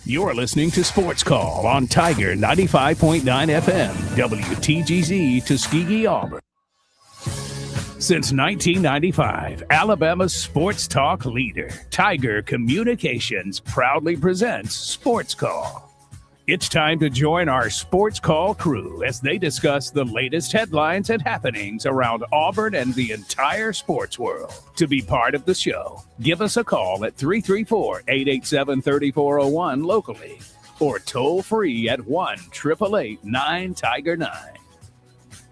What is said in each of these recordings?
You're listening to Sports Call on Tiger 95.9 FM, WTGZ Tuskegee, Auburn. Since 1995, Alabama's sports talk leader, Tiger Communications, proudly presents Sports Call. It's time to join our Sports Call crew as they discuss the latest headlines and happenings around Auburn and the entire sports world. To be part of the show, give us a call at 334-887-3401 locally or toll free at 1-888-9-TIGER-9.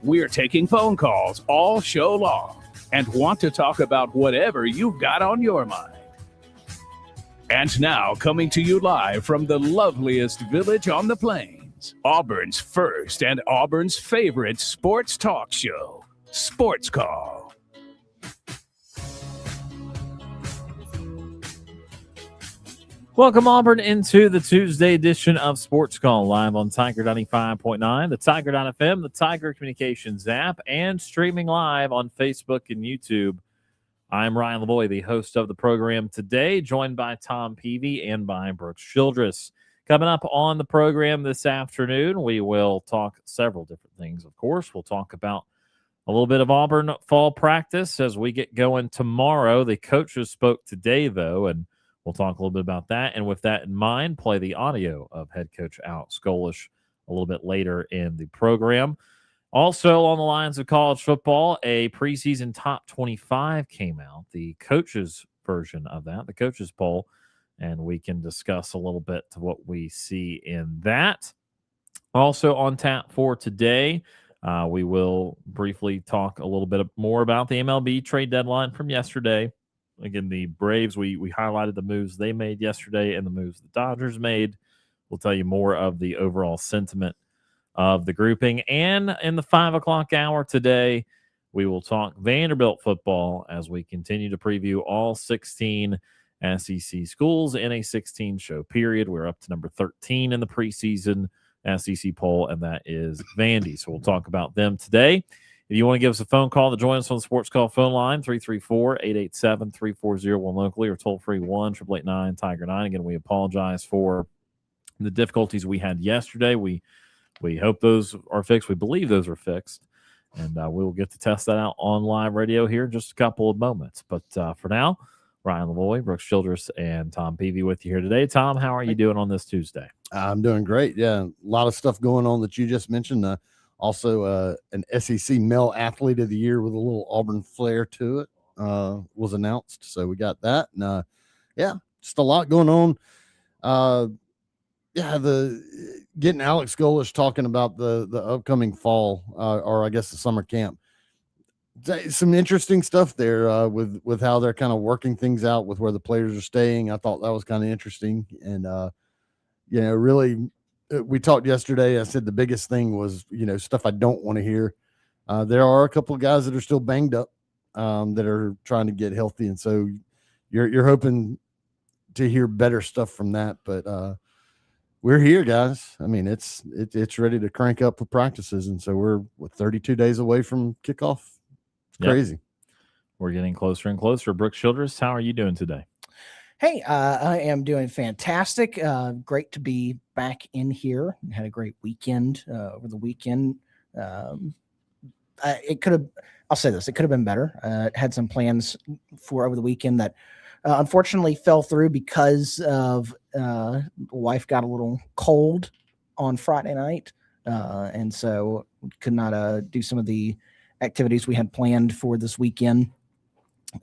We're taking phone calls all show long and want to talk about whatever you've got on your mind. And now, coming to you live from the loveliest village on the plains, Auburn's first and Auburn's favorite sports talk show, Sports Call. Welcome, Auburn, into the Tuesday edition of Sports Call, live on Tiger 95.9, the Tiger.fm, the Tiger Communications app, and streaming live on Facebook and YouTube. I'm Ryan Lavoie, the host of the program today, joined by Tom Peavy and by Brooks Childress. Coming up on the program this afternoon, we will talk several different things, of course. We'll talk about a little bit of Auburn fall practice as we get going tomorrow. The coaches spoke today, though, and we'll talk a little bit about that. And with that in mind, play the audio of head coach Alex Golesh a little bit later in the program. Also, on the lines of college football, a preseason top 25 came out, the coaches' version of that, the coaches' poll, and we can discuss a little bit to what we see in that. Also on tap for today, we will briefly talk a little bit more about the MLB trade deadline from yesterday. Again, the Braves, we highlighted the moves they made yesterday and the moves the Dodgers made. We'll tell you more of the overall sentiment of the grouping. And in the 5 o'clock hour today, we will talk Vanderbilt football as we continue to preview all 16 SEC schools in a 16-show period. We're up to number 13 in the preseason SEC poll, and that is Vandy. So we'll talk about them today. If you want to give us a phone call to join us on the Sports Call phone line, 334-887-3401 locally, or toll-free 1-888-9-TIGER-9. Again, we apologize for the difficulties we had yesterday. We hope those are fixed. We believe those are fixed. And we will get to test that out on live radio here in just a couple of moments. But for now, Ryan Lavoie, Brooks Childress, and Tom Peavy with you here today. Tom, how are you doing on this Tuesday? I'm doing great. Yeah, a lot of stuff going on that you just mentioned. Also, an SEC male athlete of the year with a little Auburn flair to it was announced. So we got that. And, just a lot going on. Getting Alex Golesh talking about the upcoming fall, or I guess the summer camp. Some interesting stuff there with how they're kind of working things out with where the players are staying. I thought that was kind of interesting. And, really, we talked yesterday. I said the biggest thing was, stuff I don't want to hear. There are a couple of guys that are still banged up that are trying to get healthy. And so you're hoping to hear better stuff from that. But, we're here, guys. I mean, it's ready to crank up for practices, and so we're 32 days away from kickoff. It's crazy. Yep. We're getting closer and closer. Brooks Childress, how are you doing today? Hey, I am doing fantastic. Great to be back in here. Had a great weekend over the weekend. It could have. I'll say this: it could have been better. Had some plans for over the weekend that unfortunately fell through because of wife got a little cold on Friday night, and so could not do some of the activities we had planned for this weekend.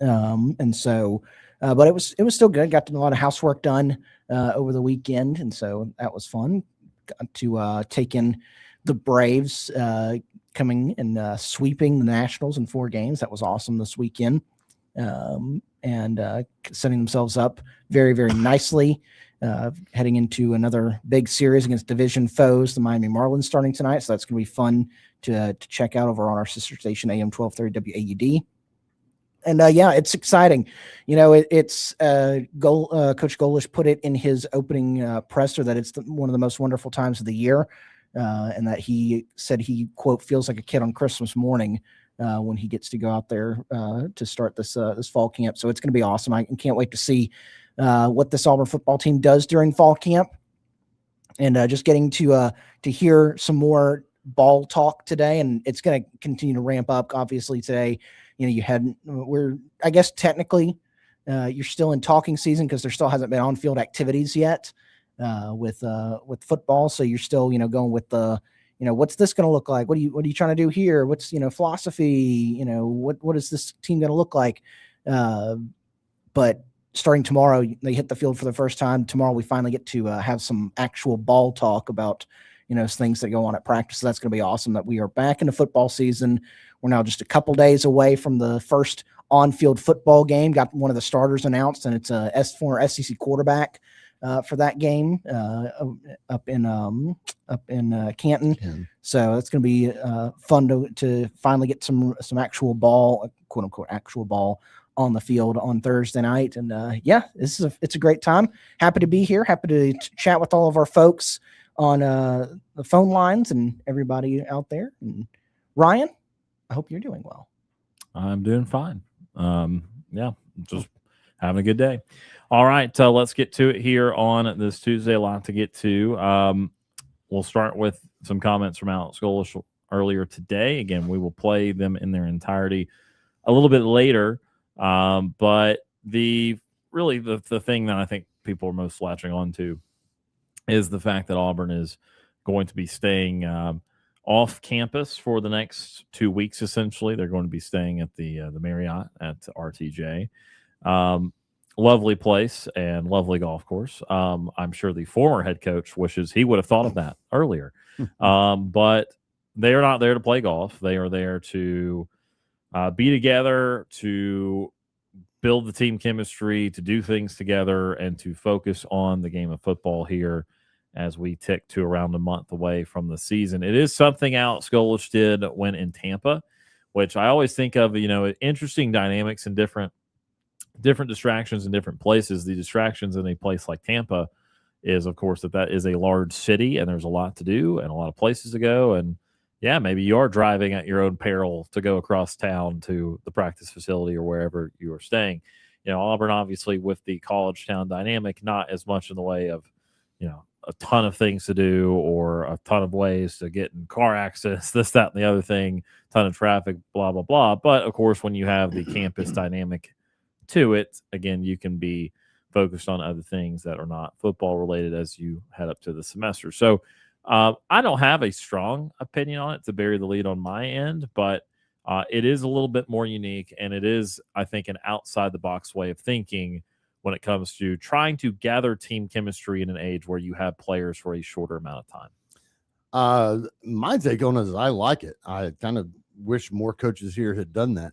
But it was still good. Got a lot of housework done over the weekend, and so that was fun. Got to take in the Braves coming and sweeping the Nationals in 4 games. That was awesome this weekend. And setting themselves up very, very nicely, heading into another big series against division foes, the Miami Marlins, starting tonight. So that's going to be fun to check out over on our sister station, AM 1230 WAUD. And it's exciting. It's Coach Golesh put it in his opening presser that it's one of the most wonderful times of the year, and that he said he, quote, feels like a kid on Christmas morning when he gets to go out there to start this fall camp. So it's going to be awesome. I can't wait to see what this Auburn football team does during fall camp. and just getting to hear some more ball talk today, and it's going to continue to ramp up. Obviously, today, I guess technically, you're still in talking season because there still hasn't been on-field activities yet with football. So you're still, going with the, what's this going to look like? What are you trying to do here? What's, philosophy? What is this team going to look like? But starting tomorrow, they hit the field for the first time. Tomorrow, we finally get to have some actual ball talk about, things that go on at practice. So that's going to be awesome that we are back in the football season. We're now just a couple days away from the first on-field football game. Got one of the starters announced, and it's a former SEC quarterback for that game up in Canton. Yeah. So it's going to be fun to finally get some actual ball, quote unquote, actual ball on the field on Thursday night. And it's a great time. Happy to be here. Happy to chat with all of our folks on the phone lines and everybody out there. And Ryan, I hope you're doing well. I'm doing fine. Just having a good day. All right, let's get to it here on this Tuesday. A lot to get to. We'll start with some comments from Alex Golesh earlier today. Again, we will play them in their entirety a little bit later. But the thing that I think people are most latching on to is the fact that Auburn is going to be staying off campus for the next 2 weeks. Essentially, they're going to be staying at the Marriott at RTJ. Lovely place and lovely golf course. I'm sure the former head coach wishes he would have thought of that earlier. But they are not there to play golf. They are there to be together, to build the team chemistry, to do things together, and to focus on the game of football here as we tick to around a month away from the season. It is something Alex Golesh did when in Tampa, which I always think of, interesting dynamics and different distractions in different places. The distractions in a place like Tampa is, of course, that is a large city and there's a lot to do and a lot of places to go. And yeah, maybe you are driving at your own peril to go across town to the practice facility or wherever you are staying. Auburn, obviously, with the college town dynamic, not as much in the way of, a ton of things to do or a ton of ways to get in car access, this, that, and the other thing, ton of traffic, blah, blah, blah. But of course, when you have the campus dynamic to it, again, you can be focused on other things that are not football related as you head up to the semester. So I don't have a strong opinion on it to bury the lead on my end, but it is a little bit more unique, and it is, I think, an outside the box way of thinking when it comes to trying to gather team chemistry in an age where you have players for a shorter amount of time. My take on it is I like it. I kind of wish more coaches here had done that.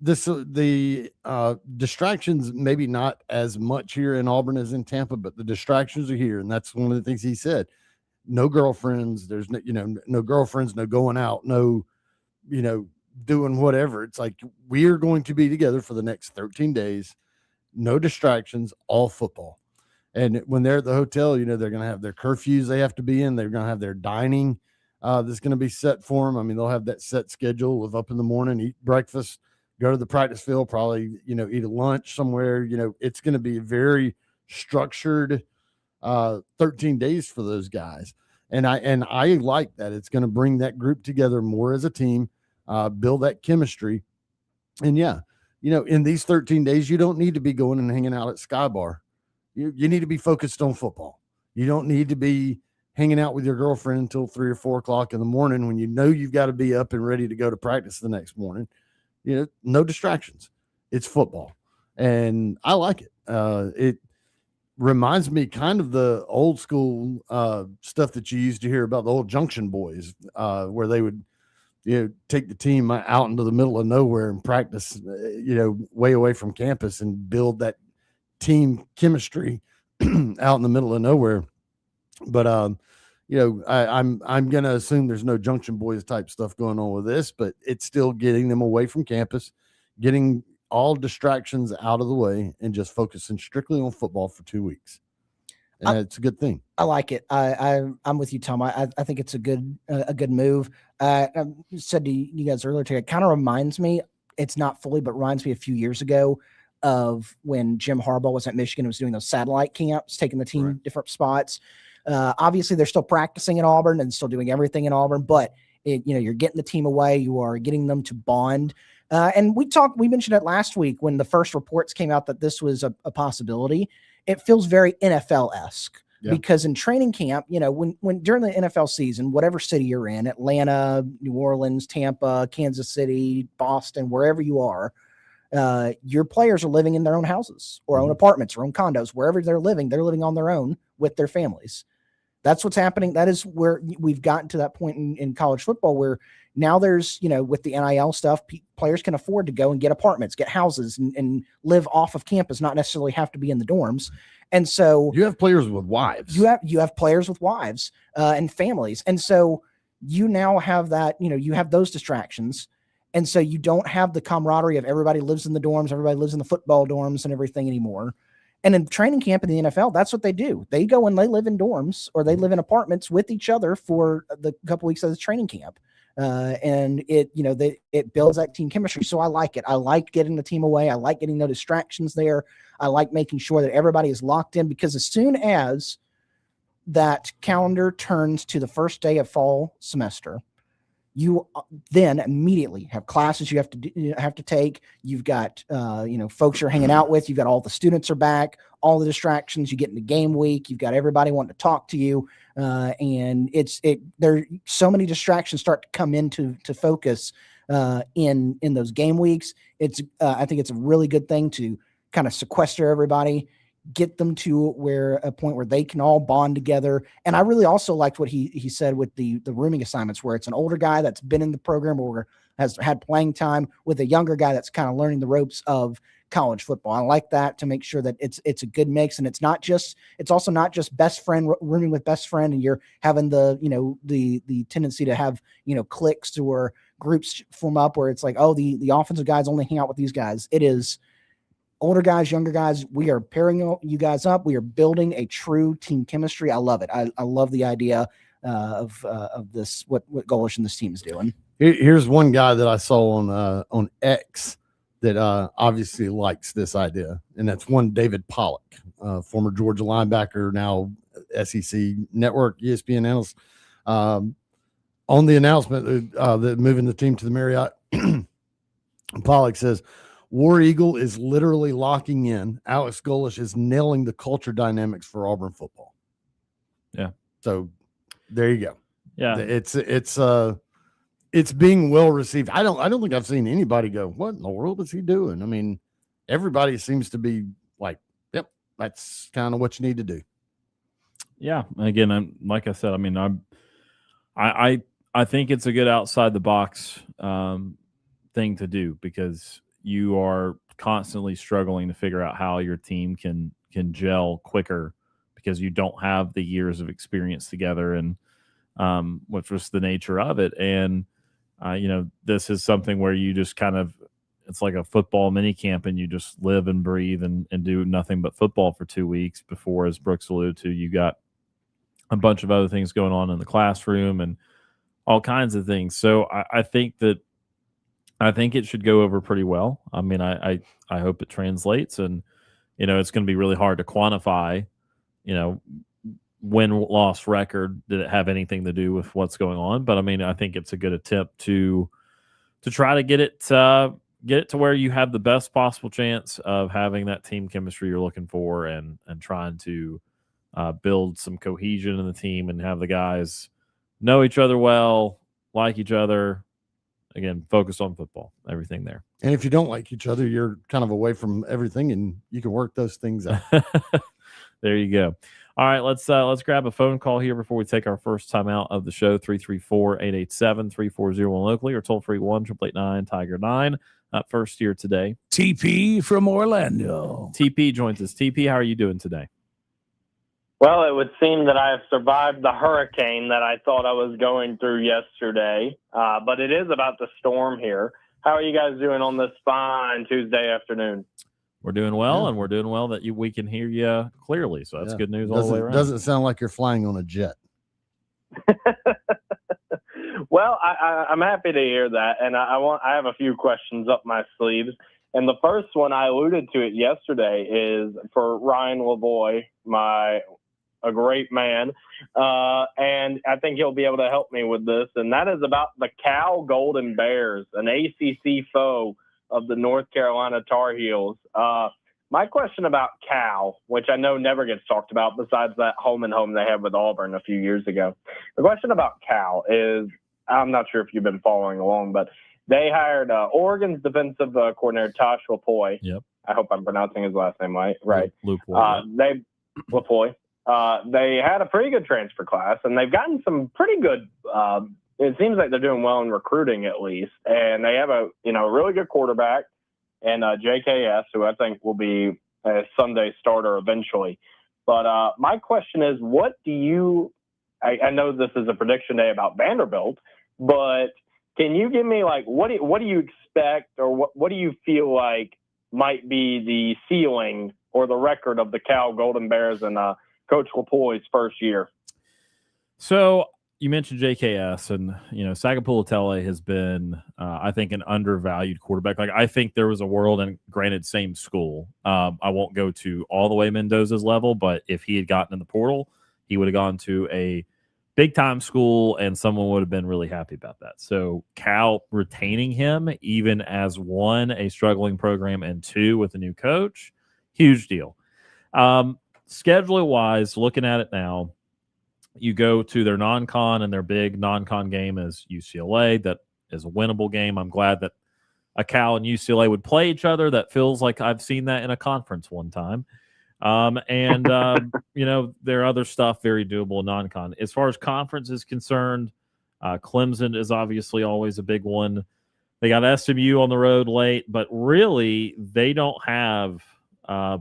The distractions maybe not as much here in Auburn as in Tampa, but the distractions are here, and that's one of the things he said. No girlfriends. There's no girlfriends. No going out. No, doing whatever. It's like we are going to be together for the next 13 days. No distractions. All football. And when they're at the hotel, they're going to have their curfews they have to be in. They're going to have their dining that's going to be set for them. I mean, they'll have that set schedule of up in the morning, eat breakfast, go to the practice field, probably, eat a lunch somewhere. It's going to be a very structured 13 days for those guys. And I like that. It's going to bring that group together more as a team, build that chemistry. And in these 13 days, you don't need to be going and hanging out at Sky Bar. You need to be focused on football. You don't need to be hanging out with your girlfriend until 3 or 4 o'clock in the morning when you've got to be up and ready to go to practice the next morning. No distractions. It's football. And I like it. It reminds me kind of the old school stuff that you used to hear about the old Junction Boys, where they would, take the team out into the middle of nowhere and practice, way away from campus and build that team chemistry out in the middle of nowhere. But, I'm going to assume there's no Junction Boys type stuff going on with this, but it's still getting them away from campus, getting all distractions out of the way and just focusing strictly on football for 2 weeks. And it's a good thing. I like it. I'm with you, Tom. I think it's a good move. I said to you guys earlier today, it kind of reminds me, it's not fully, but reminds me a few years ago of when Jim Harbaugh was at Michigan and was doing those satellite camps, taking the team different spots. Obviously, they're still practicing at Auburn and still doing everything in Auburn, but you're getting the team away. You are getting them to bond. And we mentioned it last week when the first reports came out that this was a possibility. It feels very NFL-esque. Yeah. Because in training camp, when during the NFL season, whatever city you're in, Atlanta, New Orleans, Tampa, Kansas City, Boston, wherever you are, your players are living in their own houses or own apartments or own condos, wherever they're living on their own with their families. That's what's happening. That is where we've gotten to that point in college football where now there's, with the NIL stuff, players can afford to go and get apartments, get houses and live off of campus, not necessarily have to be in the dorms. And so you have players with wives. You have players with wives and families. And so you now have that, you have those distractions. And so you don't have the camaraderie of everybody lives in the dorms, everybody lives in the football dorms and everything anymore. And in training camp in the NFL, that's what they do. They go and they live in dorms or they live in apartments with each other for the couple weeks of the training camp. And it builds that team chemistry. So I like it. I like getting the team away. I like getting no distractions there. I like making sure that everybody is locked in because as soon as that calendar turns to the first day of fall semester, you then immediately have classes you have to take. You've got, folks you're hanging out with. You've got all the students are back, all the distractions. You get into game week. You've got everybody wanting to talk to you. And there so many distractions start to come into focus in those game weeks. I think it's a really good thing to kind of sequester everybody, get them to a point where they can all bond together. And I really also liked what he said with the rooming assignments, where it's an older guy that's been in the program or has had playing time with a younger guy that's kind of learning the ropes of college football. I like that to make sure that it's a good mix. And it's also not just best friend rooming with best friend. And you're having the tendency to have, cliques or groups form up where it's like, oh, the offensive guys only hang out with these guys. It is older guys, younger guys. We are pairing you guys up. We are building a true team chemistry. I love it. I love the idea of this, what Golish and this team is doing. Here's one guy that I saw on X that obviously likes this idea, and that's one David Pollock, former Georgia linebacker, now SEC Network, ESPN analyst. On the announcement that moving the team to the Marriott, Pollock says, War Eagle is literally locking in. Alex Golish is nailing the culture dynamics for Auburn football. Yeah. So there you go. Yeah. It's being well received. I don't think I've seen anybody go, what in the world is he doing? I mean, everybody seems to be like, yep, that's kind of what you need to do. Yeah. Again, like I said, I mean, I think it's a good outside the box thing to do because you are constantly struggling to figure out how your team can gel quicker because you don't have the years of experience together, and which was the nature of it. And this is something where you just kind of, it's like a football mini camp and you just live and breathe and do nothing but football for 2 weeks before, as Brooks alluded to, you got a bunch of other things going on in the classroom and all kinds of things. So I think it should go over pretty well. I mean, I hope it translates, and it's going to be really hard to quantify, win-loss record. Did it have anything to do with what's going on? But I mean, I think it's a good attempt to try to get it to where you have the best possible chance of having that team chemistry you're looking for, and trying to build some cohesion in the team and have the guys know each other well, like each other. Again, focused on football, everything there. And if you don't like each other, you're kind of away from everything, and you can work those things out. There you go. All right, let's grab a phone call here before we take our first time out of the show. 334-887-3401 locally, or toll free 1-888-9-TIGER-9. First here today, TP from Orlando. TP joins us. TP, how are you doing today? Well, it would seem that I have survived the hurricane that I thought I was going through yesterday, but it is about to storm here. How are you guys doing on this fine Tuesday afternoon? We're doing well, and we're doing well that we can hear you clearly, so that's good news all the way around. Doesn't sound like you're flying on a jet. Well, I'm happy to hear that, and I have a few questions up my sleeves. And the first one, I alluded to it yesterday, is for Ryan Lavoie, a great man. And I think he'll be able to help me with this. And that is about the Cal Golden Bears, an ACC foe of the North Carolina Tar Heels. My question about Cal, which I know never gets talked about besides that home and home they had with Auburn a few years ago. The question about Cal is, I'm not sure if you've been following along, but they hired Oregon's defensive coordinator, Tosh Lavoie. Yep. I hope I'm pronouncing his last name right. Lavoie. Lavoie. They had a pretty good transfer class, and they've gotten some pretty good. It seems like they're doing well in recruiting, at least, and they have a really good quarterback, and JKS, who I think will be a Sunday starter eventually. But my question is, what do you? I know this is a prediction day about Vanderbilt, but can you give me what do you expect, or what do you feel like might be the ceiling or the record of the Cal Golden Bears and Coach Lapoi's first year? So you mentioned JKS, and Sagapulotele has been, I think, an undervalued quarterback. Like, I think there was a world, and granted, same school. I won't go to all the way Mendoza's level, but if he had gotten in the portal, he would have gone to a big time school, and someone would have been really happy about that. So Cal retaining him, even as one, a struggling program, and two, with a new coach, huge deal. Schedule wise, looking at it now, you go to their non-con, and their big non-con game is UCLA. That is a winnable game. I'm glad that a Cal and UCLA would play each other. That feels like I've seen that in a conference one time. Their other stuff, very doable non-con. As far as conference is concerned, Clemson is obviously always a big one. They got SMU on the road late, but really they don't have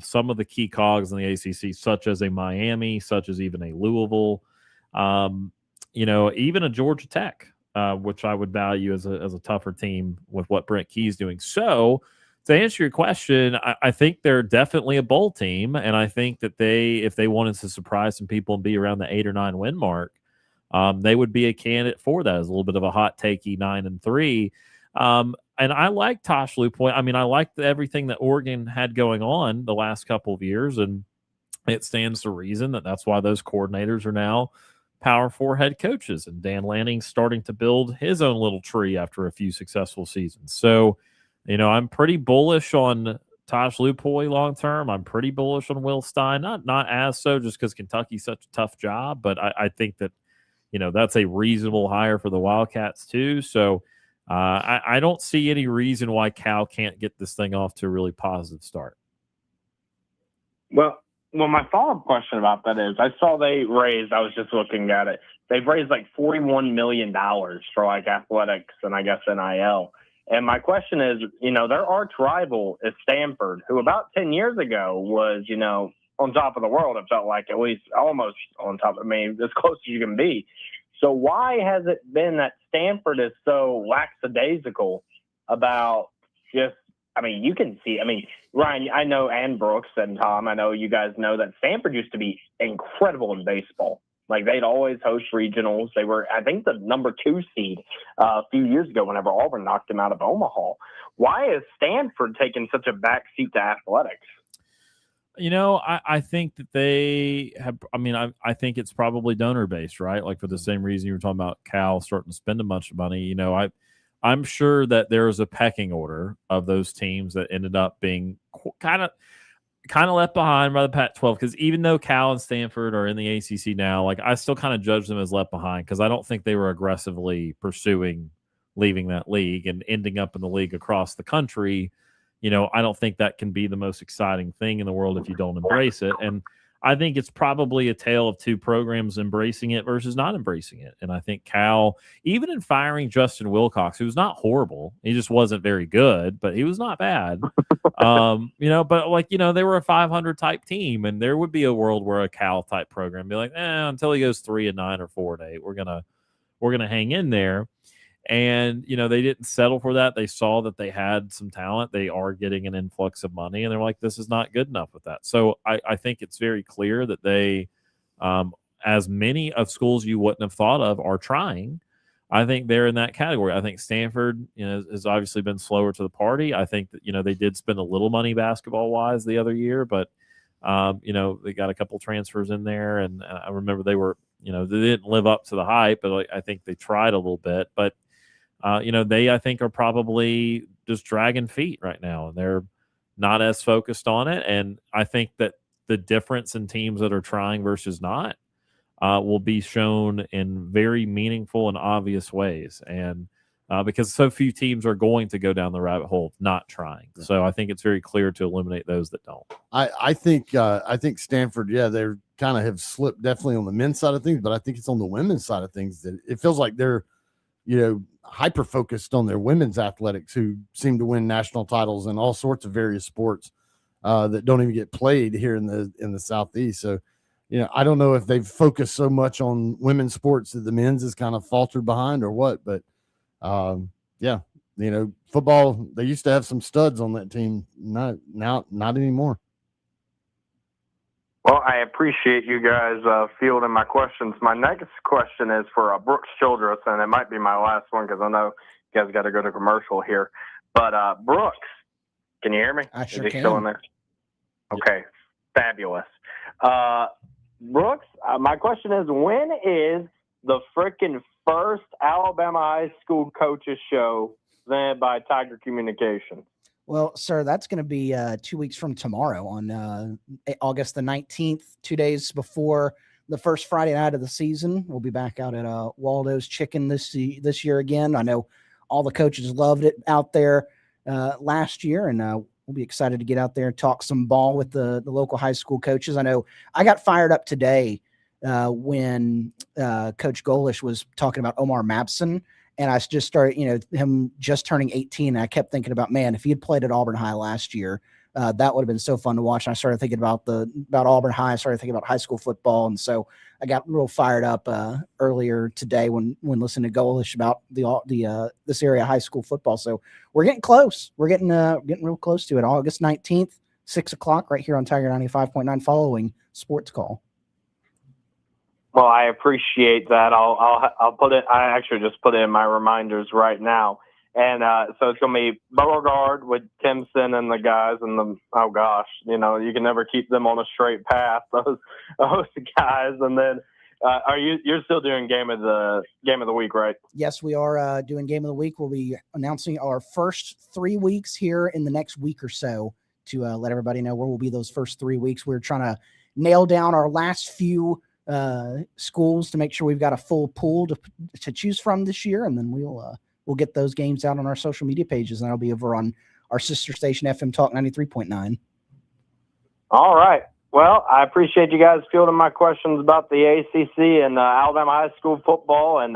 some of the key cogs in the ACC, such as a Miami, such as even a Louisville, even a Georgia Tech, which I would value as a tougher team with what Brent Key's doing. So, to answer your question, I think they're definitely a bowl team, and I think that if they wanted to surprise some people and be around the 8 or 9 win mark, they would be a candidate for that. As a little bit of a hot takey 9-3. And I like Tosh Lavoie. I mean, I liked everything that Oregon had going on the last couple of years, and it stands to reason that that's why those coordinators are now Power 4 head coaches, and Dan Lanning's starting to build his own little tree after a few successful seasons. So, I'm pretty bullish on Tosh Lavoie long term. I'm pretty bullish on Will Stein. Not as so, just because Kentucky's such a tough job, but I think that that's a reasonable hire for the Wildcats too. So I don't see any reason why Cal can't get this thing off to a really positive start. Well, my follow-up question about that is, I saw they raised, I was just looking at it, they've raised like $41 million for athletics and I guess NIL. And my question is, their arch rival is Stanford, who about 10 years ago was, on top of the world. It felt like, at least almost on top. As close as you can be. So why has it been that Stanford is so lackadaisical about just, you can see, Ryan, I know, and Brooks and Tom, I know you guys know that Stanford used to be incredible in baseball. Like, they'd always host regionals. They were, I think, the number 2 seed a few years ago whenever Auburn knocked them out of Omaha. Why is Stanford taking such a backseat to athletics? I think that they have, I think it's probably donor-based, right? Like, for the same reason you were talking about Cal starting to spend a bunch of money. I'm sure that there is a pecking order of those teams that ended up being kind of left behind by the Pac-12, because even though Cal and Stanford are in the ACC now, like, I still kind of judge them as left behind, because I don't think they were aggressively pursuing leaving that league and ending up in the league across the country. I don't think that can be the most exciting thing in the world if you don't embrace it. And I think it's probably a tale of two programs embracing it versus not embracing it. And I think Cal, even in firing Justin Wilcox, who's not horrible, he just wasn't very good, but he was not bad. They were a 500 type team, and there would be a world where a Cal type program be like, until he goes 3-9 or 4-8, we're gonna hang in there. And, they didn't settle for that. They saw that they had some talent. They are getting an influx of money, and they're like, this is not good enough with that. So I think it's very clear that they, as many of schools you wouldn't have thought of, are trying. I think they're in that category. I think Stanford, has obviously been slower to the party. I think that, they did spend a little money basketball wise the other year, but they got a couple transfers in there, and I remember they were, they didn't live up to the hype, but I think they tried a little bit. But they, I think, are probably just dragging feet right now, and they're not as focused on it. And I think that the difference in teams that are trying versus not will be shown in very meaningful and obvious ways. And because so few teams are going to go down the rabbit hole of not trying. Yeah. So I think it's very clear to eliminate those that don't. I think Stanford, they're kind of have slipped definitely on the men's side of things, but I think it's on the women's side of things that it feels like they're, hyper focused on their women's athletics, who seem to win national titles in all sorts of various sports that don't even get played here in the Southeast. So, I don't know if they've focused so much on women's sports that the men's has kind of faltered behind or what, but football, they used to have some studs on that team. Not anymore. Well, I appreciate you guys fielding my questions. My next question is for Brooks Childress, and it might be my last one because I know you guys got to go to commercial here. But Brooks, can you hear me? I sure is he can. Still in there? Okay, fabulous. Brooks, my question is, when is the freaking first Alabama high school coaches show presented by Tiger Communications? Well, sir, that's going to be 2 weeks from tomorrow on August the 19th, 2 days before the first Friday night of the season. We'll be back out at Waldo's Chicken this year again. I know all the coaches loved it out there last year, and we'll be excited to get out there and talk some ball with the local high school coaches. I know I got fired up today when Coach Golish was talking about Omar Mabson. And I just started, him just turning 18. And I kept thinking about, man, if he had played at Auburn High last year, that would have been so fun to watch. And I started thinking about Auburn High. I started thinking about high school football. And so I got real fired up earlier today when listening to Golish about this area high school football. So we're getting close. We're getting real close to it. August 19th, 6:00 right here on Tiger 95.9 following Sports Call. Well, I appreciate that. I'll put it. I actually just put it in my reminders right now, and so it's gonna be Beauregard with Timpson and the guys, and oh gosh, you can never keep them on a straight path. Those guys, and then you're still doing game of the week, right? Yes, we are doing game of the week. We'll be announcing our first 3 weeks here in the next week or so to let everybody know where we'll be those first 3 weeks. We're trying to nail down our last few schools to make sure we've got a full pool to choose from this year, and then we'll get those games out on our social media pages, and that'll be over on our sister station FM Talk 93.9. All right. Well, I appreciate you guys fielding my questions about the ACC and Alabama high school football, and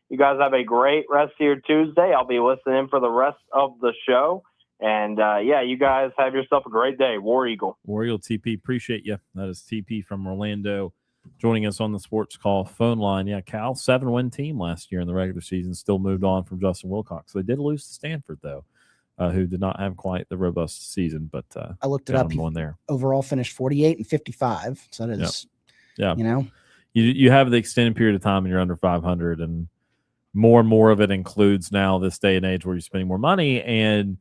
you guys have a great rest of your Tuesday. I'll be listening for the rest of the show, and you guys have yourself a great day. War Eagle. War Eagle TP, appreciate you. That is TP from Orlando, joining us on the Sports Call phone line. Yeah, Cal, 7-win team last year in the regular season, still moved on from Justin Wilcox. They did lose to Stanford, though, who did not have quite the robust season. But I looked it up. One there overall finished 48-55. So that is, you have the extended period of time and you're under 500, and more of it includes now this day and age where you're spending more money. And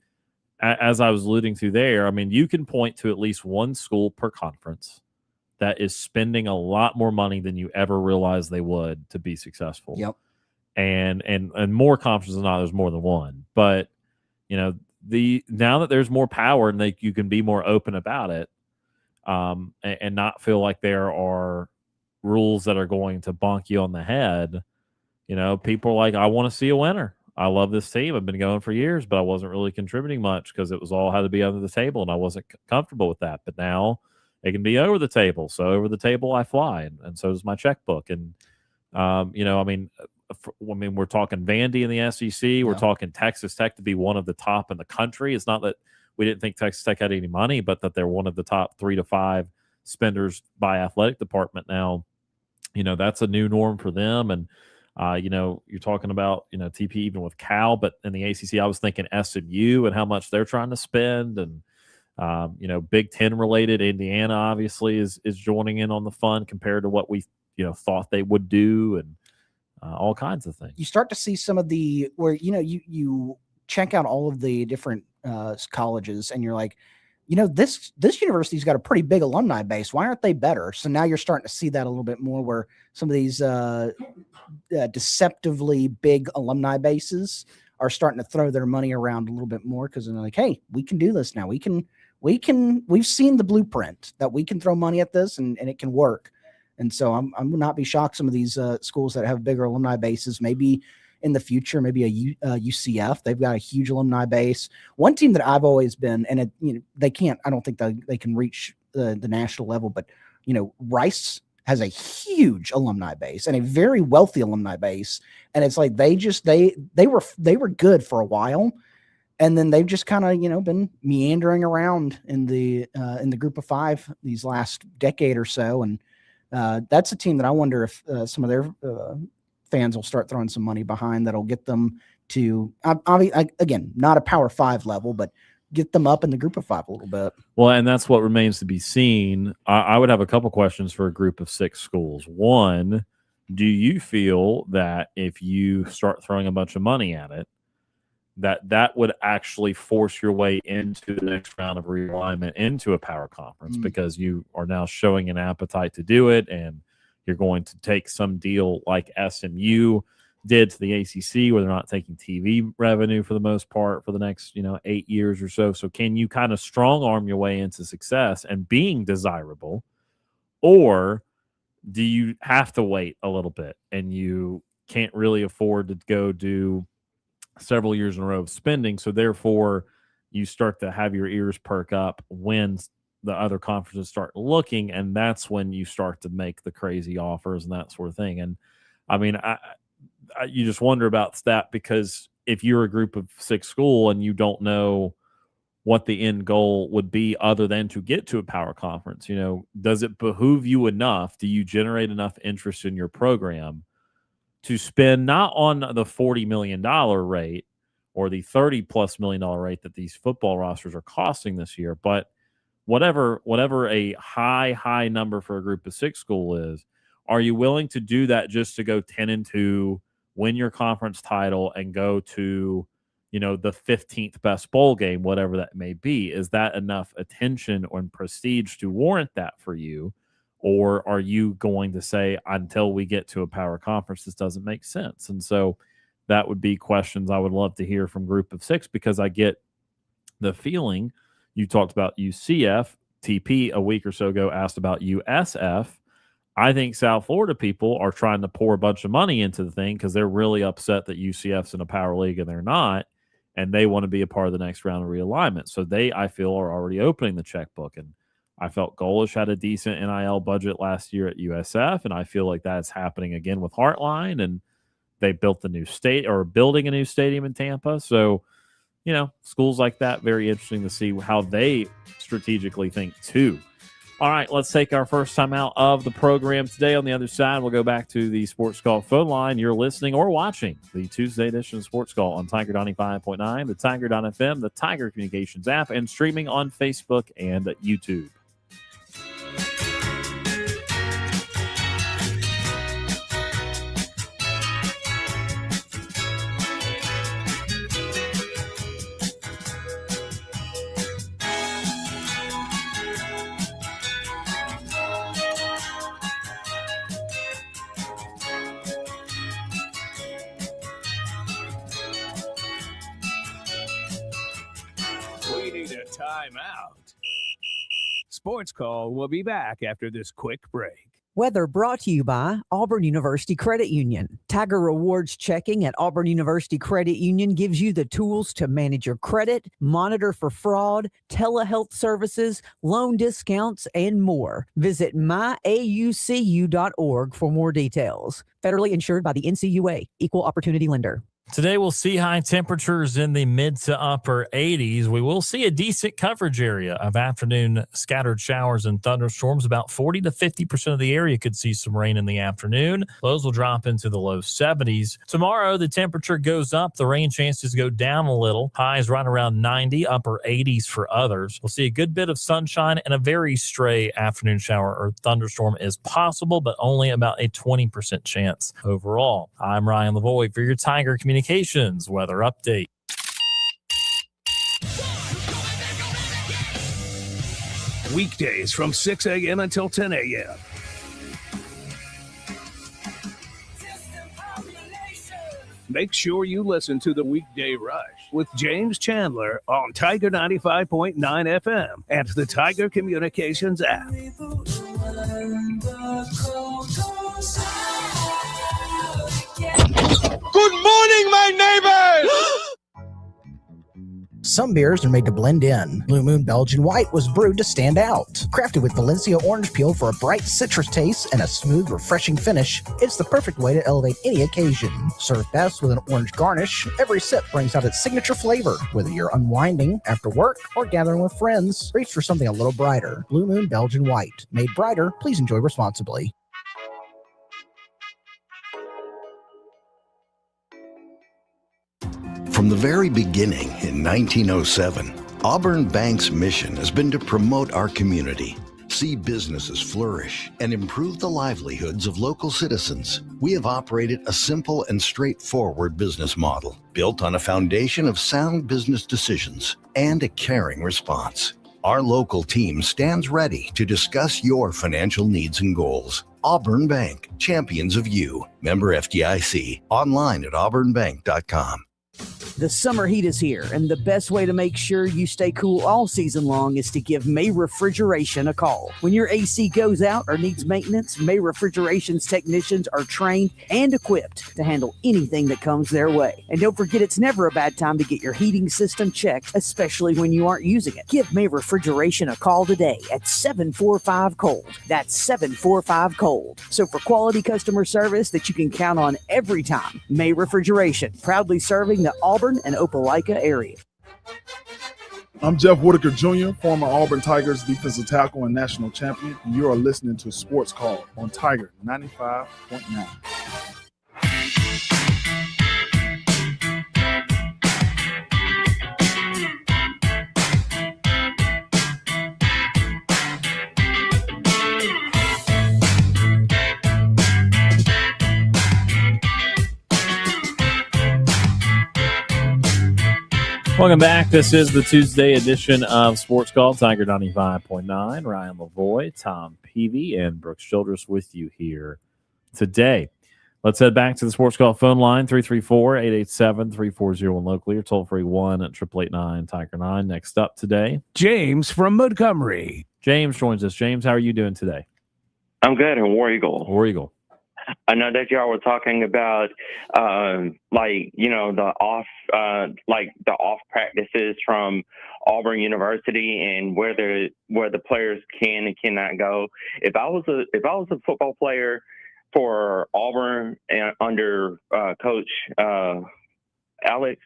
as I was alluding to there, I mean, you can point to at least one school per conference that is spending a lot more money than you ever realized they would to be successful. Yep. And more conferences than not, there's more than one. But, now that there's more power and you can be more open about it, and not feel like there are rules that are going to bonk you on the head, people are like, I want to see a winner. I love this team. I've been going for years, but I wasn't really contributing much because it was all had to be under the table, and I wasn't comfortable with that. But now it can be over the table. So over the table I fly, and so does my checkbook. And, we're talking Vandy in the SEC. We're talking Texas Tech to be one of the top in the country. It's not that we didn't think Texas Tech had any money, but that they're one of the top 3 to 5 spenders by athletic department now. That's a new norm for them. And, you're talking about, TP even with Cal, but in the ACC, I was thinking SMU and how much they're trying to spend. And, Big Ten related, Indiana obviously is joining in on the fun compared to what we, thought they would do. And all kinds of things. You start to see some of the where you check out all of the different colleges, and you're like, this university's got a pretty big alumni base. Why aren't they better? So now you're starting to see that a little bit more, where some of these deceptively big alumni bases are starting to throw their money around a little bit more, because they're like, hey, we can do this now. We've seen the blueprint that we can throw money at this and it can work. And so I will not be shocked some of these schools that have bigger alumni bases, maybe in the future, maybe a UCF. They've got a huge alumni base. One team that I've always been, and they can't, I don't think they can reach the national level, but Rice has a huge alumni base and a very wealthy alumni base. And it's like, they were good for a while. And then they've just kind of, been meandering around in the group of five these last decade or so. And that's a team that I wonder if some of their fans will start throwing some money behind, that'll get them to, again, not a Power 5 level, but get them up in the group of five a little bit. Well, and that's what remains to be seen. I would have a couple questions for a group of 6 schools. One, do you feel that if you start throwing a bunch of money at it, that would actually force your way into the next round of realignment into a power conference, because you are now showing an appetite to do it, and you're going to take some deal like SMU did to the ACC, where they're not taking TV revenue for the most part for the next 8 years or so. So can you kind of strong arm your way into success and being desirable, or do you have to wait a little bit and you can't really afford to go do several years in a row of spending, so therefore you start to have your ears perk up when the other conferences start looking, and that's when you start to make the crazy offers and that sort of thing. And I mean, you just wonder about that, because if you're a group of 6 school and you don't know what the end goal would be other than to get to a power conference, does it behoove you enough? Do you generate enough interest in your program to spend not on the $40 million rate or the $30+ million rate that these football rosters are costing this year, but whatever a high number for a group of 6 school is, are you willing to do that just to go 10-2, win your conference title, and go to, the 15th best bowl game, whatever that may be? Is that enough attention or prestige to warrant that for you? Or are you going to say, until we get to a power conference, this doesn't make sense? And so that would be questions I would love to hear from group of 6, because I get the feeling you talked about UCF. TP a week or so ago asked about USF. I think South Florida people are trying to pour a bunch of money into the thing because they're really upset that UCF's in a power league and they're not, and they want to be a part of the next round of realignment. So they, I feel, are already opening the checkbook. And I felt Golish had a decent NIL budget last year at USF, and I feel like that's happening again with Heartline, and they built the new state, or building a new stadium in Tampa. So, schools like that, very interesting to see how they strategically think too. All right, let's take our first time out of the program today. On the other side, we'll go back to the Sports Call phone line. You're listening or watching the Tuesday edition of Sports Call on Tiger 95.9, the Tiger.fm, the Tiger Communications app, and streaming on Facebook and YouTube. We need a timeout. Sports Call will be back after this quick break. Weather brought to you by Auburn University Credit Union. Tiger Rewards checking at Auburn University Credit Union gives you the tools to manage your credit, monitor for fraud, telehealth services, loan discounts, and more. Visit myaucu.org for more details. Federally insured by the NCUA, Equal Opportunity Lender. Today we'll see high temperatures in the mid to upper 80s. We will see a decent coverage area of afternoon scattered showers and thunderstorms. About 40 to 50% of the area could see some rain in the afternoon. Lows will drop into the low 70s. Tomorrow the temperature goes up. The rain chances go down a little. Highs right around 90, upper 80s for others. We'll see a good bit of sunshine and a very stray afternoon shower or thunderstorm is possible, but only about a 20% chance overall. I'm Ryan Lavoie for your Tiger Communications weather update. Weekdays from 6 a.m. until 10 a.m. Make sure you listen to the Weekday Rush with James Chandler on Tiger 95.9 FM and the Tiger Communications app. Good morning, my neighbors! Some beers are made to blend in. Blue Moon Belgian White was brewed to stand out. Crafted with Valencia orange peel for a bright citrus taste and a smooth, refreshing finish, it's the perfect way to elevate any occasion. Served best with an orange garnish, every sip brings out its signature flavor. Whether you're unwinding, after work, or gathering with friends, reach for something a little brighter. Blue Moon Belgian White. Made brighter, please enjoy responsibly. From the very beginning in 1907, Auburn Bank's mission has been to promote our community, see businesses flourish, and improve the livelihoods of local citizens. We have operated a simple and straightforward business model built on a foundation of sound business decisions and a caring response. Our local team stands ready to discuss your financial needs and goals. Auburn Bank, champions of you. Member FDIC. Online at auburnbank.com. The summer heat is here, and the best way to make sure you stay cool all season long is to give May Refrigeration a call. When your AC goes out or needs maintenance, May Refrigeration's technicians are trained and equipped to handle anything that comes their way. And don't forget, it's never a bad time to get your heating system checked, especially when you aren't using it. Give May Refrigeration a call today at 745-COLD. That's 745-COLD. So for quality customer service that you can count on every time, May Refrigeration, proudly serving the Auburn and Opelika area. I'm Jeff Whitaker Jr., former Auburn Tigers defensive tackle and national champion, and you are listening to Sports Call on Tiger 95.9. Welcome back. This is the Tuesday edition of Sports Call, Tiger 95.9. Ryan Lavoie, Tom Peavy, and Brooks Childress with you here today. Let's head back to the Sports Call phone line, 334-887-3401 locally, or toll-free 1-888-9-TIGER-9. Next up today, James from Montgomery. James joins us. James, how are you doing today? I'm good, and War Eagle. War Eagle. I know that y'all were talking about, the off practices from Auburn University and where the players can and cannot go. If I was a football player for Auburn and under Coach Alex,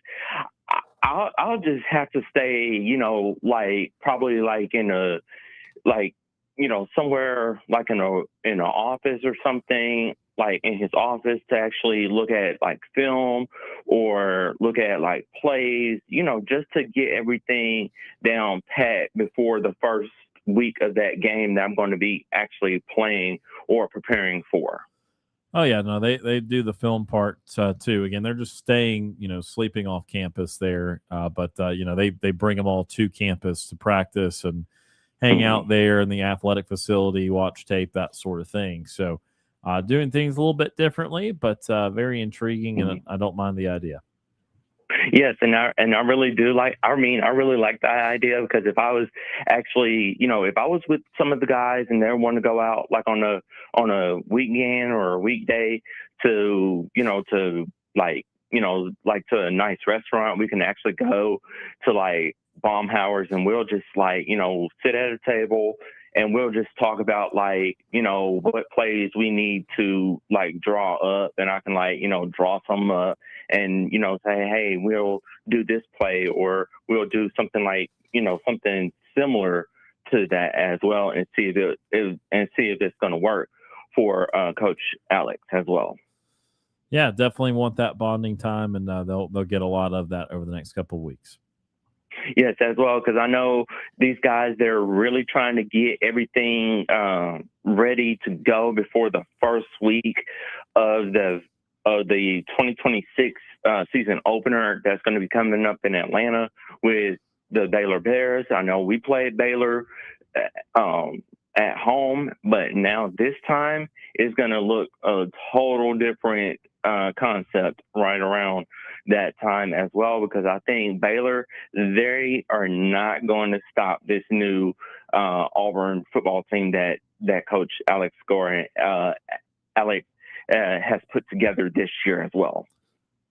I'll just have to stay, probably somewhere like in an office or something, like in his office, to actually look at like film or look at like plays, just to get everything down pat before the first week of that game that I'm going to be actually playing or preparing for. Oh, yeah, no, they do the film part too. Again, they're just staying, sleeping off campus there. But they bring them all to campus to practice and hang out there in the athletic facility, watch tape, that sort of thing. So doing things a little bit differently, but very intriguing, and I don't mind the idea. Yes, and I really do I really like that idea, because if I was actually, if I was with some of the guys and they want to go out like on a weekend or a weekday to to a nice restaurant, we can actually go to like Baumhauer's and we'll just sit at a table and we'll just talk about like, what plays we need to like draw up, and I can like, draw some up and, say, hey, we'll do this play, or we'll do something like, something similar to that as well, and see if it's going to work for Coach Alex as well. Yeah, definitely want that bonding time, and they'll get a lot of that over the next couple of weeks. Yes, as well, because I know these guys, they're really trying to get everything ready to go before the first week of the 2026 season opener that's going to be coming up in Atlanta with the Baylor Bears. I know we played Baylor at home, but now this time it's going to look a total different concept right around that time as well, because I think Baylor, they are not going to stop this new Auburn football team that Coach Alex has put together this year as well.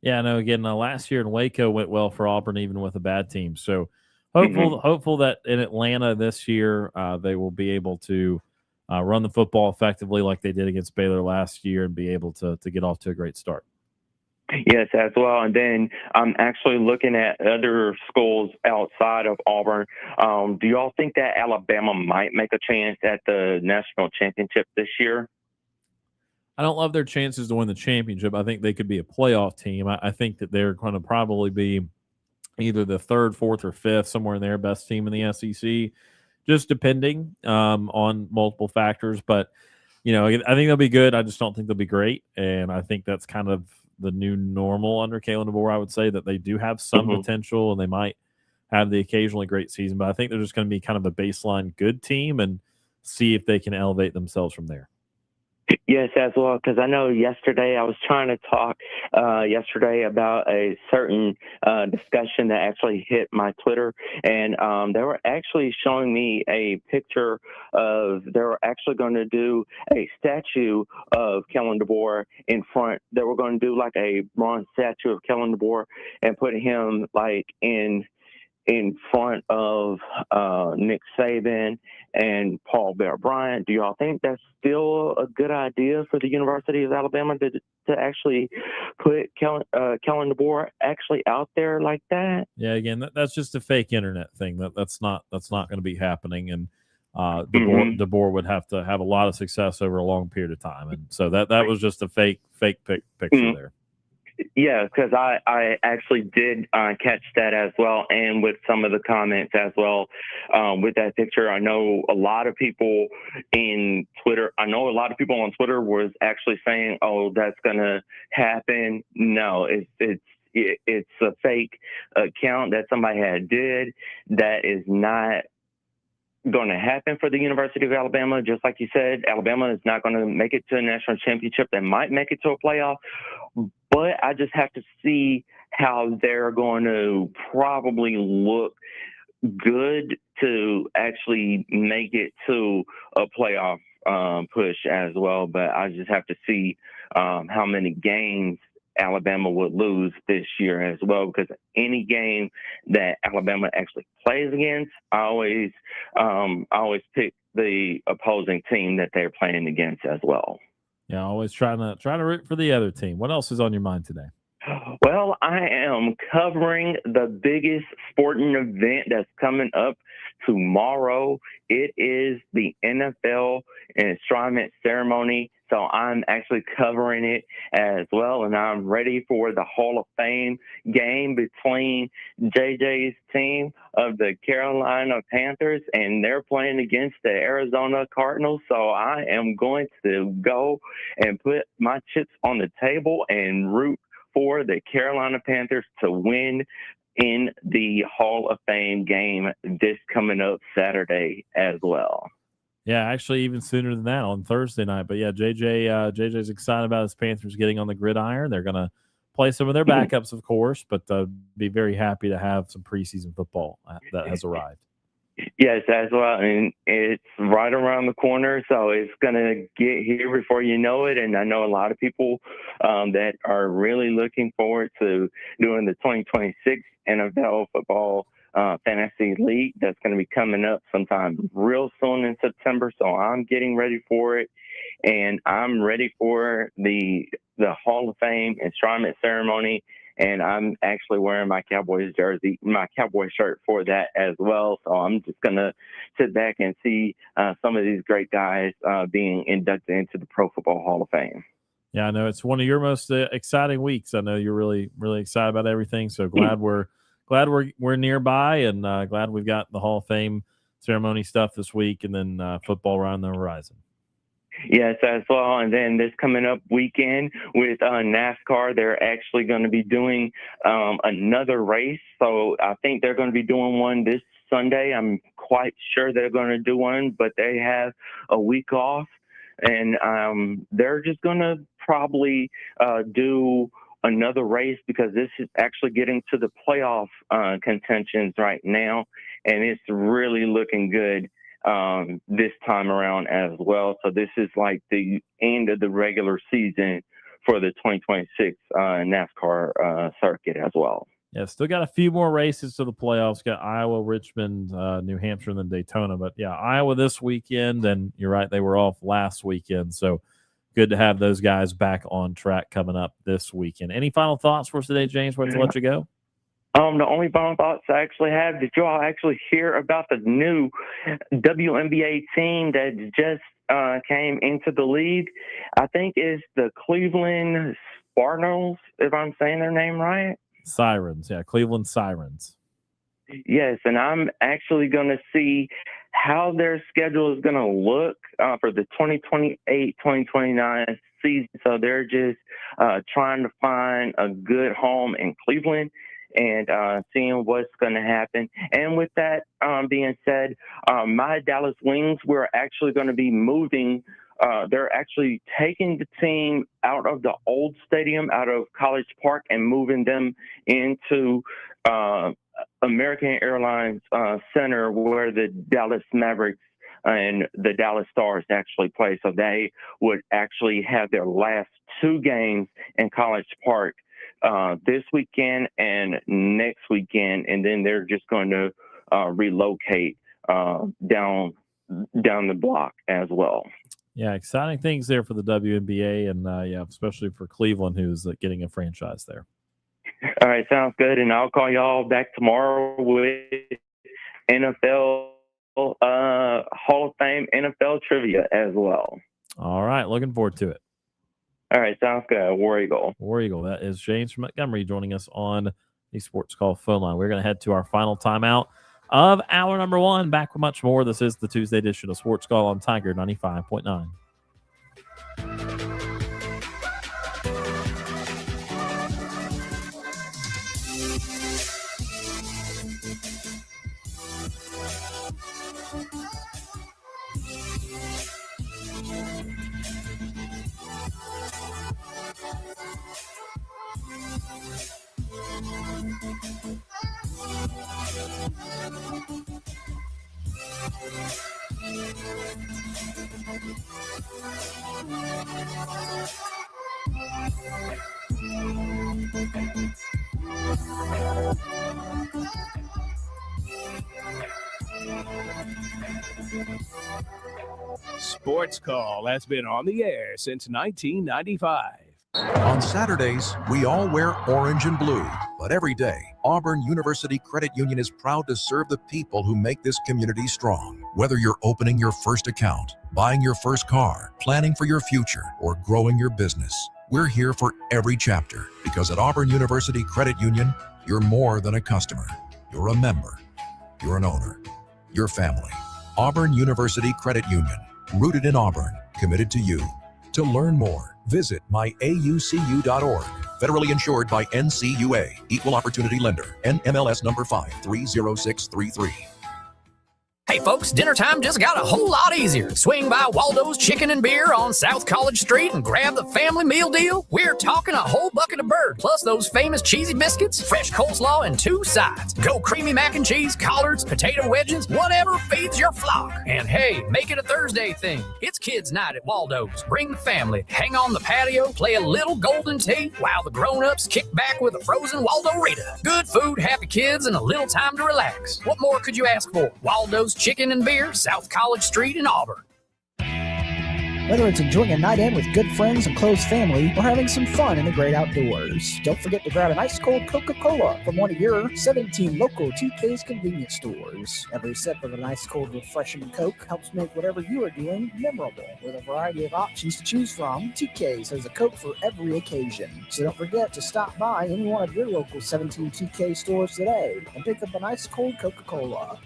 Yeah, I know. Again, last year in Waco went well for Auburn, even with a bad team. So hopeful that in Atlanta this year they will be able to run the football effectively like they did against Baylor last year and be able to get off to a great start. Yes, as well. And then I'm actually looking at other schools outside of Auburn. Do you all think that Alabama might make a chance at the national championship this year? I don't love their chances to win the championship. I think they could be a playoff team. I think that they're going to probably be either the third, fourth, or fifth, somewhere in there, best team in the SEC, just depending on multiple factors. But, I think they'll be good. I just don't think they'll be great. And I think that's kind of the new normal under Kalen DeBoer. I would say that they do have some potential, and they might have the occasionally great season. But I think they're just going to be kind of a baseline good team and see if they can elevate themselves from there. Yes, as well, because I know yesterday I was trying to talk yesterday about a certain discussion that actually hit my Twitter, and they were actually showing me a picture of, they were actually going to do a statue of Kellen DeBoer in front. They were going to do like a bronze statue of Kellen DeBoer and put him like in front of Nick Saban and Paul Bear-Bryant. Do y'all think that's still a good idea for the University of Alabama to actually put Kellen DeBoer actually out there like that? Yeah, again, that's just a fake internet thing. That's not going to be happening, and DeBoer would have to have a lot of success over a long period of time, and so that was just a fake picture there. Yeah, because I actually did catch that as well, and with some of the comments as well with that picture. I know a lot of people on Twitter was actually saying, "Oh, that's going to happen." No, it's a fake account that somebody did. That is not going to happen for the University of Alabama. Just like you said, Alabama is not going to make it to a national championship. They might make it to a playoff, but I just have to see how they're going to probably look good to actually make it to a playoff push as well. But I just have to see how many games Alabama would lose this year as well, because any game that Alabama actually plays against, I always pick the opposing team that they're playing against as well. Yeah, always trying to root for the other team. What else is on your mind today? Well, I am covering the biggest sporting event that's coming up tomorrow. It is the NFL enshrinement ceremony. So I'm actually covering it as well, and I'm ready for the Hall of Fame game between JJ's team of the Carolina Panthers, and they're playing against the Arizona Cardinals. So I am going to go and put my chips on the table and root for the Carolina Panthers to win in the Hall of Fame game this coming up Saturday as well. Yeah, actually, even sooner than that on Thursday night. But yeah, JJ's excited about his Panthers getting on the gridiron. They're going to play some of their backups, of course, but be very happy to have some preseason football that has arrived. Yes, as well, and it's right around the corner, so it's going to get here before you know it. And I know a lot of people that are really looking forward to doing the 2026 NFL football fantasy league that's going to be coming up sometime real soon in September. So I'm getting ready for it, and I'm ready for the Hall of Fame enshrinement ceremony. And I'm actually wearing my Cowboys jersey, my Cowboy shirt for that as well. So I'm just going to sit back and see some of these great guys being inducted into the Pro Football Hall of Fame. Yeah, I know it's one of your most exciting weeks. I know you're really, really excited about everything. So glad we're nearby, and glad we've got the Hall of Fame ceremony stuff this week, and then football right on the horizon. Yes, as well. And then this coming up weekend with NASCAR, they're actually going to be doing another race. So I think they're going to be doing one this Sunday. I'm quite sure they're going to do one, but they have a week off. And they're just going to probably do another race because this is actually getting to the playoff contentions right now. And it's really looking good this time around as well. So this is like the end of the regular season for the 2026 NASCAR circuit as well. Yeah, still got a few more races to the playoffs. Got Iowa, Richmond, New Hampshire, and then Daytona. But yeah, Iowa this weekend, and you're right, they were off last weekend. So good to have those guys back on track coming up this weekend. Any final thoughts for us today, James? Before I let you go? The only final thoughts I actually have, did you all actually hear about the new WNBA team that just came into the league? I think it's the Cleveland Spartans, if I'm saying their name right. Sirens, yeah, Cleveland Sirens. Yes, and I'm actually going to see how their schedule is going to look for the 2028-2029 season. So they're just trying to find a good home in Cleveland and seeing what's going to happen. And with that being said, my Dallas Wings, we're actually going to be moving. They're actually taking the team out of the old stadium, out of College Park, and moving them into American Airlines Center, where the Dallas Mavericks and the Dallas Stars actually play. So they would actually have their last two games in College Park this weekend and next weekend, and then they're just going to relocate down the block as well. Yeah, exciting things there for the WNBA, and yeah, especially for Cleveland, who's getting a franchise there. All right, sounds good, and I'll call y'all back tomorrow with NFL Hall of Fame NFL trivia as well. All right, looking forward to it. All right, sounds good. War Eagle. War Eagle. That is James from Montgomery joining us on the Sports Call phone line. We're going to head to our final timeout of hour number one. Back with much more. This is the Tuesday edition of Sports Call on Tiger 95.9. Sports Call has been on the air since 1995. On Saturdays, we all wear orange and blue, but every day, Auburn University Credit Union is proud to serve the people who make this community strong. Whether you're opening your first account, buying your first car, planning for your future, or growing your business, we're here for every chapter, because at Auburn University Credit Union, you're more than a customer. You're a member. You're an owner. Your family. Auburn University Credit Union, rooted in Auburn, committed to you. To learn more, visit myaucu.org. Federally insured by NCUA. Equal Opportunity Lender. NMLS number 530633. Hey folks, dinner time just got a whole lot easier. Swing by Waldo's Chicken and Beer on South College Street and grab the family meal deal. We're talking a whole bucket of bird, plus those famous cheesy biscuits, fresh coleslaw, and 2 sides. Go creamy mac and cheese, collards, potato wedges, whatever feeds your flock. And hey, make it a Thursday thing. It's kids' night at Waldo's. Bring the family, hang on the patio, play a little golden tea, while the grown-ups kick back with a frozen Waldo Rita. Good food, happy kids, and a little time to relax. What more could you ask for? Waldo's Chicken and Beer, South College Street in Auburn. Whether it's enjoying a night in with good friends and close family or having some fun in the great outdoors, don't forget to grab an ice-cold Coca-Cola from one of your 17 local 2K's convenience stores. Every sip of an ice-cold refreshing Coke helps make whatever you are doing memorable. With a variety of options to choose from, 2K's has a Coke for every occasion. So don't forget to stop by any one of your local 17 2K stores today and pick up an ice-cold Coca-Cola.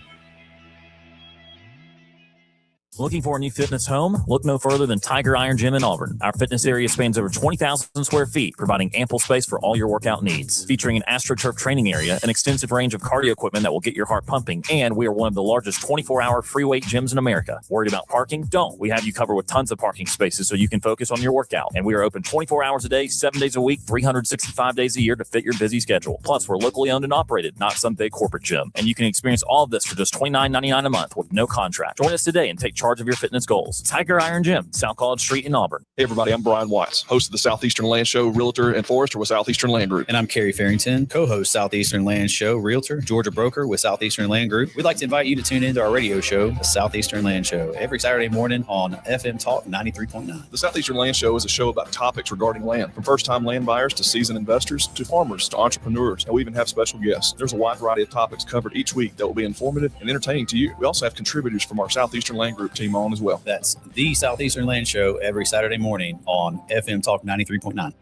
Looking for a new fitness home? Look no further than Tiger Iron Gym in Auburn. Our fitness area spans over 20,000 square feet, providing ample space for all your workout needs. Featuring an AstroTurf training area, an extensive range of cardio equipment that will get your heart pumping, and we are one of the largest 24-hour free weight gyms in America. Worried about parking? Don't. We have you covered with tons of parking spaces so you can focus on your workout. And we are open 24 hours a day, 7 days a week, 365 days a year to fit your busy schedule. Plus, we're locally owned and operated, not some big corporate gym. And you can experience all of this for just $29.99 a month with no contract. Join us today and take charge of your fitness goals. Tiger Iron Gym, South College Street in Auburn. Hey everybody, I'm Brian Watts, host of the Southeastern Land Show, realtor and forester with Southeastern Land Group. And I'm Kerry Farrington, co-host Southeastern Land Show, realtor, Georgia broker with Southeastern Land Group. We'd like to invite you to tune into our radio show, the Southeastern Land Show, every Saturday morning on FM Talk 93.9. The Southeastern Land Show is a show about topics regarding land, from first-time land buyers to seasoned investors to farmers to entrepreneurs, and we even have special guests. There's a wide variety of topics covered each week that will be informative and entertaining to you. We also have contributors from our Southeastern Land Group team on as well. That's the Southeastern Land Show every Saturday morning on FM Talk 93.9.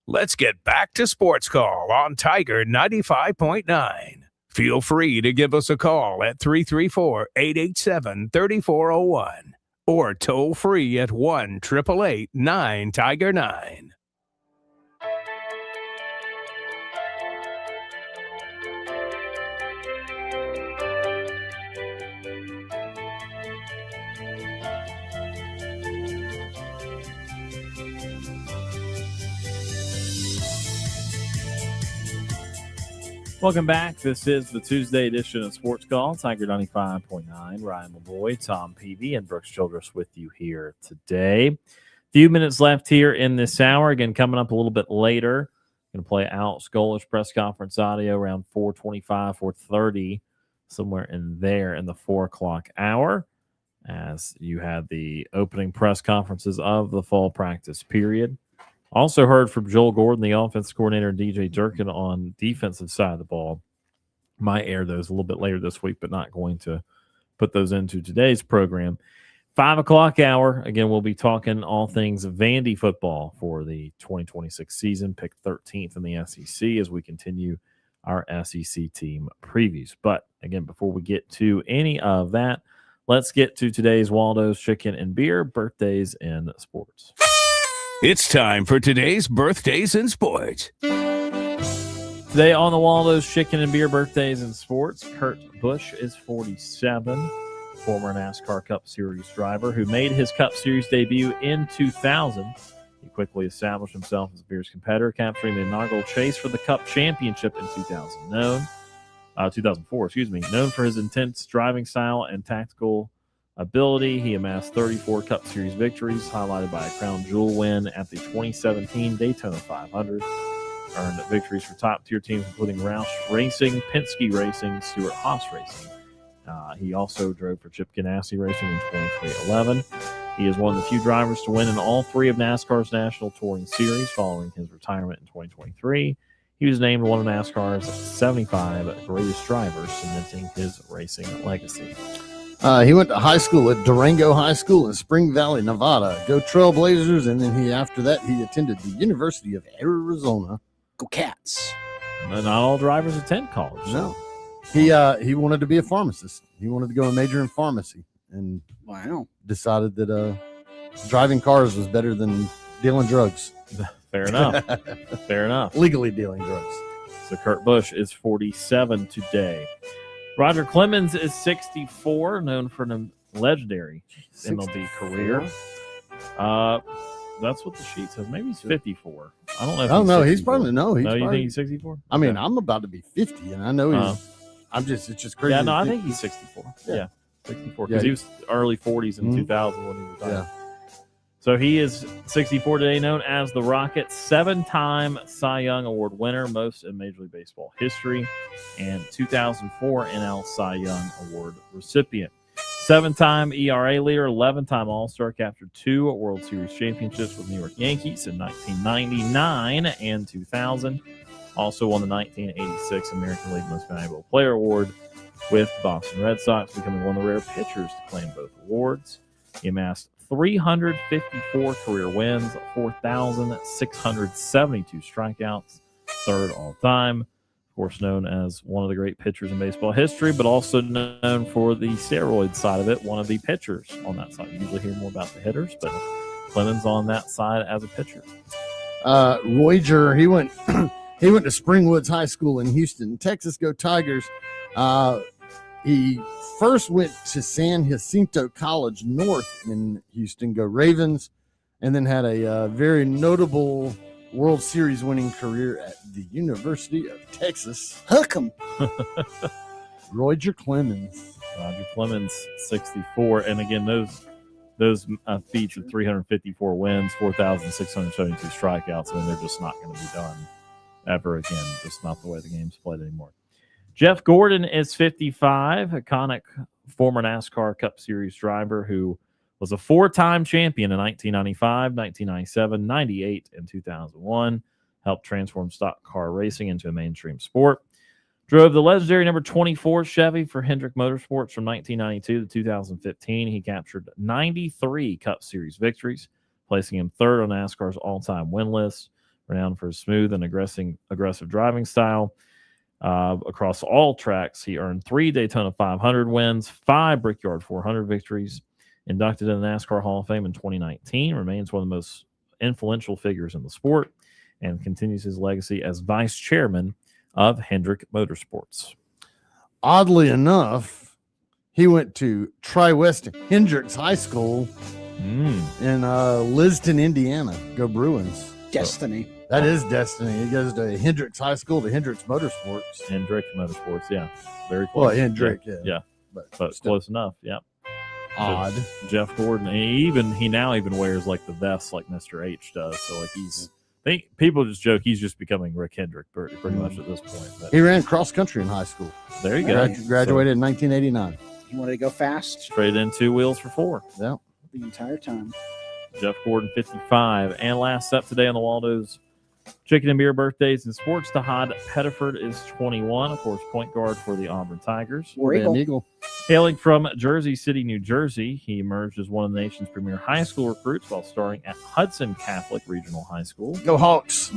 Let's get back to Sports Call on Tiger 95.9. Feel free to give us a call at 334-887-3401 or toll free at 1-888-9-TIGER-9. Welcome back. This is the Tuesday edition of Sports Call, Tiger 95.9. Ryan LeBoy, Tom Peavy, and Brooks Childress with you here today. Few minutes left here in this hour. Again, coming up a little bit later, going to play Alex Golesh press conference audio around 4:25, 4:30, somewhere in there in the 4 o'clock hour, as you had the opening press conferences of the fall practice period. Also heard from Joel Gordon, the offense coordinator, and DJ Durkin on defensive side of the ball. Might air those a little bit later this week, but not going to put those into today's program. 5 o'clock hour, again, we'll be talking all things Vandy football for the 2026 season, picked 13th in the SEC as we continue our SEC team previews. But, again, before we get to any of that, let's get to today's Waldo's Chicken and Beer birthdays in sports. It's time for today's birthdays in sports. Today on the Waldo's Chicken and Beer birthdays in sports, Kurt Busch is 47, former NASCAR Cup Series driver who made his Cup Series debut in 2000. He quickly established himself as a fierce competitor, capturing the inaugural chase for the Cup Championship in 2004. Known for his intense driving style and tactical ability, he amassed 34 Cup Series victories, highlighted by a crown jewel win at the 2017 Daytona 500. Earned victories for top-tier teams including Roush Racing, Penske Racing, Stewart Haas Racing. He also drove for Chip Ganassi Racing in 2011. He is one of the few drivers to win in all three of NASCAR's National Touring Series following his retirement in 2023. He was named one of NASCAR's 75 greatest drivers, cementing his racing legacy. He went to high school at Durango High School in Spring Valley, Nevada. Go Trailblazers. And then after that, he attended the University of Arizona. Go Cats. Not all drivers attend college. No. He wanted to be a pharmacist. He wanted to go and major in pharmacy. And decided that driving cars was better than dealing drugs. Fair enough. Fair enough. Legally dealing drugs. So Kurt Busch is 47 today. Roger Clemens is 64, known for an legendary MLB career. That's what the sheet says. Maybe he's 54. I don't know. If I don't know. He's 64. probably no. He's no, you probably, think he's 64? I mean, I'm about to be 50, and I know he's. It's just crazy. Yeah, no, I think he's 64. Yeah, 64 because he was early 40s in 2000 when he retired. Yeah. So he is 64 today, known as the Rocket, 7-time Cy Young Award winner, most in Major League Baseball history, and 2004 NL Cy Young Award recipient. 7-time ERA leader, 11-time All-Star, captured 2 World Series championships with New York Yankees in 1999 and 2000. Also won the 1986 American League Most Valuable Player Award with Boston Red Sox, becoming one of the rare pitchers to claim both awards. He amassed 354 career wins, 4,672 strikeouts, third all-time. Of course, known as one of the great pitchers in baseball history, but also known for the steroid side of it, one of the pitchers on that side. You usually hear more about the hitters, but Clemens on that side as a pitcher. Roger, he went he went to Springwoods High School in Houston, Texas. Go Tigers. He first went to San Jacinto College North in Houston. Go Ravens. And then had a very notable World Series winning career at the University of Texas. Hook 'em. Roger Clemens. Roger Clemens, 64. And again, those feats of 354 wins, 4,672 strikeouts, I mean, they're just not going to be done ever again. Just not the way the game's played anymore. Jeff Gordon is 55, iconic former NASCAR Cup Series driver who was a 4-time champion in 1995, 1997, 98, and 2001. Helped transform stock car racing into a mainstream sport. Drove the legendary number 24 Chevy for Hendrick Motorsports from 1992 to 2015. He captured 93 Cup Series victories, placing him third on NASCAR's all-time win list, renowned for his smooth and aggressive driving style. Across all tracks, he earned 3 Daytona 500 wins, 5 Brickyard 400 victories. Inducted in the NASCAR Hall of Fame in 2019, remains one of the most influential figures in the sport and continues his legacy as vice chairman of Hendrick Motorsports. Oddly enough, he went to Tri-West Hendricks High School in Liston, Indiana. Go Bruins. Destiny. That is destiny. He goes to Hendricks High School, to Hendricks Motorsports. Hendrick Motorsports, yeah. Very close. Well, Hendrick, yeah. But close enough, yeah. Odd. So Jeff Gordon, he now even wears like the vest like Mr. H does. So like people just joke he's just becoming Rick Hendrick pretty much at this point. But he ran cross country in high school. There you go. Graduated in 1989. He wanted to go fast. Traded in 2 wheels for 4. Yeah. The entire time. Jeff Gordon, 55. And last up today on the Waldo's Chicken and Beer birthdays in sports, Tahad Pettiford is 21, of course, point guard for the Auburn Tigers. Eagle. Hailing from Jersey City, New Jersey, he emerged as one of the nation's premier high school recruits while starring at Hudson Catholic Regional High School. Go Hawks.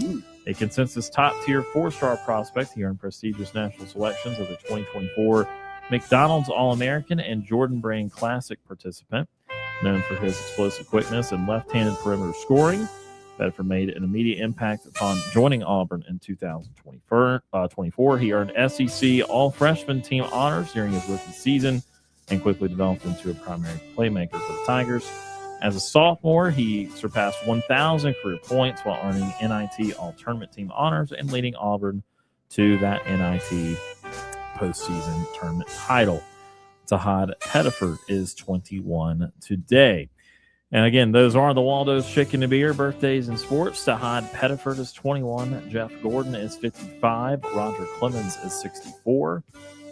A consensus top-tier 4-star prospect, he earned prestigious national selections as a 2024 McDonald's All-American and Jordan Brand Classic participant. Known for his explosive quickness and left-handed perimeter scoring, Bedford made an immediate impact upon joining Auburn in 2024. He earned SEC All-Freshman team honors during his rookie season and quickly developed into a primary playmaker for the Tigers. As a sophomore, he surpassed 1,000 career points while earning NIT All-Tournament team honors and leading Auburn to that NIT postseason tournament title. Tahad Pettiford is 21 today. And again, those are the Waldo's Chicken and Beer birthdays in sports. Tahad Pettiford is 21. Jeff Gordon is 55. Roger Clemens is 64.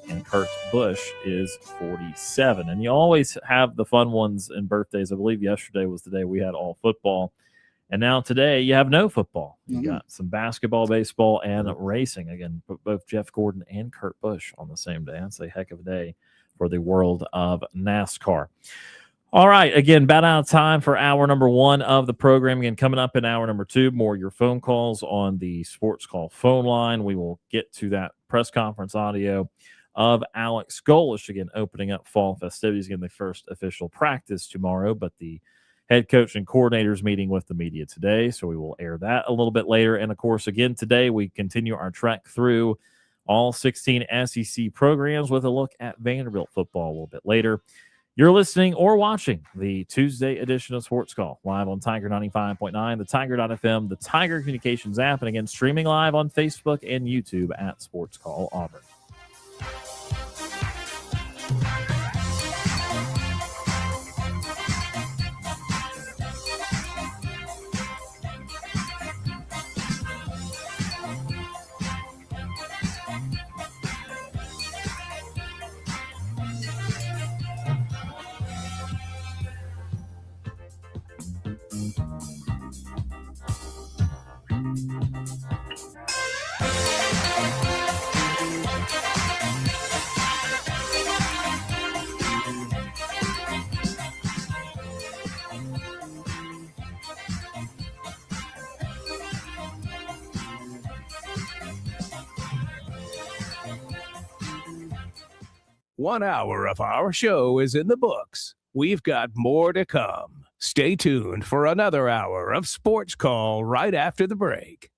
And Kurt Busch is 47. And you always have the fun ones in birthdays. I believe yesterday was the day we had all football. And now today you have no football. You got some basketball, baseball, and racing. Again, both Jeff Gordon and Kurt Busch on the same day. That's a heck of a day for the world of NASCAR. All right, again, about out of time for hour number 1 of the program. Again, coming up in hour number 2, more your phone calls on the Sports Call phone line. We will get to that press conference audio of Alex Golish, again, opening up fall festivities. Again, the first official practice tomorrow, but the head coach and coordinators meeting with the media today, so we will air that a little bit later. And, of course, again, today we continue our trek through all 16 SEC programs with a look at Vanderbilt football a little bit later. You're listening or watching the Tuesday edition of Sports Call live on Tiger 95.9, the Tiger.fm, the Tiger Communications app, and again, streaming live on Facebook and YouTube at Sports Call Auburn. One hour of our show is in the books. We've got more to come. Stay tuned for another hour of Sports Call right after the break.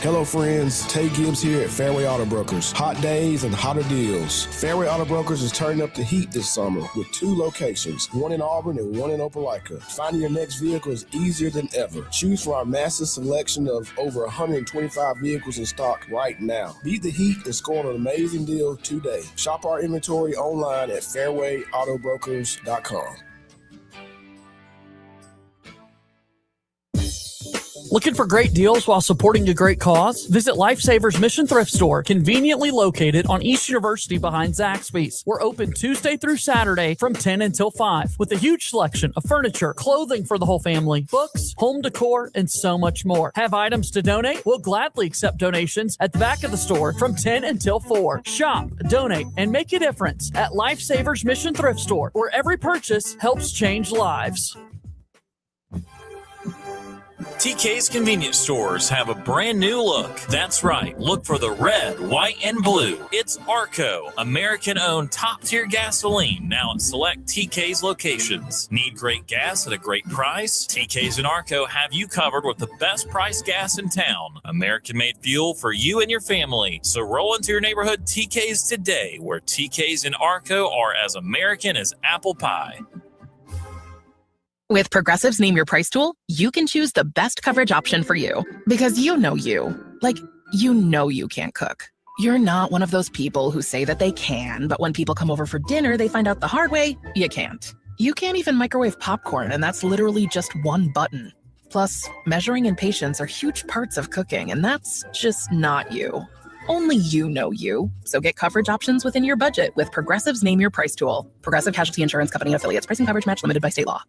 Hello, friends. Tay Gibbs here at Fairway Auto Brokers. Hot days and hotter deals. Fairway Auto Brokers is turning up the heat this summer with 2 locations, one in Auburn and one in Opelika. Finding your next vehicle is easier than ever. Choose from our massive selection of over 125 vehicles in stock right now. Beat the heat and score an amazing deal today. Shop our inventory online at fairwayautobrokers.com. Looking for great deals while supporting a great cause? Visit Lifesavers Mission Thrift Store, conveniently located on East University behind Zaxby's. We're open Tuesday through Saturday from 10 until 5 with a huge selection of furniture, clothing for the whole family, books, home decor, and so much more. Have items to donate? We'll gladly accept donations at the back of the store from 10 until 4. Shop, donate, and make a difference at Lifesavers Mission Thrift Store, where every purchase helps change lives. TK's Convenience Stores have a brand new look. That's right. Look for the red, white, and blue. It's Arco, American-owned top-tier gasoline, now at select TK's locations. Need great gas at a great price? TK's and Arco have you covered with the best price gas in town. American-made fuel for you and your family. So roll into your neighborhood TK's today, where TK's and Arco are as American as apple pie. With Progressive's Name Your Price tool, you can choose the best coverage option for you. Because you know you. Like, you know you can't cook. You're not one of those people who say that they can, but when people come over for dinner, they find out the hard way, you can't. You can't even microwave popcorn, and that's literally just one button. Plus, measuring and patience are huge parts of cooking, and that's just not you. Only you know you. So get coverage options within your budget with Progressive's Name Your Price tool. Progressive Casualty Insurance Company and Affiliates. Pricing coverage match limited by state law.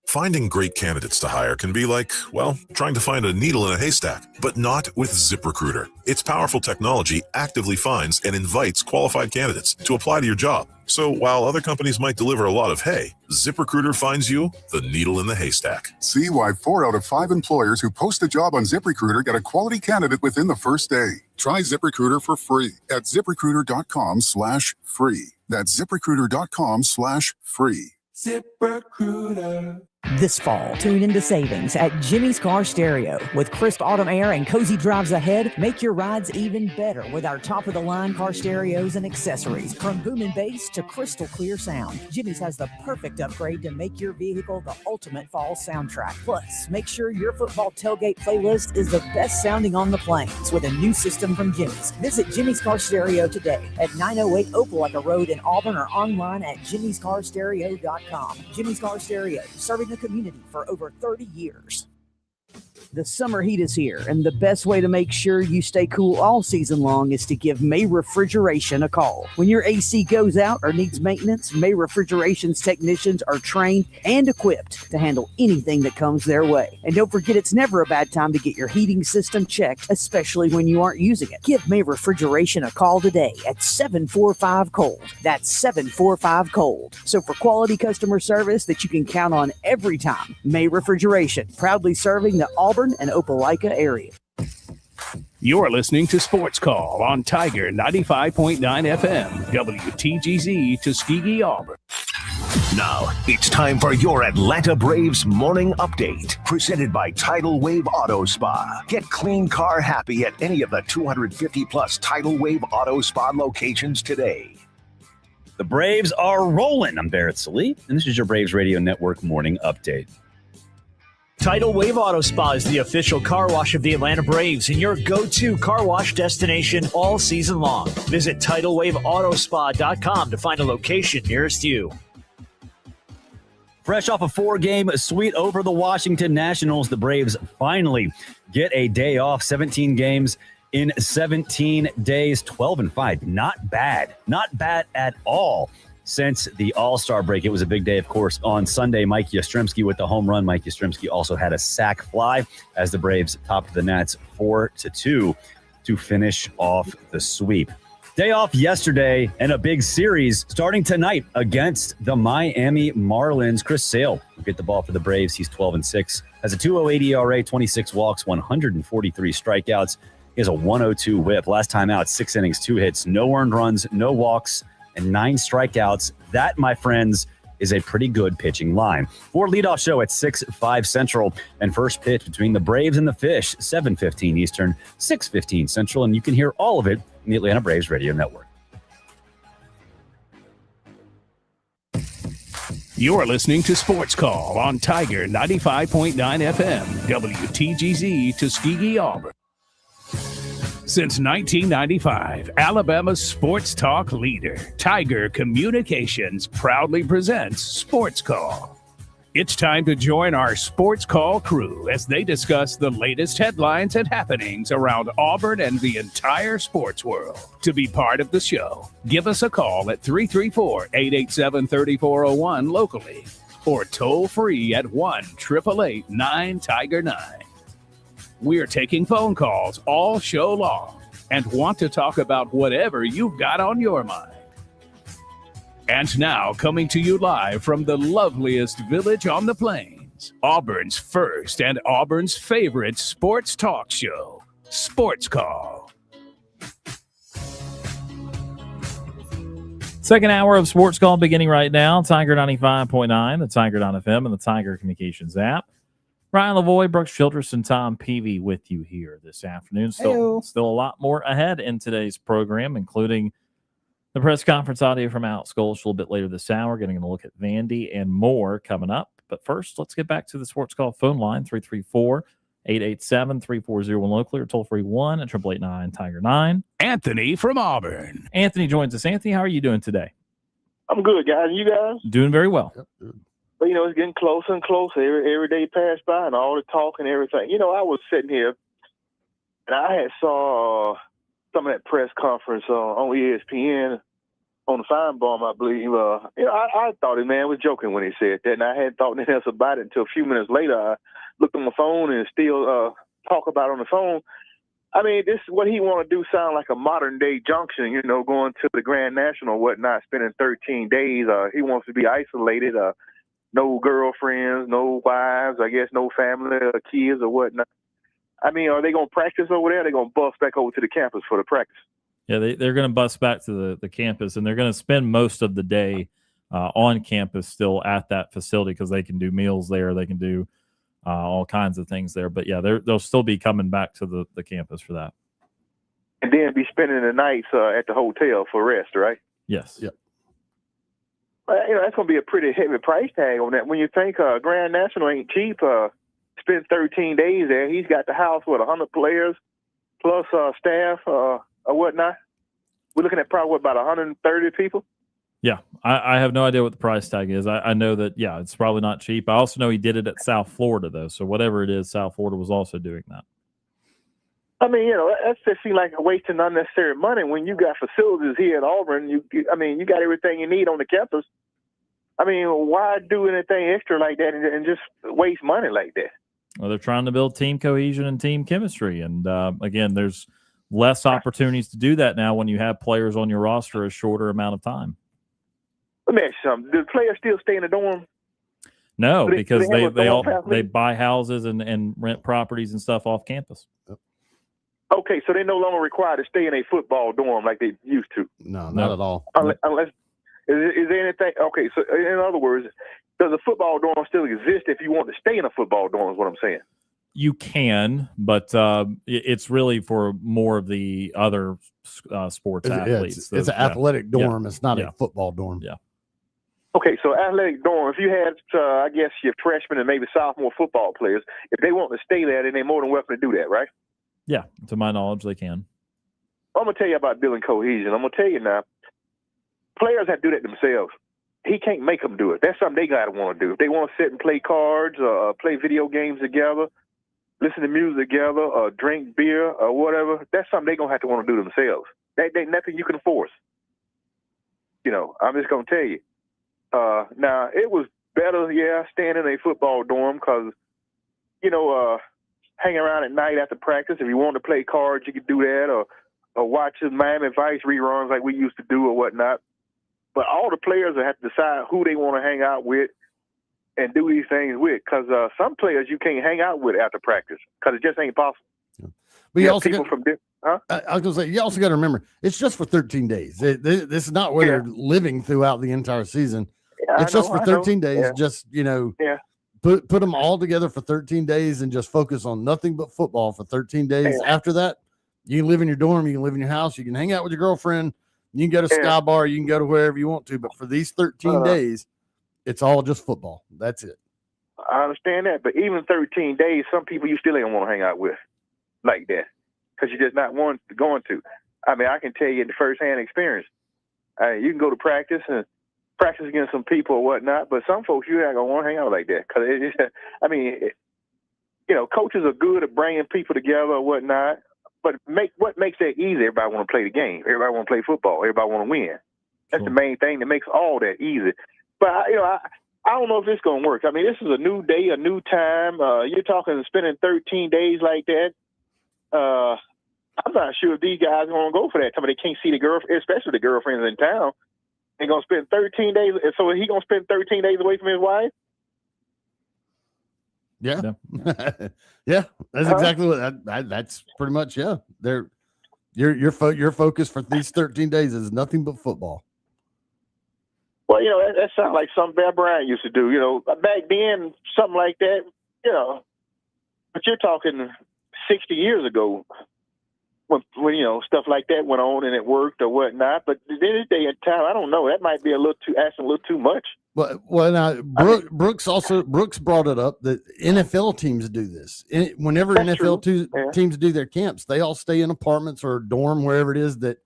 Finding great candidates to hire can be like, well, trying to find a needle in a haystack, but not with ZipRecruiter. Its powerful technology actively finds and invites qualified candidates to apply to your job. So while other companies might deliver a lot of hay, ZipRecruiter finds you the needle in the haystack. See why 4 out of 5 employers who post a job on ZipRecruiter get a quality candidate within the first day. Try ZipRecruiter for free at ZipRecruiter.com/free. That's ZipRecruiter.com/free. ZipRecruiter. This fall, tune into savings at Jimmy's Car Stereo. With crisp autumn air and cozy drives ahead, make your rides even better with our top-of-the-line car stereos and accessories. From boom and bass to crystal clear sound, Jimmy's has the perfect upgrade to make your vehicle the ultimate fall soundtrack. Plus, make sure your football tailgate playlist is the best sounding on the plains with a new system from Jimmy's. Visit Jimmy's Car Stereo today at 908 Opelika Road in Auburn or online at jimmyscarstereo.com. Jimmy's Car Stereo, serving the community for over 30 years. The summer heat is here, and the best way to make sure you stay cool all season long is to give May Refrigeration a call. When your AC goes out or needs maintenance, May Refrigeration's technicians are trained and equipped to handle anything that comes their way. And don't forget, it's never a bad time to get your heating system checked, especially when you aren't using it. Give May Refrigeration a call today at 745-COLD. That's 745-COLD. So for quality customer service that you can count on every time, May Refrigeration, proudly serving the Auburn and Opelika area. You're listening to Sports Call on Tiger 95.9 FM, WTGZ Tuskegee, Auburn. Now, it's time for your Atlanta Braves morning update, presented by Tidal Wave Auto Spa. Get clean car happy at any of the 250-plus Tidal Wave Auto Spa locations today. The Braves are rolling. I'm Barrett Sallee, and this is your Braves Radio Network morning update. Tidal Wave Auto Spa is the official car wash of the Atlanta Braves and your go-to car wash destination all season long. Visit TidalWaveAutoSpa.com to find a location nearest you. Fresh off a 4-game sweep over the Washington Nationals, the Braves finally get a day off. 17 games in 17 days, 12-5. Not bad. Not bad at all since the All-Star break. It was a big day, of course, on Sunday. Mike Yastrzemski with the home run. Mike Yastrzemski also had a sac fly as the Braves topped the Nats 4-2 to finish off the sweep. Day off yesterday and a big series starting tonight against the Miami Marlins. Chris Sale will get the ball for the Braves. He's 12-6, has a 2.08 ERA, 26 walks, 143 strikeouts. He has a 102 whip. Last time out, 6 innings, 2 hits, no earned runs, no walks, and 9 strikeouts. That, my friends, is a pretty good pitching line. For leadoff show at 6:05 Central and first pitch between the Braves and the Fish, 7:15 Eastern, 6:15 Central, and you can hear all of it in the Atlanta Braves Radio Network. You're listening to Sports Call on Tiger 95.9 FM, WTGZ Tuskegee, Auburn. Since 1995, Alabama's sports talk leader, Tiger Communications, proudly presents Sports Call. It's time to join our Sports Call crew as they discuss the latest headlines and happenings around Auburn and the entire sports world. To be part of the show, give us a call at 334-887-3401 locally or toll free at 1-888-9-TIGER-9. We're taking phone calls all show long and want to talk about whatever you've got on your mind. And now, coming to you live from the loveliest village on the plains, Auburn's first and Auburn's favorite sports talk show, Sports Call. Second hour of Sports Call beginning right now. Tiger 95.9, the Tiger.fm, and the Tiger Communications app. Ryan Lavoie, Brooks Childress, and Tom Peavy with you here this afternoon. Still a lot more ahead in today's program, including the press conference audio from Alex Golesh a little bit later this hour, getting a look at Vandy and more coming up. But first, let's get back to the Sports Call phone line, 334-887-3401 locally, or toll-free 1-888-9-TIGER-9. Anthony from Auburn. Anthony joins us. Anthony, how are you doing today? I'm good, guys. You guys? Doing very well. But, it's getting closer and closer. Every day passed by and all the talk and everything. I was sitting here, and I had saw some of that press conference on ESPN on the Feinbaum, I believe. I thought the man was joking when he said that, and I hadn't thought anything else about it until a few minutes later. I looked on my phone and still talk about it on the phone. I mean, this what he want to do sound like a modern-day junction, going to the Grand National or whatnot, spending 13 days. He wants to be isolated, no girlfriends, no wives, I guess no family or kids or whatnot. I mean, are they going to practice over there? Or are they going to bus back over to the campus for the practice? Yeah, they're going to bus back to the campus, and they're going to spend most of the day on campus still at that facility because they can do meals there. They can do all kinds of things there. But, yeah, they'll still be coming back to the campus for that. And then be spending the nights at the hotel for rest, right? Yes. Yep. That's going to be a pretty heavy price tag on that. When you think Grand National ain't cheap, spend 13 days there. He's got the house with 100 players plus staff or whatnot. We're looking at probably about 130 people. Yeah, I have no idea what the price tag is. I know that, yeah, it's probably not cheap. I also know he did it at South Florida, though. So whatever it is, South Florida was also doing that. I mean, that just seems like a wasting unnecessary money when you got facilities here at Auburn. You got everything you need on the campus. I mean, why do anything extra like that and just waste money like that? Well, they're trying to build team cohesion and team chemistry. And, again, there's less opportunities to do that now when you have players on your roster a shorter amount of time. Let me ask you something. Do the players still stay in the dorm? No, because they buy houses and rent properties and stuff off campus. Okay, so they're no longer required to stay in a football dorm like they used to. No, not at all. Unless Is there anything? Okay, so in other words, does a football dorm still exist if you want to stay in a football dorm? Is what I'm saying. You can, but it's really for more of the other sports athletes. It's an athletic dorm. It's not a football dorm. Yeah. Okay, so athletic dorm, if you had, I guess, your freshman and maybe sophomore football players, if they want to stay there, then they're more than welcome to do that, right? Yeah, to my knowledge, they can. I'm going to tell you about building cohesion. I'm going to tell you now, players have to do that themselves. He can't make them do it. That's something they got to want to do. If they want to sit and play cards or play video games together, listen to music together, or drink beer or whatever, that's something they're going to have to want to do themselves. That ain't nothing you can force. I'm just going to tell you. Now, it was better, staying in a football dorm because, hanging around at night after practice. If you want to play cards, you could do that, or watch the Miami Vice reruns like we used to do or whatnot. But all the players will have to decide who they want to hang out with and do these things with, because some players you can't hang out with after practice because it just ain't possible. But you also people from I was going to say, you also got to remember, it's just for 13 days. This is not where they're living throughout the entire season. It's just for 13 days. Yeah. Just, put them all together for 13 days and just focus on nothing but football for 13 days. After that, you can live in your dorm, you can live in your house, you can hang out with your girlfriend, you can go to Sky Bar, you can go to wherever you want to. But for these 13 days, it's all just football. That's it. I understand that, but even 13 days, some people you still ain't want to hang out with like that because you're just not going to. I mean, I can tell you the firsthand experience. You can go to practice and practice against some people or whatnot, but some folks you're not going to want to hang out like that because, coaches are good at bringing people together or whatnot, but what makes that easy? Everybody want to play the game. Everybody want to play football. Everybody want to win. That's the main thing that makes all that easy. But, I don't know if it's going to work. I mean, this is a new day, a new time. You're talking spending 13 days like that. I'm not sure if these guys are going to go for that. They can't see the girlfriend, especially the girlfriends in town. They're going to spend 13 days. So is he going to spend 13 days away from his wife? Yeah. Yeah. That's exactly what that's pretty much. Yeah. Your focus for these 13 days is nothing but football. Well, that sounds like something Bear Bryant used to do. Back then, something like that, but you're talking 60 years ago when stuff like that went on and it worked or whatnot. But this day and time, I don't know. That might be asking a little too much. Well, now Brooks brought it up that NFL teams do this. Whenever That's NFL teams do their camps, they all stay in apartments or a dorm, wherever it is that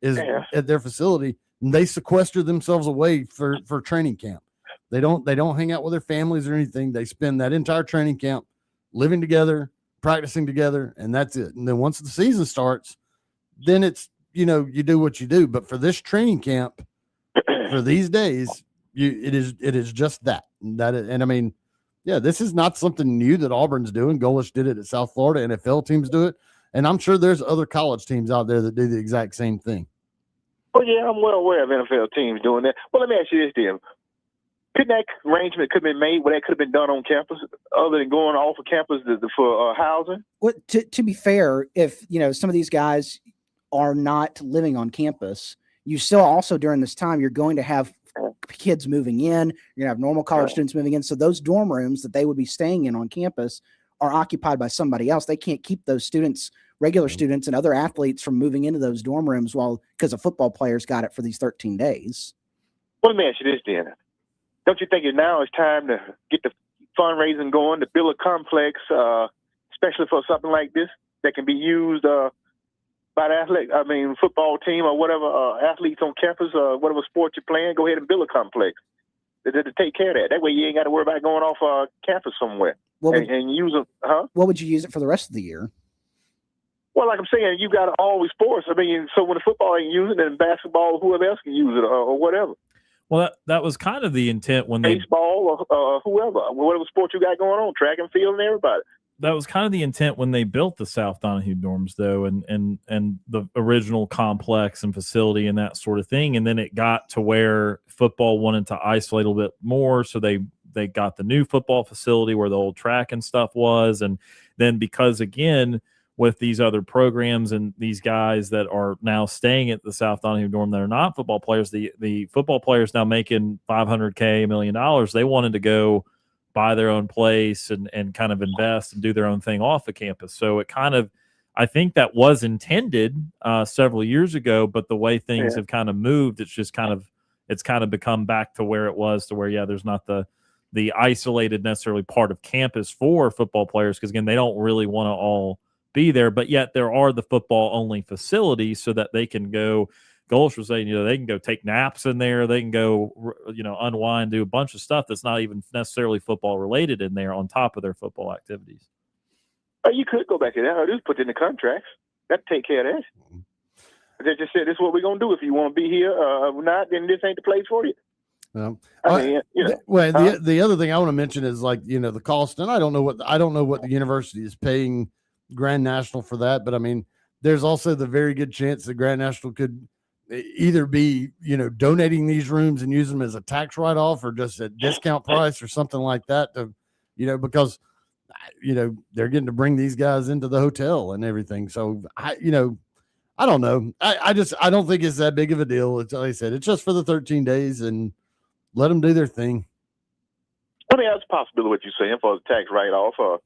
is at their facility. And they sequester themselves away for training camp. They don't hang out with their families or anything. They spend that entire training camp living together, practicing together, and that's it. And then once the season starts, then it's, you do what you do. But for this training camp, for these days, it is just that. And I mean, this is not something new that Auburn's doing. Golish did it at South Florida. NFL teams do it. And I'm sure there's other college teams out there that do the exact same thing. Well, yeah, I'm well aware of NFL teams doing that. Well, let me ask you this, then. Couldn't that arrangement could have been made where that could have been done on campus other than going off of campus for housing? Well, to be fair, if, some of these guys are not living on campus, you still also during this time, you're going to have kids moving in, you're going to have normal college students moving in. So those dorm rooms that they would be staying in on campus are occupied by somebody else. They can't keep those students, regular students and other athletes from moving into those dorm rooms because a football player's got it for these 13 days. Well, let me ask you this, then. Don't you think now it's time to get the fundraising going, to build a complex, especially for something like this that can be used by the football team or whatever athletes on campus, whatever sport you're playing? Go ahead and build a complex to take care of that. That way you ain't got to worry about going off campus somewhere and use them. What would you use it for the rest of the year? Well, like I'm saying, you got all these sports. So when the football ain't using it, then basketball, whoever else can use it or whatever. Well, that was kind of the intent when baseball or whoever, whatever sport you got going on, track and field and everybody. That was kind of the intent when they built the South Donahue dorms, though, and the original complex and facility and that sort of thing. And then it got to where football wanted to isolate a little bit more, so they got the new football facility where the old track and stuff was. And then because, again, with these other programs and these guys that are now staying at the South Donahue dorm that are not football players. The football players now making $500K, $1 million. They wanted to go buy their own place and kind of invest and do their own thing off the campus. So it kind of, I think that was intended several years ago, but the way things have kind of moved, it's kind of become back to where it was, to where, there's not the isolated necessarily part of campus for football players. Cause again, they don't really want to all be there, but yet there are the football only facilities so that they can go. Golish was saying, they can go take naps in there. They can go, unwind, do a bunch of stuff that's not even necessarily football related in there on top of their football activities. You could go back to that. Just put in the contracts. That take care of that. They just said, this is what we're going to do. If you want to be here or not, then this ain't the place for you. The other thing I want to mention is the cost, and I don't know what the university is paying Grand National for that, but I mean, there's also the very good chance that Grand National could either be, donating these rooms and use them as a tax write-off or just a discount price or something like that to, because, they're getting to bring these guys into the hotel and everything. So I don't know. I don't think it's that big of a deal. It's like I said, it's just for the 13 days and let them do their thing. I mean, that's a possibility what you're saying for the tax write-off or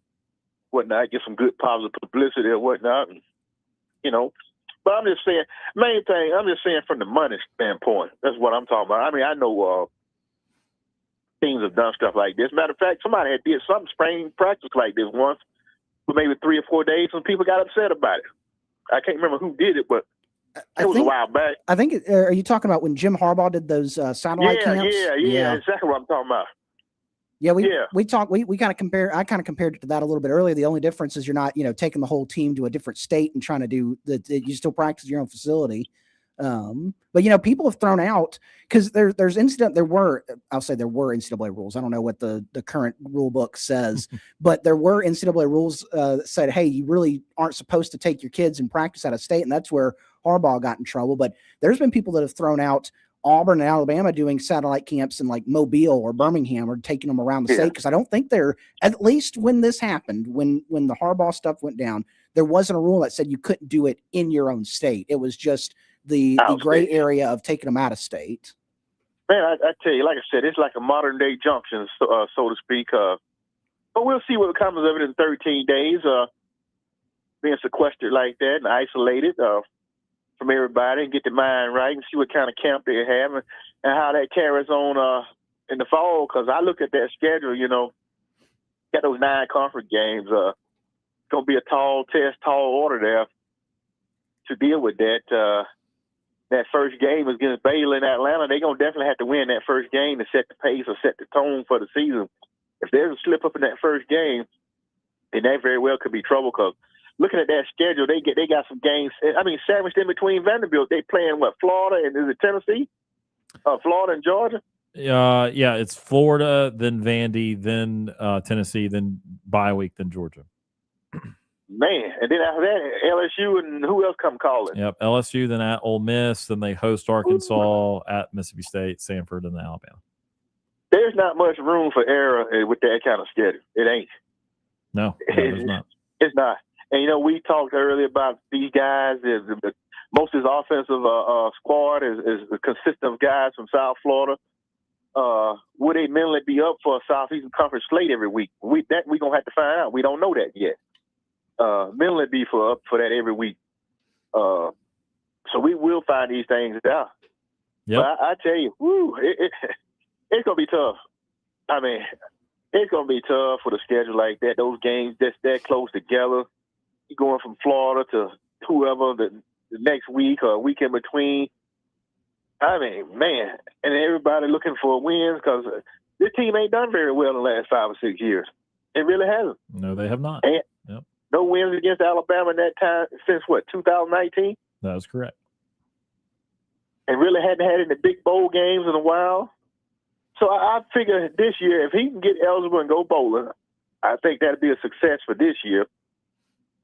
whatnot, get some good positive publicity or whatnot, and, But I'm just saying, main thing, I'm just saying from the money standpoint, that's what I'm talking about. I mean, I know teams have done stuff like this. Matter of fact, somebody had did something spring practice like this once for maybe 3 or 4 days, and people got upset about it. I can't remember who did it, but it was a while back. I think, are you talking about when Jim Harbaugh did those satellite camps? Yeah, exactly what I'm talking about. Yeah, we kind of compare. I kind of compared it to that a little bit earlier. The only difference is you're not, taking the whole team to a different state and trying to do that. You still practice your own facility. But people have thrown out because there were NCAA rules. I don't know what the current rule book says, but there were NCAA rules that said, hey, you really aren't supposed to take your kids and practice out of state, and that's where Harbaugh got in trouble. But there's been people that have thrown out Auburn and Alabama doing satellite camps in like Mobile or Birmingham or taking them around the state. Cause I don't think at least when this happened, when the Harbaugh stuff went down, there wasn't a rule that said you couldn't do it in your own state. It was just the gray area of taking them out of state. Man, I tell you, like I said, it's like a modern day junction, so to speak. But we'll see what comes of it in 13 days, being sequestered like that and isolated, from everybody and get the mind right and see what kind of camp they have and how that carries on in the fall. Because I look at that schedule, got those 9 conference games. It's going to be a tall order there to deal with that. That first game is against Baylor in Atlanta. They're going to definitely have to win that first game to set the pace or set the tone for the season. If there's a slip up in that first game, then that very well could be trouble because looking at that schedule, they got some games. I mean, sandwiched in between Vanderbilt. They playing Florida and is it Tennessee? Florida and Georgia. Yeah, it's Florida, then Vandy, then Tennessee, then bye week, then Georgia. Man, and then after that, LSU and who else come calling? Yep, LSU, then at Ole Miss, then they host Arkansas, at Mississippi State, Samford, and then Alabama. There's not much room for error with that kind of schedule. It ain't. No, there's not. It's not. And, we talked earlier about these guys. Most of his offensive squad is consistent of guys from South Florida. Would they mentally be up for a Southeastern Conference slate every week? We're going to have to find out. We don't know that yet. Mentally be up for that every week. So we will find these things out. Yep. But I tell you, it's going to be tough. I mean, it's going to be tough for the schedule like that. Those games that's that close together. You're going from Florida to whoever the next week or a week in between. I mean, man, and everybody looking for wins because this team ain't done very well in the last 5 or 6 years. It really hasn't. No, they have not. And yep. No wins against Alabama in that time since, 2019? That is correct. And really hadn't had any big bowl games in a while. So I figure this year, if he can get eligible and go bowling, I think that'd be a success for this year.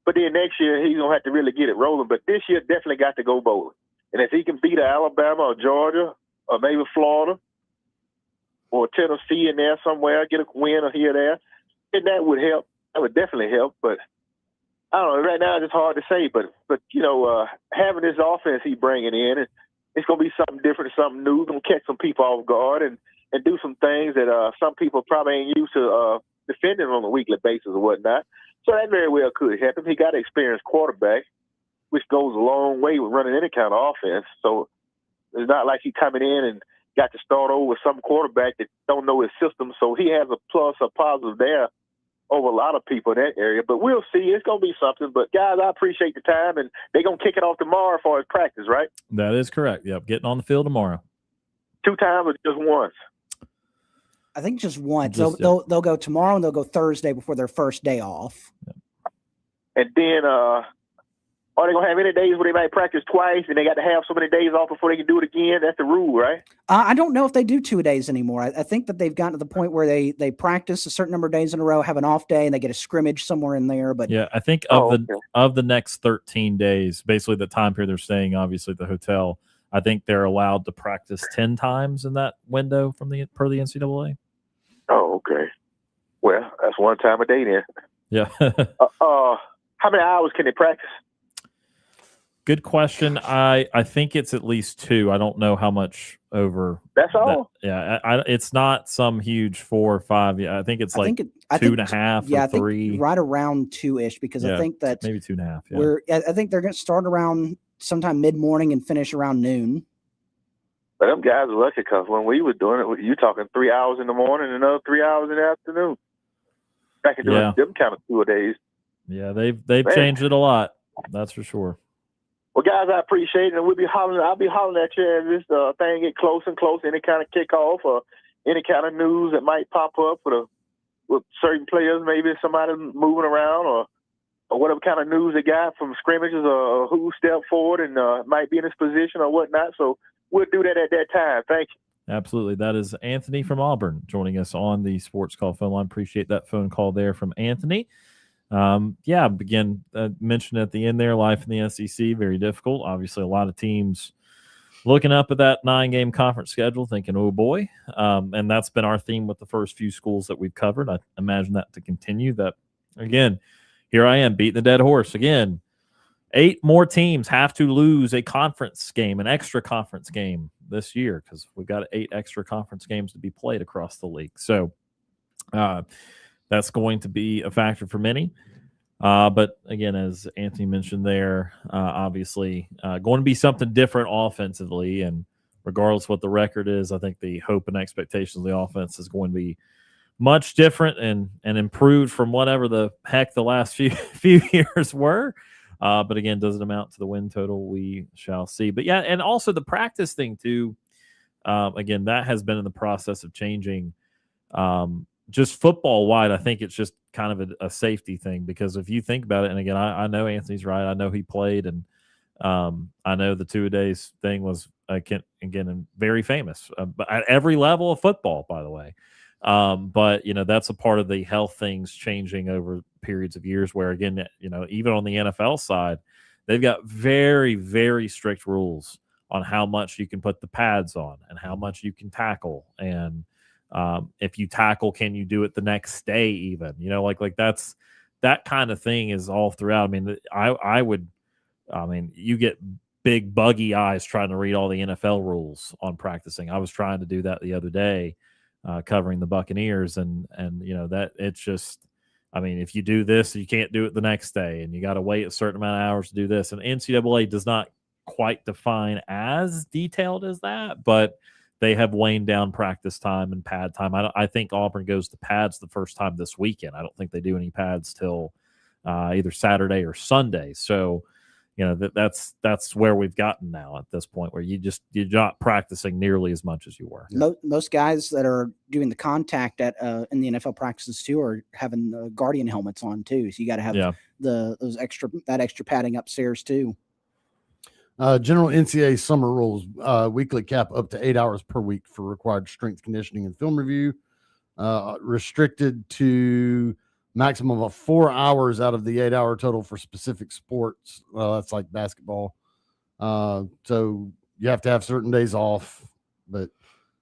But then next year, he's going to have to really get it rolling. But this year, definitely got to go bowling. And if he can beat Alabama or Georgia or maybe Florida or Tennessee in there somewhere, get a win or here or there, then that would help. That would definitely help. But I don't know. Right now, it's hard to say, but having this offense he bringing in, it's going to be something different, something new. Going to catch some people off guard and do some things that some people probably ain't used to defending on a weekly basis or whatnot. So that very well could happen. He got an experienced quarterback, which goes a long way with running any kind of offense. So it's not like he coming in and got to start over with some quarterback that don't know his system. So he has a plus, a positive there over a lot of people in that area. But we'll see. It's going to be something. But, guys, I appreciate the time, and they're going to kick it off tomorrow for his practice, right? That is correct. Yep, getting on the field tomorrow. 2 times or just once? I think just once. They'll go tomorrow and they'll go Thursday before their first day off. Yep. And then are they going to have any days where they might practice twice and they got to have so many days off before they can do it again? That's the rule, right? I don't know if they do 2 days anymore. I think that they've gotten to the point where they practice a certain number of days in a row, have an off day, and they get a scrimmage somewhere in there. But yeah, I think of the next 13 days, basically the time period they're staying, obviously at the hotel, I think they're allowed to practice 10 times in that window per the NCAA. Oh, okay. Well, that's one time a day then. Yeah. How many hours can they practice? Good question. I think it's at least 2. I don't know how much over. That's all. It's not some huge 4 or 5. Yeah, I think it's like 2.5 or 3. Think right around 2-ish because I think that maybe 2.5. Yeah. I think they're going to start around sometime mid-morning and finish around noon. But them guys are lucky because when we were doing it, you talking 3 hours in the morning and another 3 hours in the afternoon. Back in doing them kind of 2 days. Yeah, they've changed it a lot. That's for sure. Well, guys, I appreciate it, and I'll be hollering at you as this thing get close and close. Any kind of kickoff or any kind of news that might pop up with certain players, maybe somebody moving around or whatever kind of news they got from scrimmages or who stepped forward and might be in this position or whatnot. So we'll do that at that time. Thank you. Absolutely. That is Anthony from Auburn joining us on the Sports Call phone line. Appreciate that phone call there from Anthony. Again, mentioned at the end there, life in the SEC, very difficult. Obviously, a lot of teams looking up at that 9-game conference schedule thinking, oh boy. And that's been our theme with the first few schools that we've covered. I imagine that to continue. That, again, here I am beating the dead horse. Again, 8 more teams have to lose a conference game, an extra conference game this year because we've got 8 extra conference games to be played across the league. So, that's going to be a factor for many. But again, as Anthony mentioned there, obviously going to be something different offensively. And regardless of what the record is, I think the hope and expectations of the offense is going to be much different and improved from whatever the heck the last few years were. But again, does it amount to the win total? We shall see. But yeah, and also the practice thing too. Again, that has been in the process of changing. Just football wide, I think it's just kind of a safety thing because if you think about it, and again, I know Anthony's right. I know he played, and I know the 2-a-days thing was again very famous, but at every level of football, by the way. But that's a part of the health things changing over periods of years. Where again, even on the NFL side, they've got very, very strict rules on how much you can put the pads on and how much you can tackle and. If you tackle, can you do it the next day even? Like that's that kind of thing is all throughout. I mean, you get big buggy eyes trying to read all the NFL rules on practicing. I was trying to do that the other day, covering the Buccaneers and that it's just, if you do this, you can't do it the next day and you got to wait a certain amount of hours to do this. And NCAA does not quite define as detailed as that, but they have waned down practice time and pad time. I think Auburn goes to pads the first time this weekend. I don't think they do any pads till either Saturday or Sunday. So, that's where we've gotten now at this point, where you're not practicing nearly as much as you were. Most guys that are doing the contact at in the NFL practices too are having Guardian helmets on too. So you got to have those extra padding upstairs too. General NCAA summer rules, weekly cap up to 8 hours per week for required strength conditioning and film review, restricted to maximum of 4 hours out of the 8 hour total for specific sports. Well, that's like basketball. So you have to have certain days off, but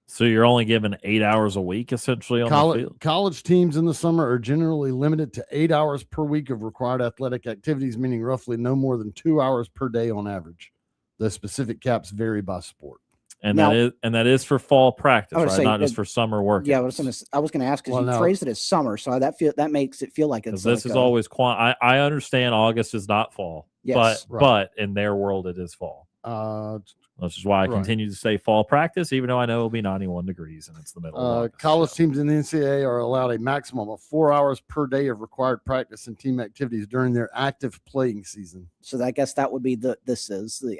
So you're only given 8 hours a week, essentially, on the field? College teams in the summer are generally limited to 8 hours per week of required athletic activities, meaning roughly no more than 2 hours per day on average. The specific caps vary by sport. And that is for fall practice, right? Not just for summer work. Yeah, I was going to ask because you phrased it as summer, so that makes it feel like it's. This is always I understand August is not fall, yes, but in their world it is fall. Which is why I continue to say fall practice, even though I know it'll be 91 degrees and it's the middle of August. College teams in the NCAA are allowed a maximum of 4 hours per day of required practice and team activities during their active playing season. So I guess that would be the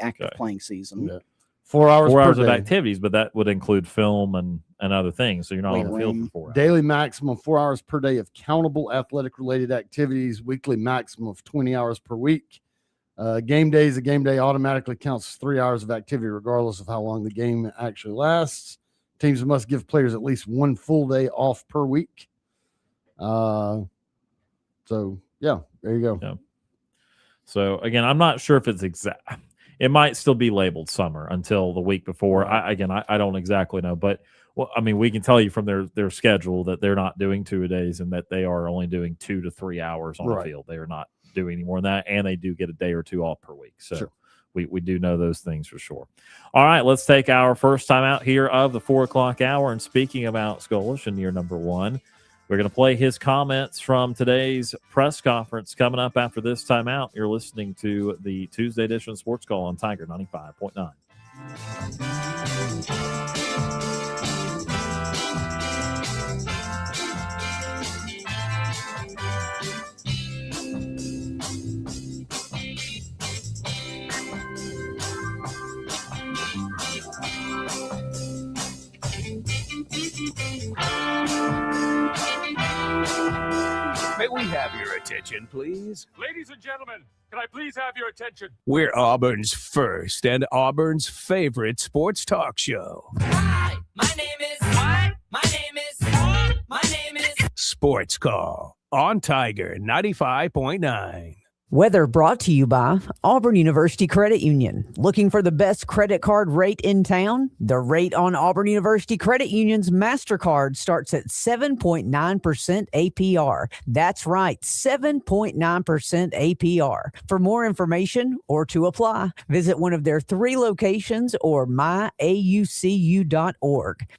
active playing season. Yeah. 4 hours per day. of activities, but that would include film and other things. So you're not on the field for 4 hours. Daily maximum 4 hours per day of countable athletic related activities, weekly maximum of 20 hours per week. Game days, a game day automatically counts 3 hours of activity, regardless of how long the game actually lasts. Teams must give players at least 1 full day off per week. So yeah, there you go. Yeah. So again, I'm not sure if it's exact. It might still be labeled summer until the week before. I don't exactly know, but we can tell you from their schedule that they're not doing 2-a-days and that they are only doing 2 to 3 hours on the field. They are not doing any more than that, and they do get a day or two off per week. So we do know those things for sure. All right, let's take our first time out here of the 4 o'clock hour. And speaking of Alex Golesh in year number 1, we're going to play his comments from today's press conference coming up after this timeout. You're listening to the Tuesday edition of Sports Call on Tiger 95.9. May we have your attention, please? Ladies and gentlemen, can I please have your attention? We're Auburn's first and Auburn's favorite sports talk show. Hi, my name is. What? My name is. My name is. Sports Call on Tiger 95.9. Weather brought to you by Auburn University Credit Union. Looking for the best credit card rate in town? The rate on Auburn University Credit Union's MasterCard starts at 7.9% APR. That's right, 7.9% APR. For more information or to apply, visit one of their 3 locations or myaucu.org.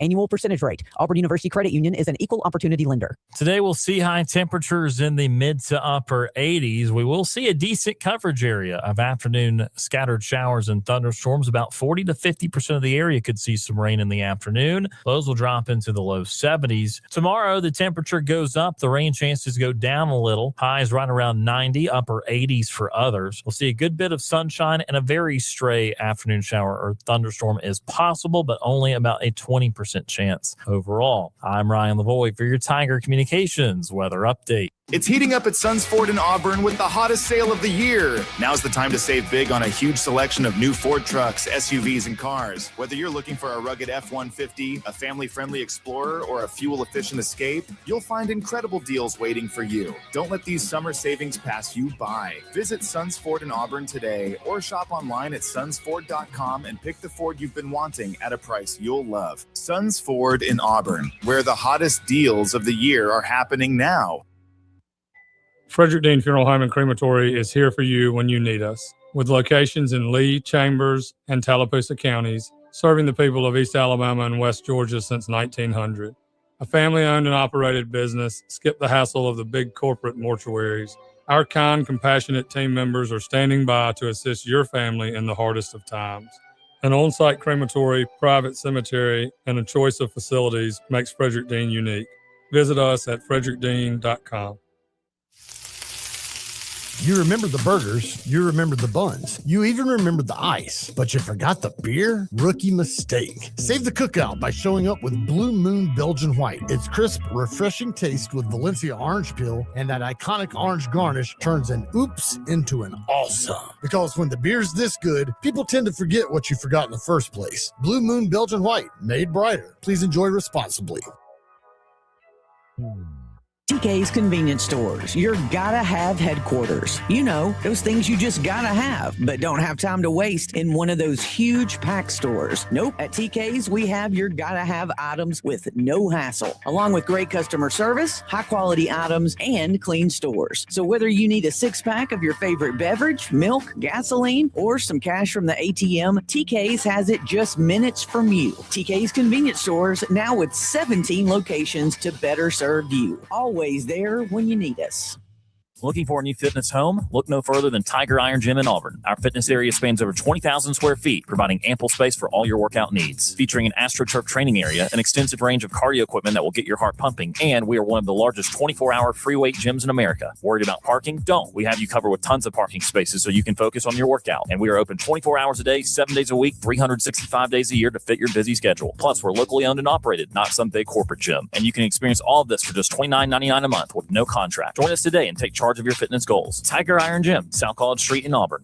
Annual percentage rate. Auburn University Credit Union is an equal opportunity lender. Today we'll see high temperatures in the mid to upper 80s. We will see a decent coverage area of afternoon scattered showers and thunderstorms. About 40 to 50% of the area could see some rain in the afternoon. Lows will drop into the low 70s. Tomorrow, the temperature goes up. The rain chances go down a little. Highs right around 90, upper 80s for others. We'll see a good bit of sunshine and a very stray afternoon shower or thunderstorm is possible, but only about a 20% chance overall. I'm Ryan Lavoie for your Tiger Communications weather update. It's heating up at Suns Ford in Auburn with the hottest sale of the year. Now's the time to save big on a huge selection of new Ford trucks, SUVs, and cars. Whether you're looking for a rugged F-150, a family-friendly Explorer, or a fuel-efficient Escape, you'll find incredible deals waiting for you. Don't let these summer savings pass you by. Visit Suns Ford in Auburn today or shop online at sunsford.com and pick the Ford you've been wanting at a price you'll love. Suns Ford in Auburn, where the hottest deals of the year are happening now. Frederick Dean Funeral Home and Crematory is here for you when you need us. With locations in Lee, Chambers, and Tallapoosa counties, serving the people of East Alabama and West Georgia since 1900. A family-owned and operated business, skip the hassle of the big corporate mortuaries. Our kind, compassionate team members are standing by to assist your family in the hardest of times. An on-site crematory, private cemetery, and a choice of facilities makes Frederick Dean unique. Visit us at frederickdean.com. You remember the burgers, you remember the buns, you even remember the ice, but you forgot the beer? Rookie mistake. Save the cookout by showing up with Blue Moon Belgian White. Its crisp, refreshing taste with Valencia orange peel and that iconic orange garnish turns an oops into an awesome. Because when the beer's this good, people tend to forget what you forgot in the first place. Blue Moon Belgian White, made brighter. Please enjoy responsibly. TK TK's Convenience Stores, your gotta-have headquarters. You know, those things you just gotta have, but don't have time to waste in one of those huge pack stores. Nope, at TK's, we have your gotta-have items with no hassle, along with great customer service, high-quality items, and clean stores. So whether you need a six-pack of your favorite beverage, milk, gasoline, or some cash from the ATM, TK's has it just minutes from you. TK's Convenience Stores, now with 17 locations to better serve you. Always there when you need us. Looking for a new fitness home? Look no further than Tiger Iron Gym in Auburn. Our fitness area spans over 20,000 square feet, providing ample space for all your workout needs. Featuring an AstroTurf training area, an extensive range of cardio equipment that will get your heart pumping, and we are one of the largest 24-hour free weight gyms in America. Worried about parking? Don't. We have you covered with tons of parking spaces so you can focus on your workout. And we are open 24 hours a day, 7 days a week, 365 days a year to fit your busy schedule. Plus, we're locally owned and operated, not some big corporate gym. And you can experience all of this for just $29.99 a month with no contract. Join us today and take charge of your fitness goals. Tiger Iron Gym, South College Street in Auburn.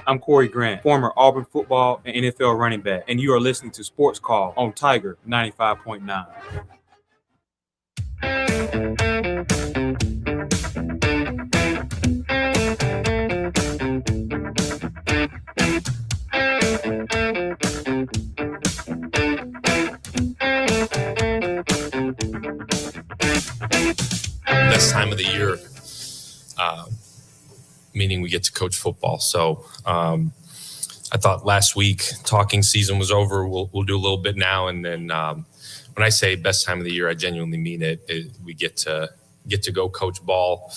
I'm Corey Grant, former Auburn football and NFL running back, and you are listening to Sports Call on Tiger 95.9. Best time of the year, meaning we get to coach football. So I thought last week talking season was over. We'll do a little bit now, and then when I say best time of the year, I genuinely mean it. We get to go coach ball.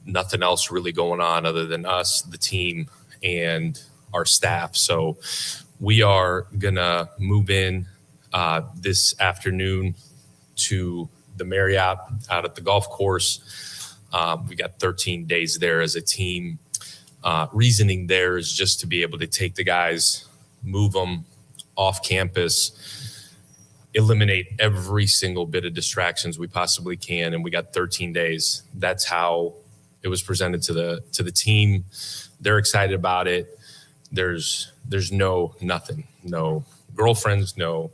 Nothing else really going on other than us, the team, and our staff. So we are gonna move in this afternoon to the Marriott out at the golf course. We got 13 days there as a team. Reasoning there is just to be able to take the guys, move them off campus, eliminate every single bit of distractions we possibly can. And we got 13 days. That's how it was presented to the team. They're excited about it. There's nothing, no girlfriends, no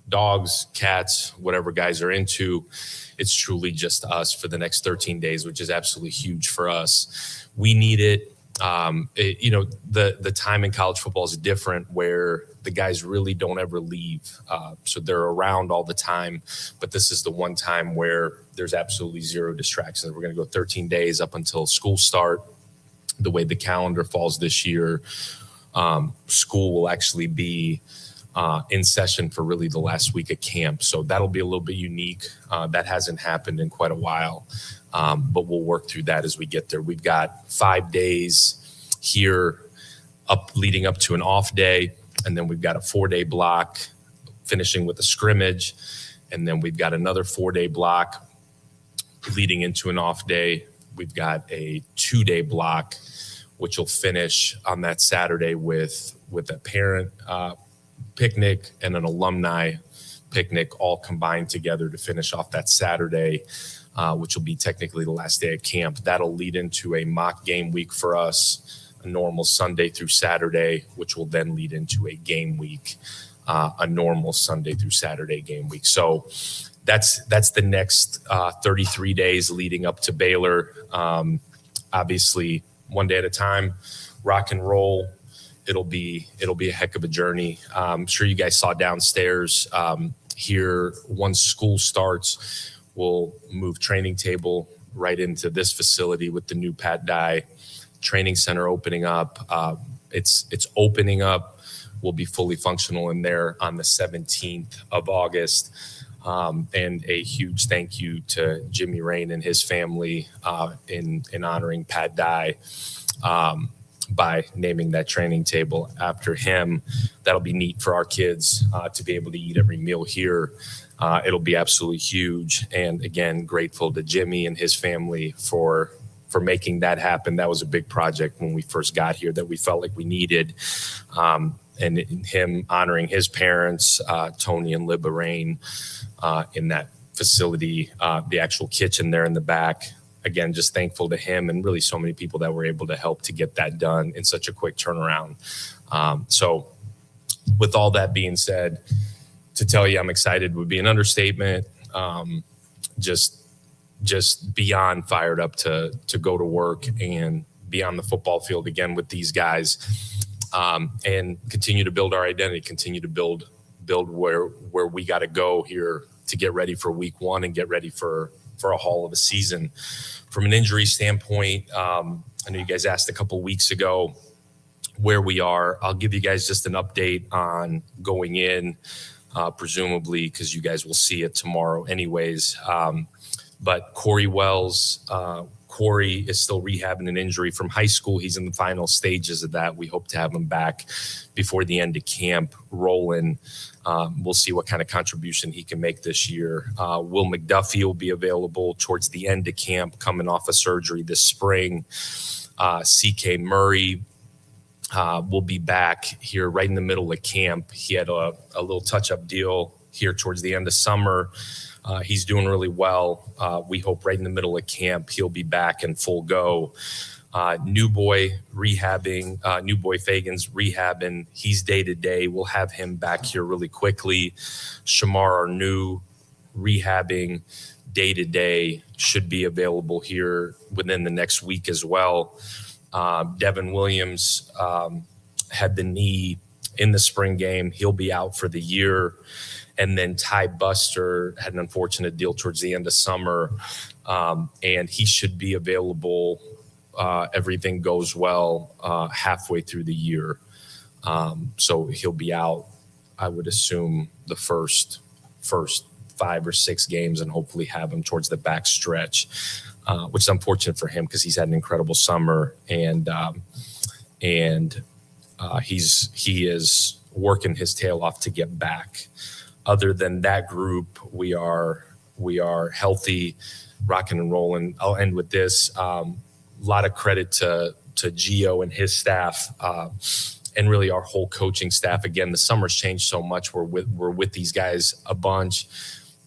dogs, cats, whatever guys are into. It's truly just us for the next 13 days, which is absolutely huge for us. We need it. The time in college football is different where the guys really don't ever leave. So they're around all the time, but this is the one time where there's absolutely zero distractions. We're going to go 13 days up until school start. The way the calendar falls this year, school will actually be in session for really the last week of camp. So that'll be a little bit unique. That hasn't happened in quite a while, but we'll work through that as we get there. We've got 5 days here leading up to an off day, and then we've got a 4-day block finishing with a scrimmage, and then we've got another 4-day block leading into an off day. We've got a 2-day block, which will finish on that Saturday with a parent picnic and an alumni picnic all combined together to finish off that Saturday, which will be technically the last day of camp. That'll lead into a mock game week for us, a normal Sunday through Saturday, which will then lead into a game week, a normal Sunday through Saturday game week. So that's the next 33 days leading up to Baylor. Obviously, one day at a time, rock and roll. It'll be a heck of a journey. I'm sure you guys saw downstairs here. Once school starts, we'll move training table right into this facility with the new Pat Dye training center opening up. It's opening up. We'll be fully functional in there on the 17th of August. And a huge thank you to Jimmy Rain and his family in honoring Pat Dye by naming that training table after him. That'll be neat for our kids to be able to eat every meal here. It'll be absolutely huge. And again, grateful to Jimmy and his family for making that happen. That was a big project when we first got here that we felt like we needed. And him honoring his parents, Tony and Libba Rain, in that facility, the actual kitchen there in the back. Again, just thankful to him and really so many people that were able to help to get that done in such a quick turnaround. So with all that being said, to tell you I'm excited would be an understatement. just beyond fired up to go to work and be on the football field again with these guys, and continue to build our identity, continue to build where we got to go here to get ready for week one and get ready for a haul of a season. From an injury standpoint, I know you guys asked a couple weeks ago where we are. I'll give you guys just an update on going in, presumably, because you guys will see it tomorrow anyways. But Corey Wells, Corey is still rehabbing an injury from high school. He's in the final stages of that. We hope to have him back before the end of camp rolling. We'll see what kind of contribution he can make this year. Will McDuffie will be available towards the end of camp, coming off of surgery this spring. C.K. Murray will be back here right in the middle of camp. He had a little touch-up deal here towards the end of summer. He's doing really well. We hope right in the middle of camp he'll be back in full go. New boy rehabbing, New Boy Fagan's rehabbing. He's day-to-day. We'll have him back here really quickly. Shamar Arnu rehabbing day-to-day, should be available here within the next week as well. Devin Williams had the knee in the spring game. He'll be out for the year. And then Ty Buster had an unfortunate deal towards the end of summer, and he should be available, everything goes well, halfway through the year. So he'll be out, I would assume, the first 5 or 6 games, and hopefully have him towards the back stretch, which is unfortunate for him because he's had an incredible summer, and he is working his tail off to get back. Other than that group, we are healthy, rocking and rolling. I'll end with this. A lot of credit to Gio and his staff, and really our whole coaching staff. Again, the summer's changed so much. We're with these guys a bunch,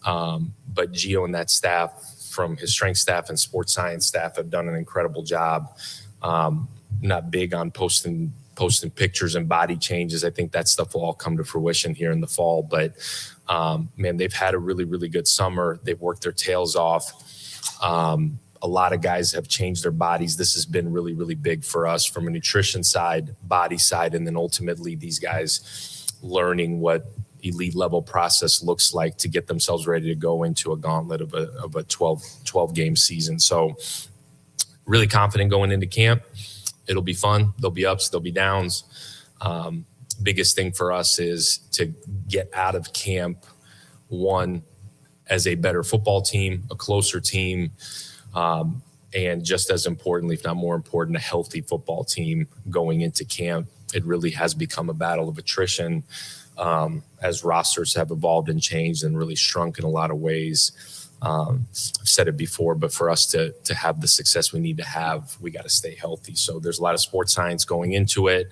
but Gio and that staff, from his strength staff and sports science staff, have done an incredible job. Not big on posting pictures and body changes. I think that stuff will all come to fruition here in the fall. But, man, they've had a really, really good summer. They've worked their tails off. A lot of guys have changed their bodies. This has been really, really big for us from a nutrition side, body side, and then ultimately these guys learning what elite level process looks like to get themselves ready to go into a gauntlet of a 12 game season. So really confident going into camp. It'll be fun. There'll be ups, there'll be downs. Biggest thing for us is to get out of camp, one, as a better football team, a closer team, and just as importantly, if not more important, a healthy football team going into camp. It really has become a battle of attrition, as rosters have evolved and changed and really shrunk in a lot of ways. I've said it before, but for us to have the success we need to have, we got to stay healthy. So there's a lot of sports science going into it,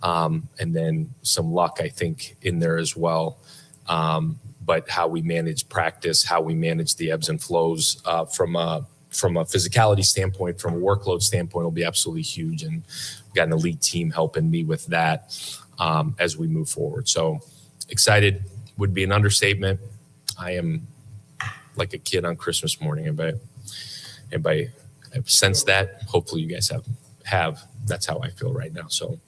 and then some luck, I think, in there as well. But how we manage practice, how we manage the ebbs and flows from a physicality standpoint, from a workload standpoint, will be absolutely huge. And we've got an elite team helping me with that as we move forward. So excited would be an understatement. I am like a kid on Christmas morning. Anybody have sensed that? Hopefully you guys have. That's how I feel right now. So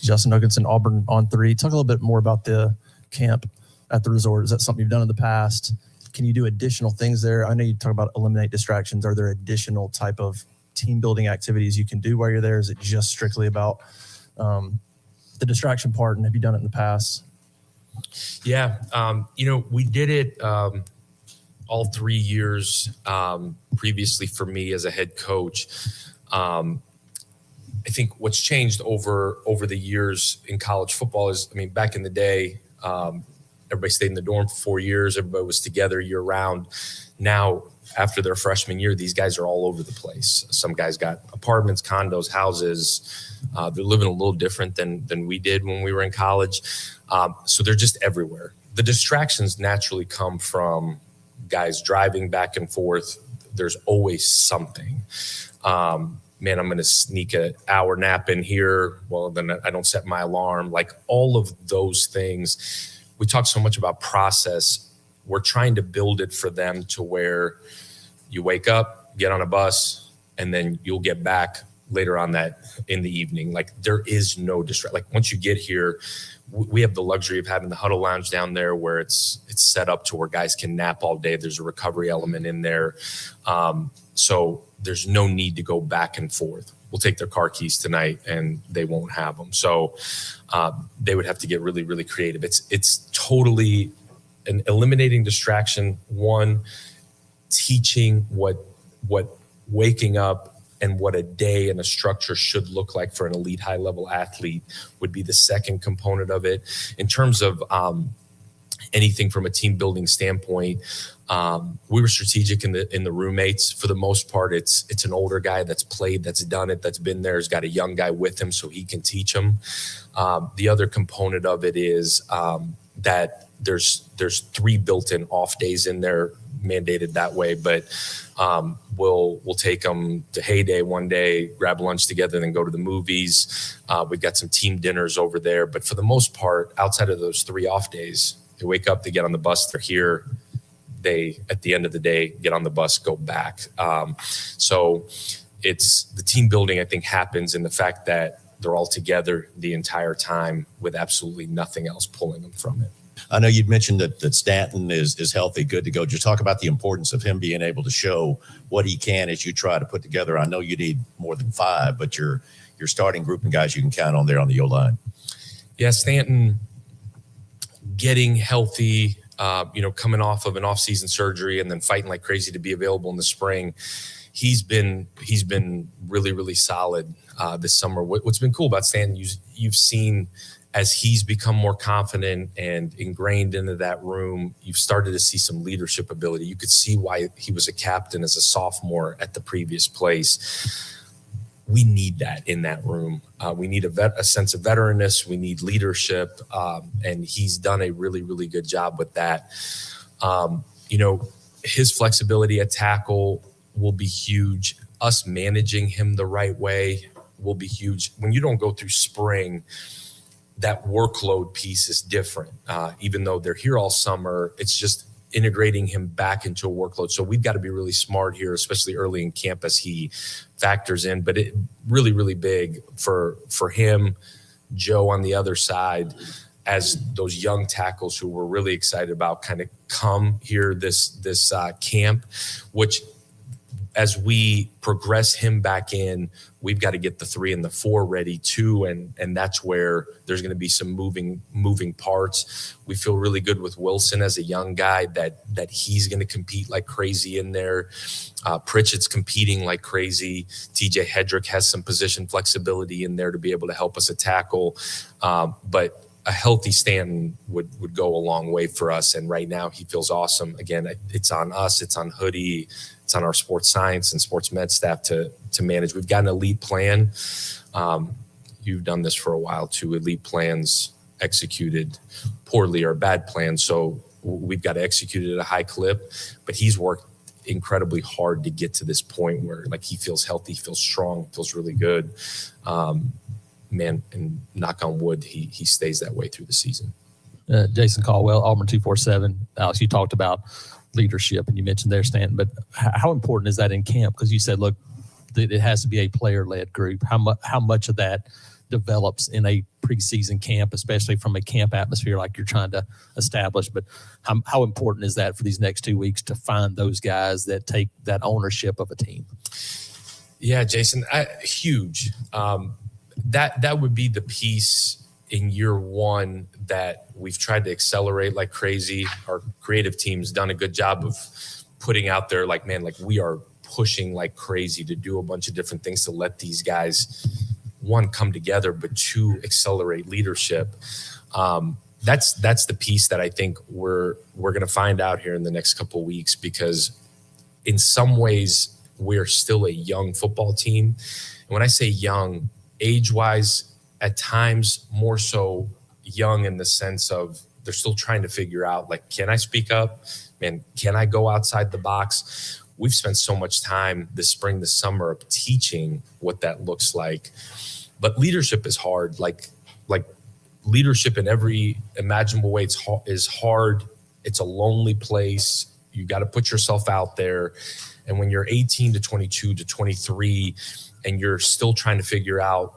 Justin Nuggetson, Auburn on 3. Talk a little bit more about the camp at the resort. Is that something you've done in the past? Can you do additional things there? I know you talk about eliminate distractions. Are there additional type of team building activities you can do while you're there? Is it just strictly about the distraction part? And have you done it in the past? Yeah. We did it all 3 years previously for me as a head coach. I think what's changed over the years in college football is, back in the day, everybody stayed in the dorm for 4 years. Everybody was together year round. Now, after their freshman year, these guys are all over the place. Some guys got apartments, condos, houses. They're living a little different than we did when we were in college. So they're just everywhere. The distractions naturally come from guys driving back and forth. There's always something. Man, I'm going to sneak an hour nap in here. Well, then I don't set my alarm. Like all of those things. We talk so much about process. we're trying to build it for them to where you wake up, get on a bus, and then you'll get back later on that in the evening. Like there is no distraction. Like once you get here, we have the luxury of having the huddle lounge down there where it's set up to where guys can nap all day. There's a recovery element in there. So there's no need to go back and forth. We'll take their car keys tonight and they won't have them. So they would have to get really, really creative. It's totally an eliminating distraction. One, teaching what waking up and what a day and a structure should look like for an elite high level athlete would be the second component of it. In terms of anything from a team building standpoint, we were strategic in the roommates. For the most part, it's an older guy that's played, that's done it, that's been there, has got a young guy with him so he can teach him. The other component of it is that there's 3 built-in off days in there, mandated that way, but we'll take them to Heyday one day, grab lunch together, then go to the movies. We've got some team dinners over there, but for the most part, outside of those 3 off days, they wake up, they get on the bus, they're here. They, at the end of the day, get on the bus, go back. So it's the team building, I think, happens in the fact that they're all together the entire time with absolutely nothing else pulling them from it. I know you'd mentioned that Stanton is healthy, good to go. Just talk about the importance of him being able to show what he can as you try to put together. I know you need more than 5, but your starting group and guys you can count on there on the O-line. Yeah, Stanton getting healthy, coming off of an off-season surgery and then fighting like crazy to be available in the spring. He's been really, really solid this summer. What's been cool about Stanton, you've seen as he's become more confident and ingrained into that room, you've started to see some leadership ability. You could see why he was a captain as a sophomore at the previous place. We need that in that room. We need a sense of veteranness. We need leadership. And he's done a really, really good job with that. His flexibility at tackle will be huge. Us managing him the right way will be huge. When you don't go through spring, that workload piece is different. Even though they're here all summer, it's just integrating him back into a workload. So we've got to be really smart here, especially early in camp as he factors in. But it really, really big for him, Joe on the other side, as those young tackles who we're really excited about kind of come here this camp, which as we progress him back in, we've got to get the 3 and the 4 ready too. And that's where there's going to be some moving parts. We feel really good with Wilson as a young guy that he's going to compete like crazy in there. Pritchett's competing like crazy. TJ Hedrick has some position flexibility in there to be able to help us at tackle. But a healthy Stanton would go a long way for us. And right now he feels awesome. Again, it's on us. It's on Hoodie. It's on our sports science and sports med staff to manage. We've got an elite plan. You've done this for a while too. Elite plans executed poorly or bad plans. So we've got to execute it at a high clip, but he's worked incredibly hard to get to this point where like he feels healthy, feels strong, feels really good. Man, and knock on wood, he stays that way through the season. Jason Caldwell, Auburn 247. Alex, you talked about leadership and you mentioned there, Stanton, but how important is that in camp? Because you said, look, it has to be a player-led group. How much of that develops in a preseason camp, especially from a camp atmosphere like you're trying to establish? But how important is that for these next 2 weeks to find those guys that take that ownership of a team? Yeah, Jason, huge. That would be the piece in year one that we've tried to accelerate like crazy. Our creative team's done a good job of putting out there like, man, like we are pushing like crazy to do a bunch of different things to let these guys, 1, come together, but 2, accelerate leadership. That's the piece that I think we're going to find out here in the next couple of weeks, because in some ways we're still a young football team. And when I say young, age-wise, at times more so young in the sense of they're still trying to figure out, like, can I speak up? Man, can I go outside the box? We've spent so much time this spring, this summer of teaching what that looks like. But leadership is hard. Like leadership in every imaginable way is hard. It's a lonely place. You got to put yourself out there. And when you're 18 to 22 to 23 and you're still trying to figure out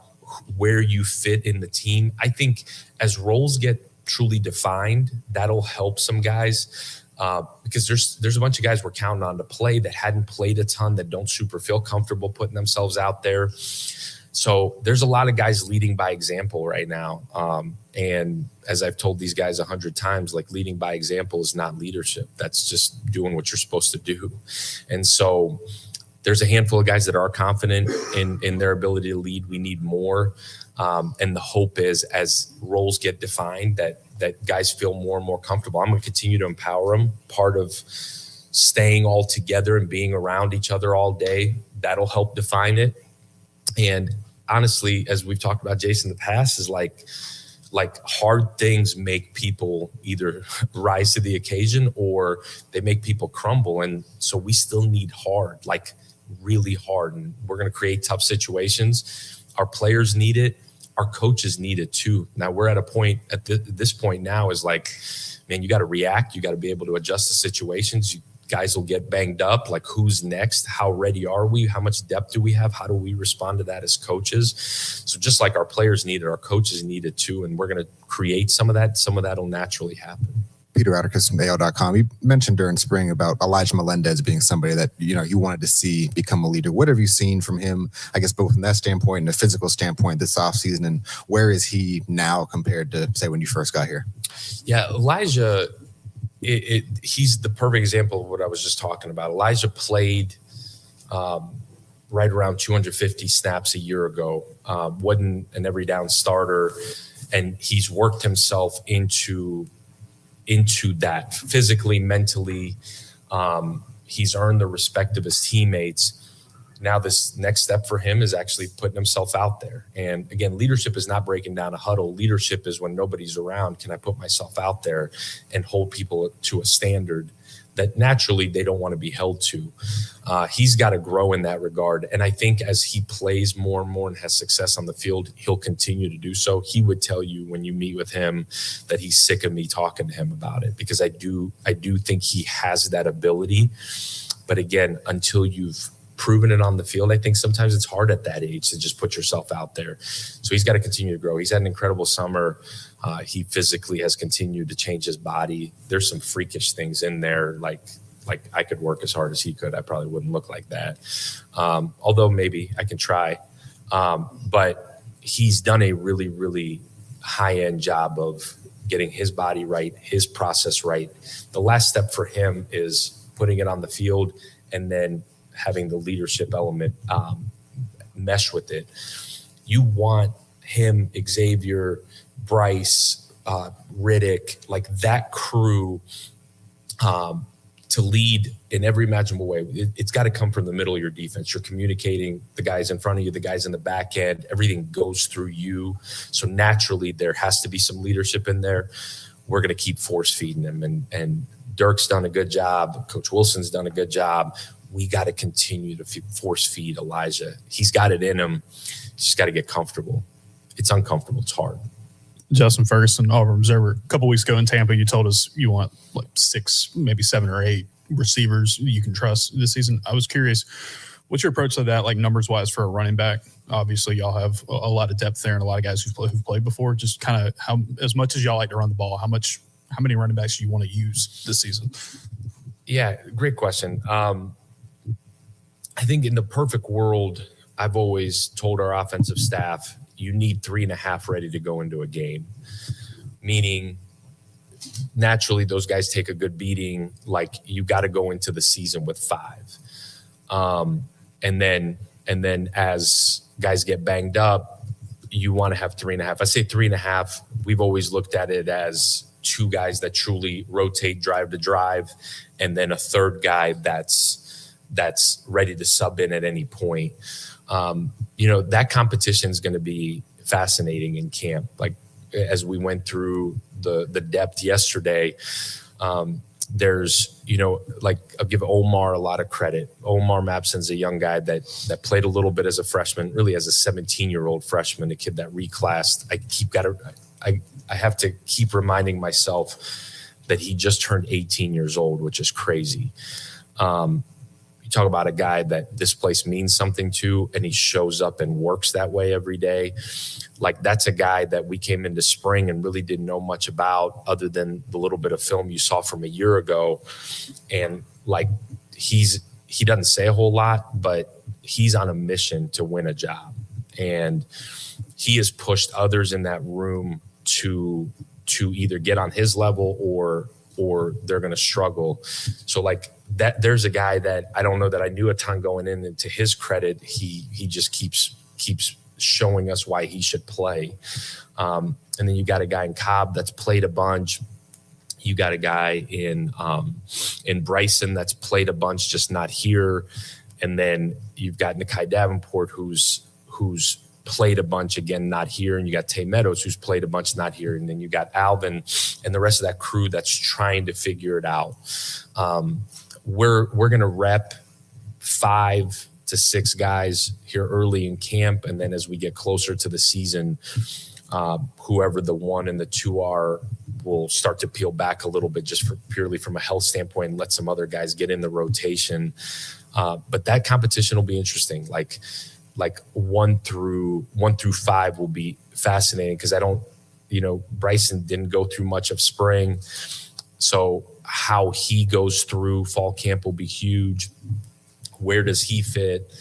where you fit in the team, I think as roles get truly defined, that'll help some guys because there's a bunch of guys we're counting on to play that hadn't played a ton, that don't super feel comfortable putting themselves out there. So there's a lot of guys leading by example right now. And as I've told these guys 100 times, like, leading by example is not leadership. That's just doing what you're supposed to do. And so there's a handful of guys that are confident in their ability to lead. We need more. And the hope is, as roles get defined, that guys feel more and more comfortable. I'm going to continue to empower them. Part of staying all together and being around each other all day, that'll help define it. And honestly, as we've talked about, Jason, in the past, is like hard things make people either rise to the occasion or they make people crumble. And so we still need hard, like really hard. And we're going to create tough situations. Our players need it. Our coaches need it too. Now we're at a point at this point now is like, man, you got to react. You got to be able to adjust to situations. Guys will get banged up. Like, who's next? How ready are we? How much depth do we have? How do we respond to that as coaches? So just like our players need it, our coaches need it too. And we're going to create some of that. Some of that will naturally happen. Peter Atticus from AO.com. You mentioned during spring about Elijah Melendez being somebody that, you wanted to see become a leader. What have you seen from him, I guess, both from that standpoint and a physical standpoint this offseason? And where is he now compared to, say, when you first got here? Yeah, Elijah, he's the perfect example of what I was just talking about. Elijah played right around 250 snaps a year ago, wasn't an every down starter, and he's worked himself into that physically, mentally. He's earned the respect of his teammates. Now this next step for him is actually putting himself out there. And again, leadership is not breaking down a huddle. Leadership is when nobody's around, can I put myself out there and hold people to a standard that naturally they don't want to be held to. He's got to grow in that regard. And I think as he plays more and more and has success on the field, he'll continue to do so. He would tell you when you meet with him that he's sick of me talking to him about it, because I do think he has that ability. But again, until you've proven it on the field, I think sometimes it's hard at that age to just put yourself out there. So he's got to continue to grow. He's had an incredible summer. He physically has continued to change his body. There's some freakish things in there, like I could work as hard as he could. I probably wouldn't look like that. Although maybe I can try. But he's done a really, really high-end job of getting his body right, his process right. The last step for him is putting it on the field and then having the leadership element mesh with it. You want him, Xavier, Bryce, Riddick, like that crew to lead in every imaginable way. It's got to come from the middle of your defense. You're communicating the guys in front of you, the guys in the back end, everything goes through you. So naturally there has to be some leadership in there. We're going to keep force feeding them. And Dirk's done a good job. Coach Wilson's done a good job. We got to continue to force feed Elijah. He's got it in him. He's just got to get comfortable. It's uncomfortable. It's hard. Justin Ferguson, Auburn Observer. A couple weeks ago in Tampa, you told us you want like 6, maybe 7 or 8 receivers you can trust this season. I was curious, what's your approach to that, like numbers-wise, for a running back? Obviously, y'all have a lot of depth there and a lot of guys who've played before. Just kind of how, as much as y'all like to run the ball, how many running backs do you want to use this season? Yeah, great question. I think in the perfect world, I've always told our offensive staff, you need 3.5 ready to go into a game. Meaning, naturally, those guys take a good beating. Like, you got to go into the season with 5. And then as guys get banged up, you want to have 3.5. I say 3.5. We've always looked at it as 2 guys that truly rotate drive to drive, and then a third guy that's ready to sub in at any point. That competition is going to be fascinating in camp. Like, as we went through the depth yesterday, there's, I'll give Omar a lot of credit. Omar Mapson's a young guy that played a little bit as a freshman, really as a 17-year-old freshman, a kid that reclassed. I have to keep reminding myself that he just turned 18 years old, which is crazy. You talk about a guy that this place means something to, and he shows up and works that way every day. Like, that's a guy that we came into spring and really didn't know much about other than the little bit of film you saw from a year ago. And like, he doesn't say a whole lot, but he's on a mission to win a job. And he has pushed others in that room to either get on his level or they're going to struggle. So like that, there's a guy that I don't know that I knew a ton going in, and to his credit, he just keeps showing us why he should play. And then you got a guy in Cobb that's played a bunch. You got a guy in Bryson that's played a bunch, just not here. And then you've got Nikai Davenport who's played a bunch, again, not here. And you got Tay Meadows who's played a bunch, not here. And then you got Alvin and the rest of that crew that's trying to figure it out. We're going to rep 5 to 6 guys here early in camp. And then as we get closer to the season, whoever the 1 and the 2 are, will start to peel back a little bit just purely from a health standpoint and let some other guys get in the rotation. But that competition will be interesting. Like 1 through 5 will be fascinating because Bryson didn't go through much of spring. So how he goes through fall camp will be huge. Where does he fit?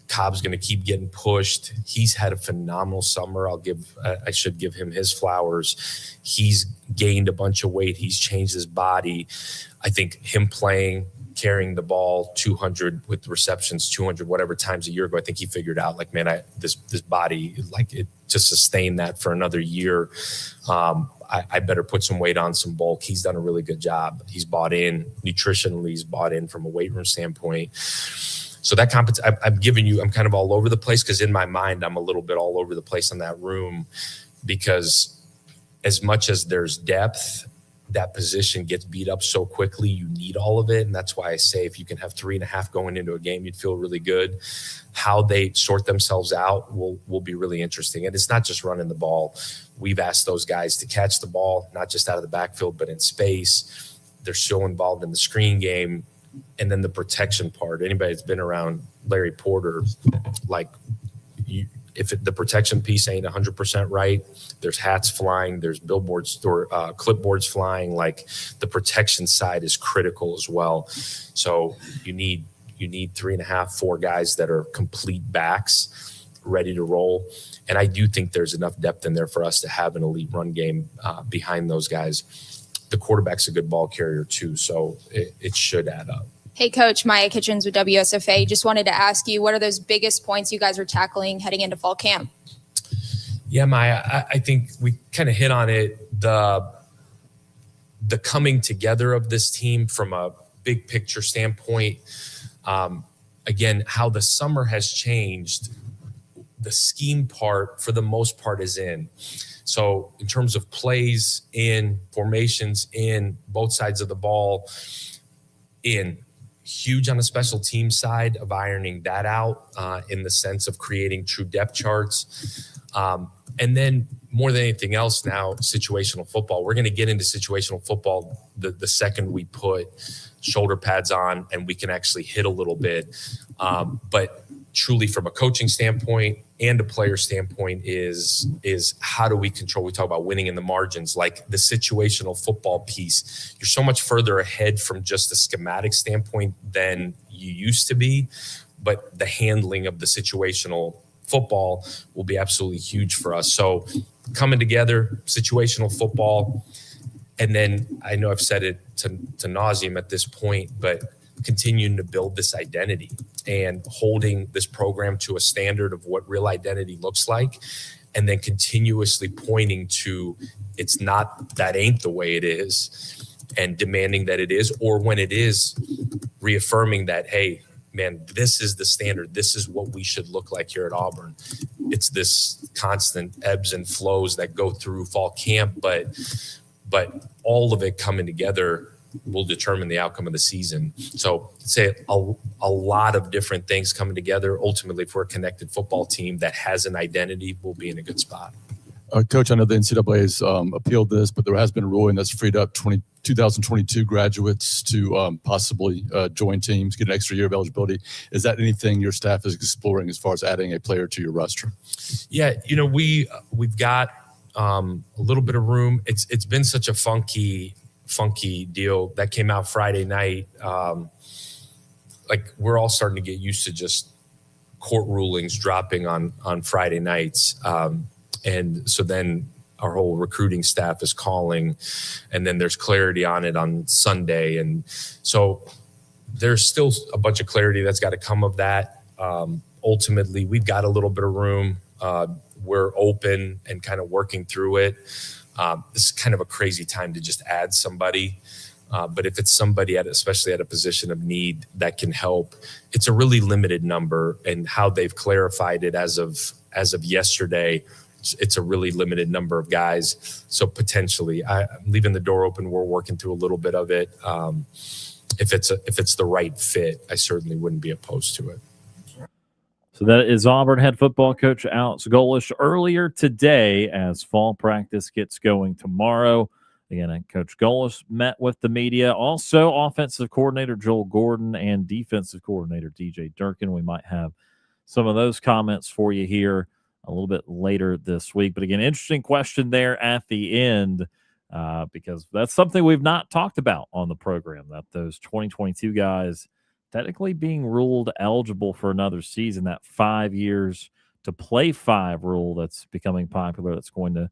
Cobb's going to keep getting pushed. He's had a phenomenal summer. I should give him his flowers. He's gained a bunch of weight. He's changed his body. I think him playing, carrying the ball 200 with receptions, 200 whatever times a year ago, I think he figured out, like, man, this body, like, it to sustain that for another year, I better put some weight on, some bulk. He's done a really good job. He's bought in nutritionally. He's bought in from a weight room standpoint. So that I'm giving you, I'm kind of all over the place because in my mind, I'm a little bit all over the place in that room because as much as there's depth, that position gets beat up so quickly. You need all of it. And that's why I say if you can have 3.5 going into a game, you'd feel really good. How they sort themselves out will be really interesting. And it's not just running the ball. We've asked those guys to catch the ball, not just out of the backfield, but in space. They're so involved in the screen game. And then the protection part, anybody that's been around Larry Porter, like if the protection piece ain't 100% right, there's hats flying, there's billboards or clipboards flying. Like the protection side is critical as well. So you need 3.5, 4 guys that are complete backs ready to roll. And I do think there's enough depth in there for us to have an elite run game behind those guys. The quarterback's a good ball carrier too, so it should add up. Hey, Coach, Maya Kitchens with WSFA. Just wanted to ask you, what are those biggest points you guys are tackling heading into fall camp? Yeah, Maya, I think we kind of hit on it. The coming together of this team from a big picture standpoint. Again, how the summer has changed. The scheme part, for the most part, is in. So in terms of plays in, formations in, both sides of the ball in, huge on the special team side of ironing that out in the sense of creating true depth charts. And then more than anything else now, situational football. We're going to get into situational football the second we put shoulder pads on and we can actually hit a little bit. But truly from a coaching standpoint and a player standpoint is how do we control? We talk about winning in the margins, like the situational football piece. You're so much further ahead from just a schematic standpoint than you used to be, but the handling of the situational football will be absolutely huge for us. So coming together, situational football, and then I know I've said it to nauseum at this point, but continuing to build this identity and holding this program to a standard of what real identity looks like, and then continuously pointing to it's not, that ain't the way it is, and demanding that it is, or when it is, reaffirming that, hey, man, this is the standard. This is what we should look like here at Auburn. It's this constant ebbs and flows that go through fall camp, but all of it coming together will determine the outcome of the season. So I'd say a lot of different things coming together. Ultimately, for a connected football team that has an identity, we'll be in a good spot. Coach, I know the NCAA has appealed this, but there has been a ruling that's freed up $22 2022 graduates to possibly join teams, get an extra year of eligibility. Is that anything your staff is exploring as far as adding a player to your roster? Yeah, we've got a little bit of room. It's been such a funky deal that came out Friday night. Like we're all starting to get used to just court rulings dropping on Friday nights. And so then our whole recruiting staff is calling, and then there's clarity on it on Sunday. And so there's still a bunch of clarity that's got to come of that. Ultimately, we've got a little bit of room. We're open and kind of working through it. This is kind of a crazy time to just add somebody. But if it's somebody especially at a position of need that can help, it's a really limited number, and how they've clarified it as of yesterday, it's a really limited number of guys. So potentially I'm leaving the door open. We're working through a little bit of it. If it's the right fit, I certainly wouldn't be opposed to it. So that is Auburn head football coach Alex Golesh earlier today as fall practice gets going tomorrow. Again, Coach Golesh met with the media. Also, offensive coordinator Joel Gordon and defensive coordinator DJ Durkin. We might have some of those comments for you here a little bit later this week. But again, interesting question there at the end because that's something we've not talked about on the program, that those 2022 guys technically being ruled eligible for another season, that 5 years to play 5 rule that's becoming popular, that's going to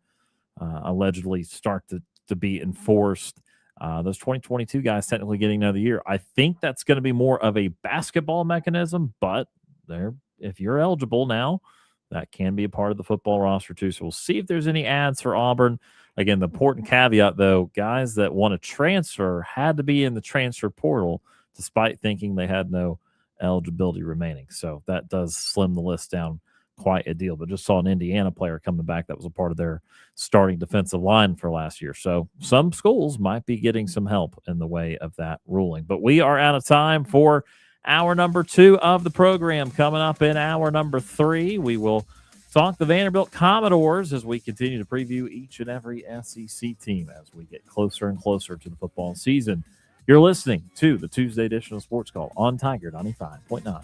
allegedly start to be enforced. Those 2022 guys technically getting another year. I think that's going to be more of a basketball mechanism, but if you're eligible now, that can be a part of the football roster too. So we'll see if there's any ads for Auburn. Again, the important caveat, though, guys that want to transfer had to be in the transfer portal despite thinking they had no eligibility remaining. So that does slim the list down quite a deal. But just saw an Indiana player coming back that was a part of their starting defensive line for last year. So some schools might be getting some help in the way of that ruling. But we are out of time for hour number 2 of the program. Coming up in hour number 3, we will talk the Vanderbilt Commodores as we continue to preview each and every SEC team as we get closer and closer to the football season. You're listening to the Tuesday edition of Sports Call on Tiger 95.9.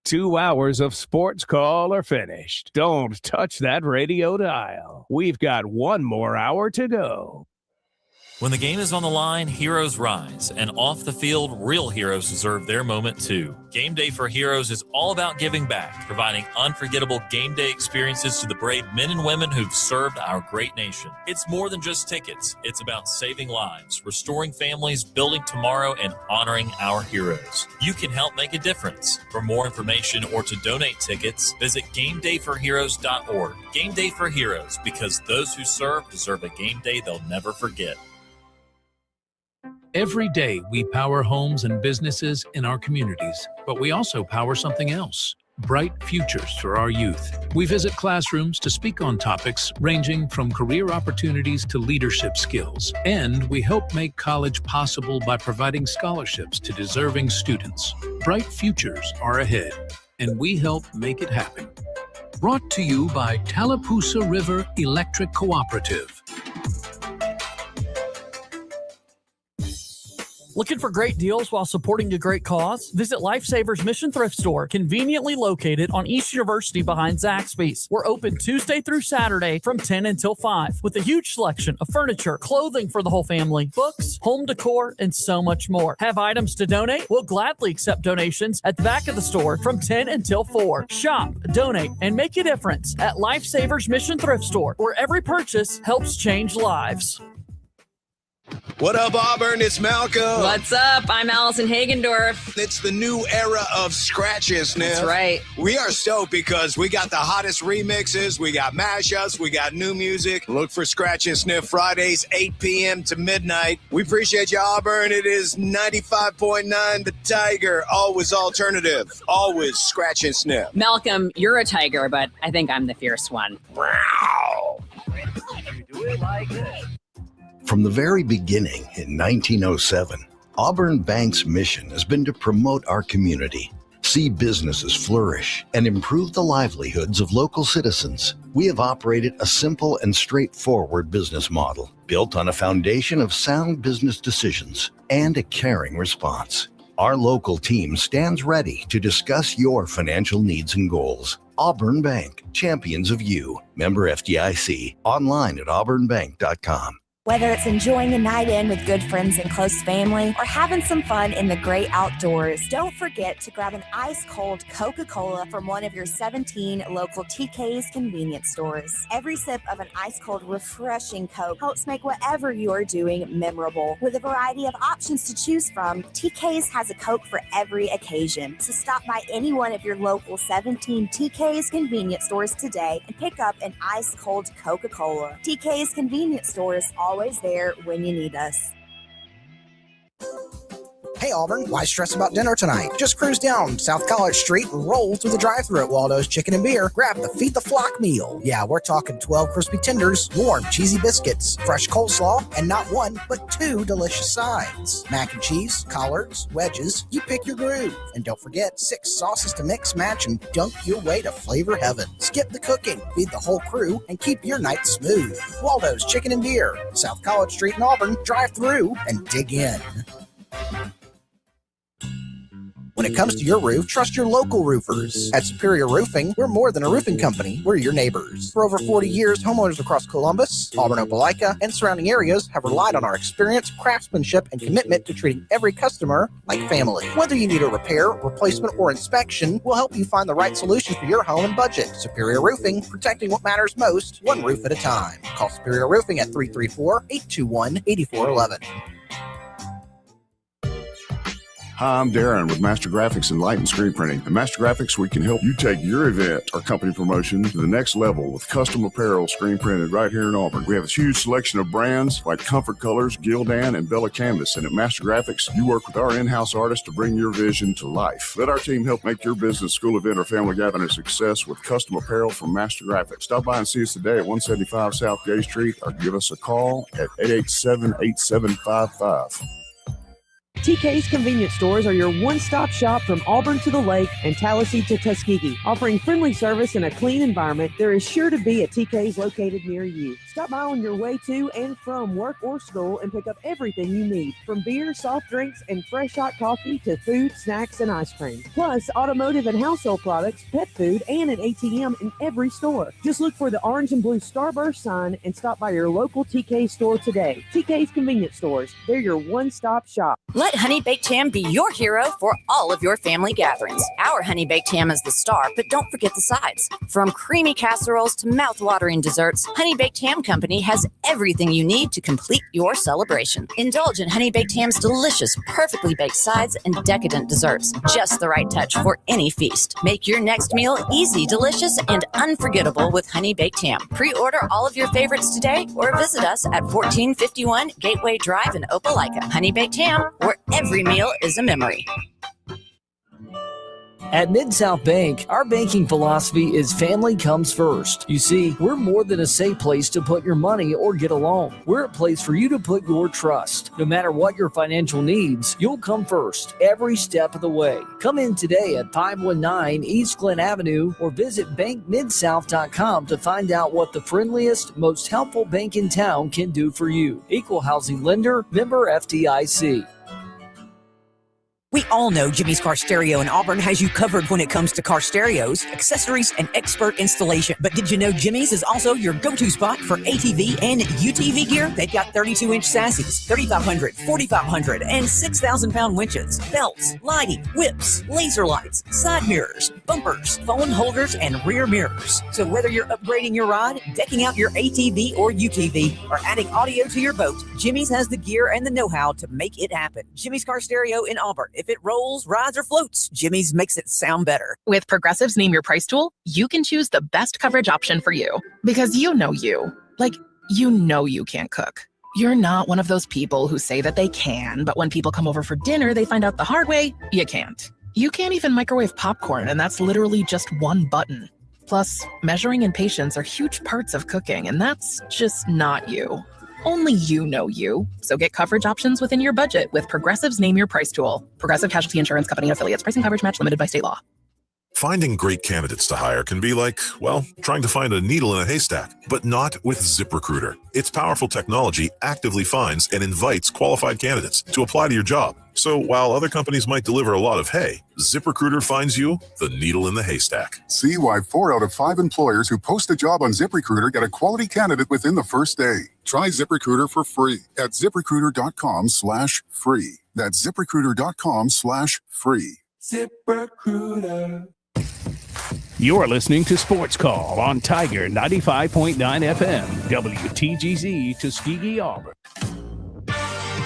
Two hours of Sports Call are finished. Don't touch that radio dial. We've got one more hour to go. When the game is on the line, heroes rise, and off the field, real heroes deserve their moment too. Game Day for Heroes is all about giving back, providing unforgettable game day experiences to the brave men and women who've served our great nation. It's more than just tickets. It's about saving lives, restoring families, building tomorrow, and honoring our heroes. You can help make a difference. For more information or to donate tickets, visit GameDayForHeroes.org. Game Day for Heroes, because those who serve deserve a game day they'll never forget. Every day, we power homes and businesses in our communities, but we also power something else, bright futures for our youth. We visit classrooms to speak on topics ranging from career opportunities to leadership skills, and we help make college possible by providing scholarships to deserving students. Bright futures are ahead, and we help make it happen. Brought to you by Tallapoosa River Electric Cooperative. Looking for great deals while supporting a great cause? Visit Lifesavers Mission Thrift Store, conveniently located on East University behind Zaxby's. We're open Tuesday through Saturday from 10 until 5 with a huge selection of furniture, clothing for the whole family, books, home decor, and so much more. Have items to donate? We'll gladly accept donations at the back of the store from 10 until 4. Shop, donate, and make a difference at Lifesavers Mission Thrift Store, where every purchase helps change lives. What up, Auburn? It's Malcolm. What's up? I'm Allison Hagendorf. It's the new era of Scratch and Sniff. That's right. We are stoked because we got the hottest remixes, we got mashups, we got new music. Look for Scratch and Sniff Fridays, 8 p.m. to midnight. We appreciate you, Auburn. It is 95.9 The Tiger. Always alternative. Always Scratch and Sniff. Malcolm, you're a tiger, but I think I'm the fierce one. Wow. From the very beginning in 1907, Auburn Bank's mission has been to promote our community, see businesses flourish, and improve the livelihoods of local citizens. We have operated a simple and straightforward business model built on a foundation of sound business decisions and a caring response. Our local team stands ready to discuss your financial needs and goals. Auburn Bank, champions of you. Member FDIC. Online at auburnbank.com. Whether it's enjoying a night in with good friends and close family or having some fun in the great outdoors, don't forget to grab an ice-cold Coca-Cola from one of your 17 local TK's convenience stores. Every sip of an ice-cold, refreshing Coke helps make whatever you are doing memorable. With a variety of options to choose from, TK's has a Coke for every occasion. So stop by any one of your local 17 TK's convenience stores today and pick up an ice-cold Coca-Cola. TK's convenience stores, always there when you need us. Hey Auburn, why stress about dinner tonight? Just cruise down South College Street and roll through the drive-thru at Waldo's Chicken and Beer. Grab the Feed the Flock meal. Yeah, we're talking 12 crispy tenders, warm cheesy biscuits, fresh coleslaw, and not one, but 2 delicious sides. Mac and cheese, collards, wedges, you pick your groove. And don't forget 6 sauces to mix, match, and dunk your way to flavor heaven. Skip the cooking, feed the whole crew, and keep your night smooth. Waldo's Chicken and Beer, South College Street in Auburn. Drive through and dig in. When it comes to your roof, trust your local roofers. At Superior Roofing, we're more than a roofing company. We're your neighbors. For over 40 years, homeowners across Columbus, Auburn, Opelika, and surrounding areas have relied on our experience, craftsmanship, and commitment to treating every customer like family. Whether you need a repair, replacement, or inspection, we'll help you find the right solution for your home and budget. Superior Roofing, protecting what matters most, one roof at a time. Call Superior Roofing at 334-821-8411. Hi, I'm Darren with Master Graphics and Light and Screen Printing. At Master Graphics, we can help you take your event or company promotion to the next level with custom apparel screen printed right here in Auburn. We have a huge selection of brands like Comfort Colors, Gildan, and Bella Canvas. And at Master Graphics, you work with our in-house artists to bring your vision to life. Let our team help make your business, school event, or family gathering a success with custom apparel from Master Graphics. Stop by and see us today at 175 South Gay Street or give us a call at 887-8755. TK's convenience stores are your one-stop shop from Auburn to the Lake and Tallahassee to Tuskegee. Offering friendly service and a clean environment, there is sure to be a TK's located near you. Stop by on your way to and from work or school and pick up everything you need, from beer, soft drinks, and fresh hot coffee to food, snacks, and ice cream. Plus, automotive and household products, pet food, and an ATM in every store. Just look for the orange and blue Starburst sign and stop by your local TK store today. TK's convenience stores, they're your one-stop shop. Let Honey Baked Ham be your hero for all of your family gatherings. Our Honey Baked Ham is the star, but don't forget the sides. From creamy casseroles to mouth-watering desserts, Honey Baked Ham Company has everything you need to complete your celebration. Indulge in Honey Baked Ham's delicious, perfectly baked sides and decadent desserts. Just the right touch for any feast. Make your next meal easy, delicious, and unforgettable with Honey Baked Ham. Pre-order all of your favorites today or visit us at 1451 Gateway Drive in Opelika. Honey Baked Ham, where every meal is a memory. At Mid-South Bank, our banking philosophy is family comes first. You see, we're more than a safe place to put your money or get a loan. We're a place for you to put your trust. No matter what your financial needs, you'll come first every step of the way. Come in today at 519 East Glen Avenue or visit bankmidsouth.com to find out what the friendliest, most helpful bank in town can do for you. Equal housing lender, member FDIC. We all know Jimmy's Car Stereo in Auburn has you covered when it comes to car stereos, accessories, and expert installation. But did you know Jimmy's is also your go-to spot for ATV and UTV gear? They've got 32-inch sassies, 3,500, 4,500, and 6,000-pound winches, belts, lighting, whips, laser lights, side mirrors, bumpers, phone holders, and rear mirrors. So whether you're upgrading your ride, decking out your ATV or UTV, or adding audio to your boat, Jimmy's has the gear and the know-how to make it happen. Jimmy's Car Stereo in Auburn. If it rolls, rides, or floats, Jimmy's makes it sound better. With Progressive's Name Your Price tool, you can choose the best coverage option for you. Because you know you. Like, you know you can't cook. You're not one of those people who say that they can, but when people come over for dinner, they find out the hard way, you can't. You can't even microwave popcorn, and that's literally just one button. Plus, measuring and patience are huge parts of cooking, and that's just not you. Only you know you. So get coverage options within your budget with Progressive's Name Your Price tool. Progressive Casualty Insurance Company and affiliates. Price and coverage match limited by state law. Finding great candidates to hire can be like, well, trying to find a needle in a haystack, but not with ZipRecruiter. Its powerful technology actively finds and invites qualified candidates to apply to your job. So while other companies might deliver a lot of hay, ZipRecruiter finds you the needle in the haystack. See why 4 out of 5 employers who post a job on ZipRecruiter get a quality candidate within the first day. Try ZipRecruiter for free at ZipRecruiter.com/free. That's ZipRecruiter.com/free. ZipRecruiter. You're listening to Sports Call on Tiger 95.9 FM, WTGZ Tuskegee, Auburn.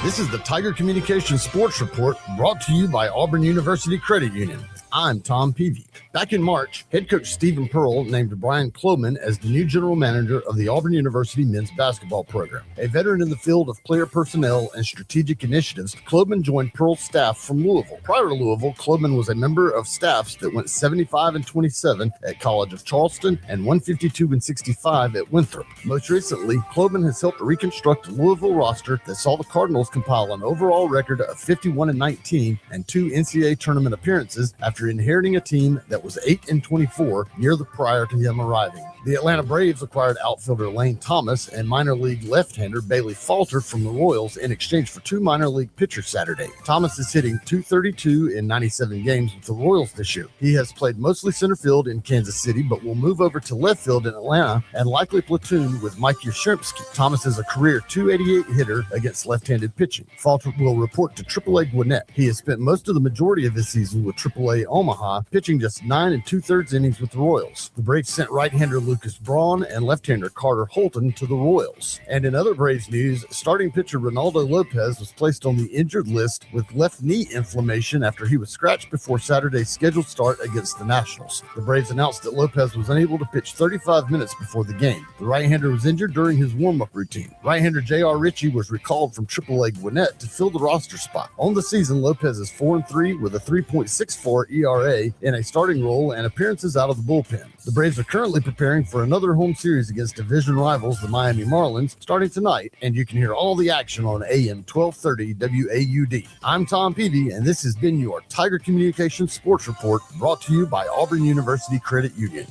This is the Tiger Communications Sports Report brought to you by Auburn University Credit Union. I'm Tom Peavy. Back in March, head coach Stephen Pearl named Brian Kloman as the new general manager of the Auburn University men's basketball program. A veteran in the field of player personnel and strategic initiatives, Kloman joined Pearl's staff from Louisville. Prior to Louisville, Kloman was a member of staffs that went 75-27 at College of Charleston and 152-65 at Winthrop. Most recently, Kloman has helped reconstruct a Louisville roster that saw the Cardinals compile an overall record of 51-19 and 2 NCAA tournament appearances after inheriting a team that was 8-24 year prior to him arriving. The Atlanta Braves acquired outfielder Lane Thomas and minor league left-hander Bailey Falter from the Royals in exchange for 2 minor league pitchers Saturday. Thomas is hitting .232 in 97 games with the Royals this year. He has played mostly center field in Kansas City, but will move over to left field in Atlanta and likely platoon with Mike Yastrzemski. Thomas is a career .288 hitter against left-handed pitching. Falter will report to AAA Gwinnett. He has spent most of the majority of his season with AAA Omaha, pitching just 9 2/3 innings with the Royals. The Braves sent right-hander Lucas Braun and left-hander Carter Holton to the Royals. And in other Braves news, starting pitcher Ronaldo Lopez was placed on the injured list with left knee inflammation after he was scratched before Saturday's scheduled start against the Nationals. The Braves announced that Lopez was unable to pitch 35 minutes before the game. The right-hander was injured during his warm-up routine. Right-hander J.R. Ritchie was recalled from AAA Gwinnett to fill the roster spot. On the season, Lopez is 4-3 with a 3.64 ERA in a starting role and appearances out of the bullpen. The Braves are currently preparing for another home series against division rivals, the Miami Marlins, starting tonight, and you can hear all the action on AM 1230 WAUD. I'm Tom Peavy, and this has been your Tiger Communications Sports Report brought to you by Auburn University Credit Union.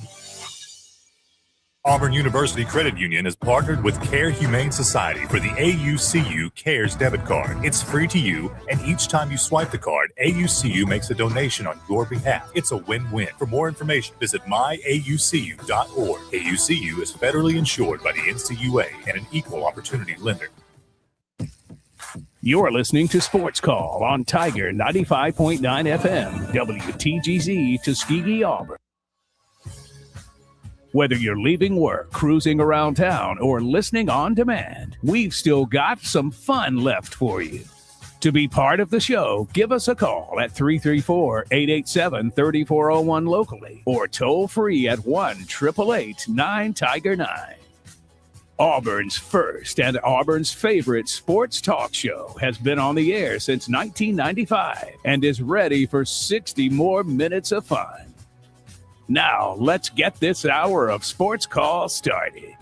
Auburn University Credit Union has partnered with Care Humane Society for the AUCU CARES debit card. It's free to you, and each time you swipe the card, AUCU makes a donation on your behalf. It's a win-win. For more information, visit myaucu.org. AUCU is federally insured by the NCUA and an equal opportunity lender. You're listening to Sports Call on Tiger 95.9 FM, WTGZ Tuskegee, Auburn. Whether you're leaving work, cruising around town, or listening on demand, we've still got some fun left for you. To be part of the show, give us a call at 334-887-3401 locally or toll free at 1-888-9-TIGER-9. Auburn's first and Auburn's favorite sports talk show has been on the air since 1995 and is ready for 60 more minutes of fun. Now, let's get this hour of Sports Call started.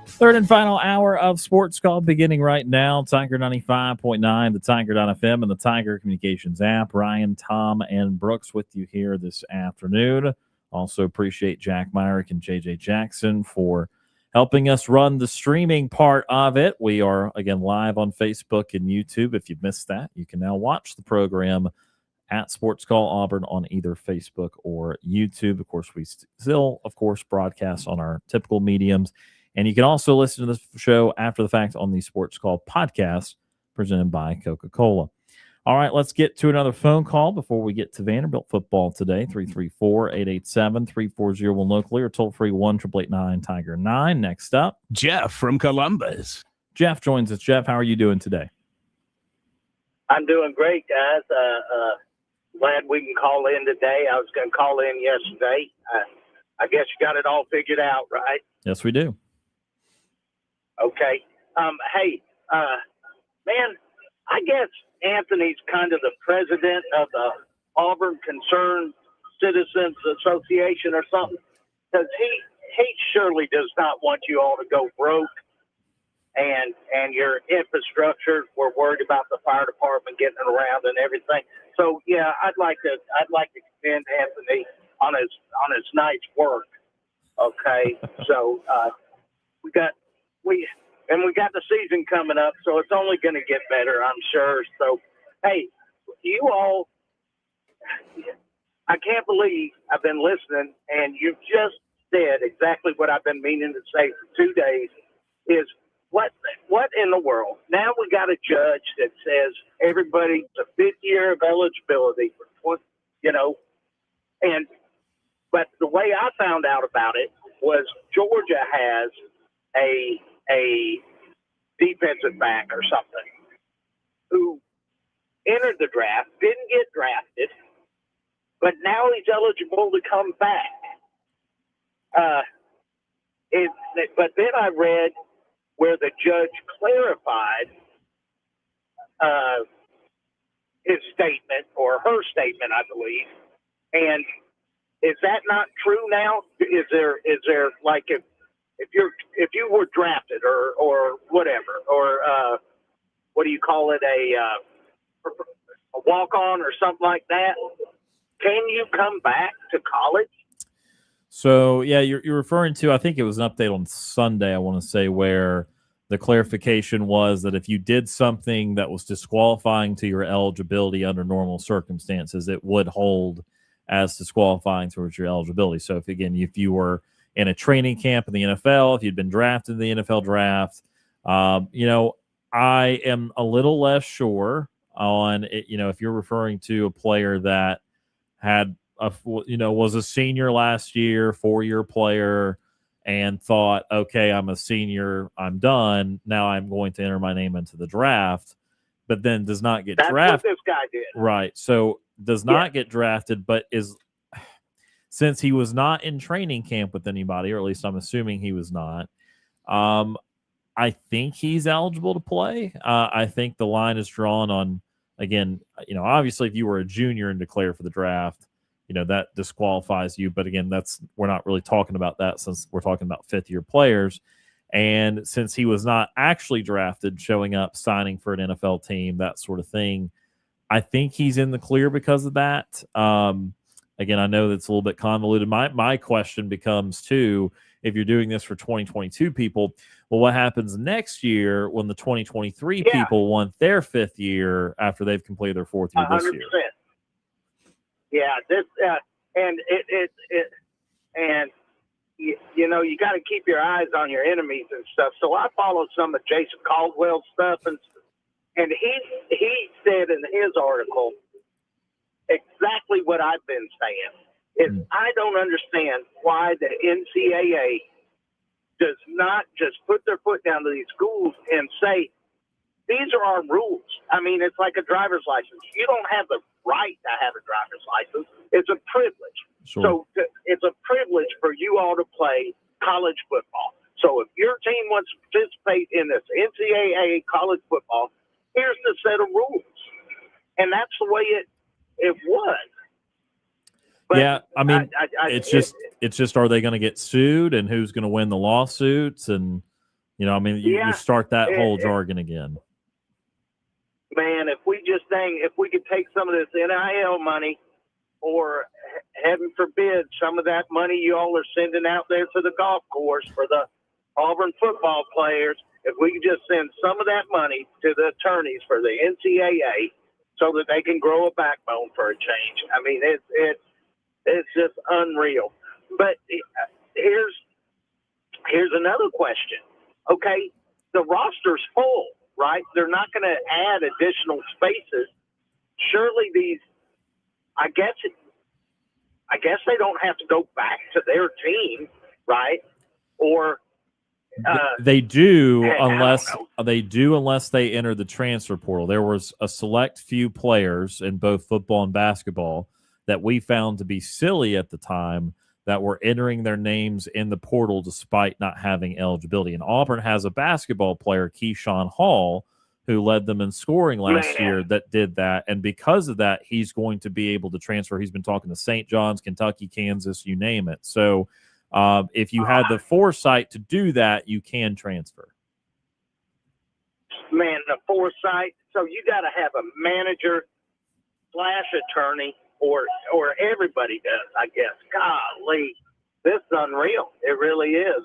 Third and final hour of Sports Call beginning right now. Tiger 95.9, the Tiger.fm, and the Tiger Communications app. Ryan, Tom, and Brooks with you here this afternoon. Also appreciate Jack Myrick and JJ Jackson for helping us run the streaming part of it. We are, again, live on Facebook and YouTube. If you've missed that, you can now watch the program at Sports Call Auburn on either Facebook or YouTube. Of course, we still, broadcast on our typical mediums. And you can also listen to this show after the fact on the Sports Call podcast presented by Coca-Cola. All right, let's get to another phone call before we get to Vanderbilt football today. 334-887-3401 locally or toll-free 1-888-9-TIGER-9. Next up, Jeff from Columbus. Jeff joins us. Jeff, how are you doing today? I'm doing great, guys. Glad we can call in today. I was going to call in yesterday. I guess you got it all figured out, right? Yes, we do. Okay. Hey, man, I guess Anthony's kind of the president of the Auburn Concerned Citizens Association or something, because he surely does not want you all to go broke and your infrastructure. We're worried about the fire department getting around and everything. So yeah, I'd like to commend Anthony on his night's work. Okay, so we got the season coming up, so it's only going to get better, I'm sure. So, hey, you all, I can't believe I've been listening, and you've just said exactly what I've been meaning to say for 2 days, is what in the world? Now we got a judge that says everybody's a fifth year of eligibility for, but the way I found out about it was Georgia has a defensive back or something who entered the draft, didn't get drafted, but now he's eligible to come back. But then I read where the judge clarified his statement, or her statement, I believe. And is that not true now? Is there like if you were drafted or whatever, or what do you call it, a walk-on or something like that, can you come back to college? So, yeah, you're referring to, I think it was an update on Sunday, I want to say, where the clarification was that if you did something that was disqualifying to your eligibility under normal circumstances, it would hold as disqualifying towards your eligibility. So, if you were in a training camp in the NFL, if you'd been drafted in the NFL draft, I am a little less sure on it. If you're referring to a player that had was a senior last year, 4-year player, and thought, okay, I'm a senior, I'm done. Now I'm going to enter my name into the draft, but then does not get drafted. That's what this guy did. Right. So does not get drafted, but since he was not in training camp with anybody, or at least I'm assuming he was not, I think he's eligible to play. I think the line is drawn on, again, obviously if you were a junior and declared for the draft, that disqualifies you. But again, we're not really talking about that, since we're talking about fifth-year players. And since he was not actually drafted, showing up, signing for an NFL team, that sort of thing, I think he's in the clear because of that. Again, I know that's a little bit convoluted. My question becomes, too, if you're doing this for 2022 people, well, what happens next year when the 2023 people want their fifth year after they've completed their fourth year 100%. this year? Yeah, you got to keep your eyes on your enemies and stuff. So I follow some of Jason Caldwell's stuff, and he said in his article exactly what I've been saying. Is I don't understand why the NCAA does not just put their foot down to these schools and say, these are our rules. I mean, it's like a driver's license. You don't have the right to have a driver's license. It's a privilege. Sure. So it's a privilege for you all to play college football. So if your team wants to participate in this NCAA college football, here's the set of rules. And that's the way it was. But yeah, I mean, it's just are they going to get sued, and who's going to win the lawsuits? And, you start that whole jargon again. Man, if we could take some of this NIL money, or heaven forbid, some of that money you all are sending out there to the golf course for the Auburn football players, if we could just send some of that money to the attorneys for the NCAA so that they can grow a backbone for a change. I mean, it's just unreal. But here's another question. Okay, the roster's full, right? They're not going to add additional spaces. surely these, I guess they don't have to go back to their team, right? Or they do I don't unless they enter the transfer portal. There was a select few players in both football and basketball that we found to be silly at the time that were entering their names in the portal despite not having eligibility. And Auburn has a basketball player, Keyshawn Hall, who led them in scoring last year that did that. And because of that, he's going to be able to transfer. He's been talking to St. John's, Kentucky, Kansas, you name it. So if you had the foresight to do that, you can transfer. Man, the foresight. So you got to have a manager / attorney, or everybody does, I guess. Golly, this is unreal. It really is.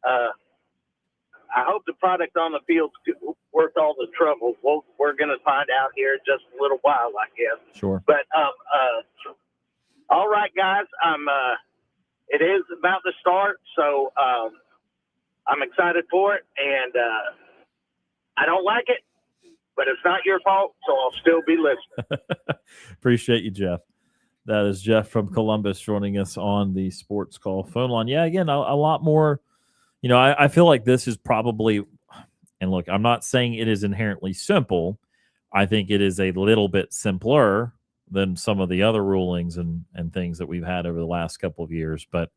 I hope the product on the field's worth all the trouble. We're going to find out here in just a little while, I guess. Sure. But all right, guys. It is about to start, so I'm excited for it, and I don't like it, but it's not your fault, so I'll still be listening. Appreciate you, Jeff. That is Jeff from Columbus joining us on the Sports Call phone line. Yeah, again, a lot more. You know, I feel like this is probably, and look, I'm not saying it is inherently simple. I think it is a little bit simpler than some of the other rulings and things that we've had over the last couple of years. But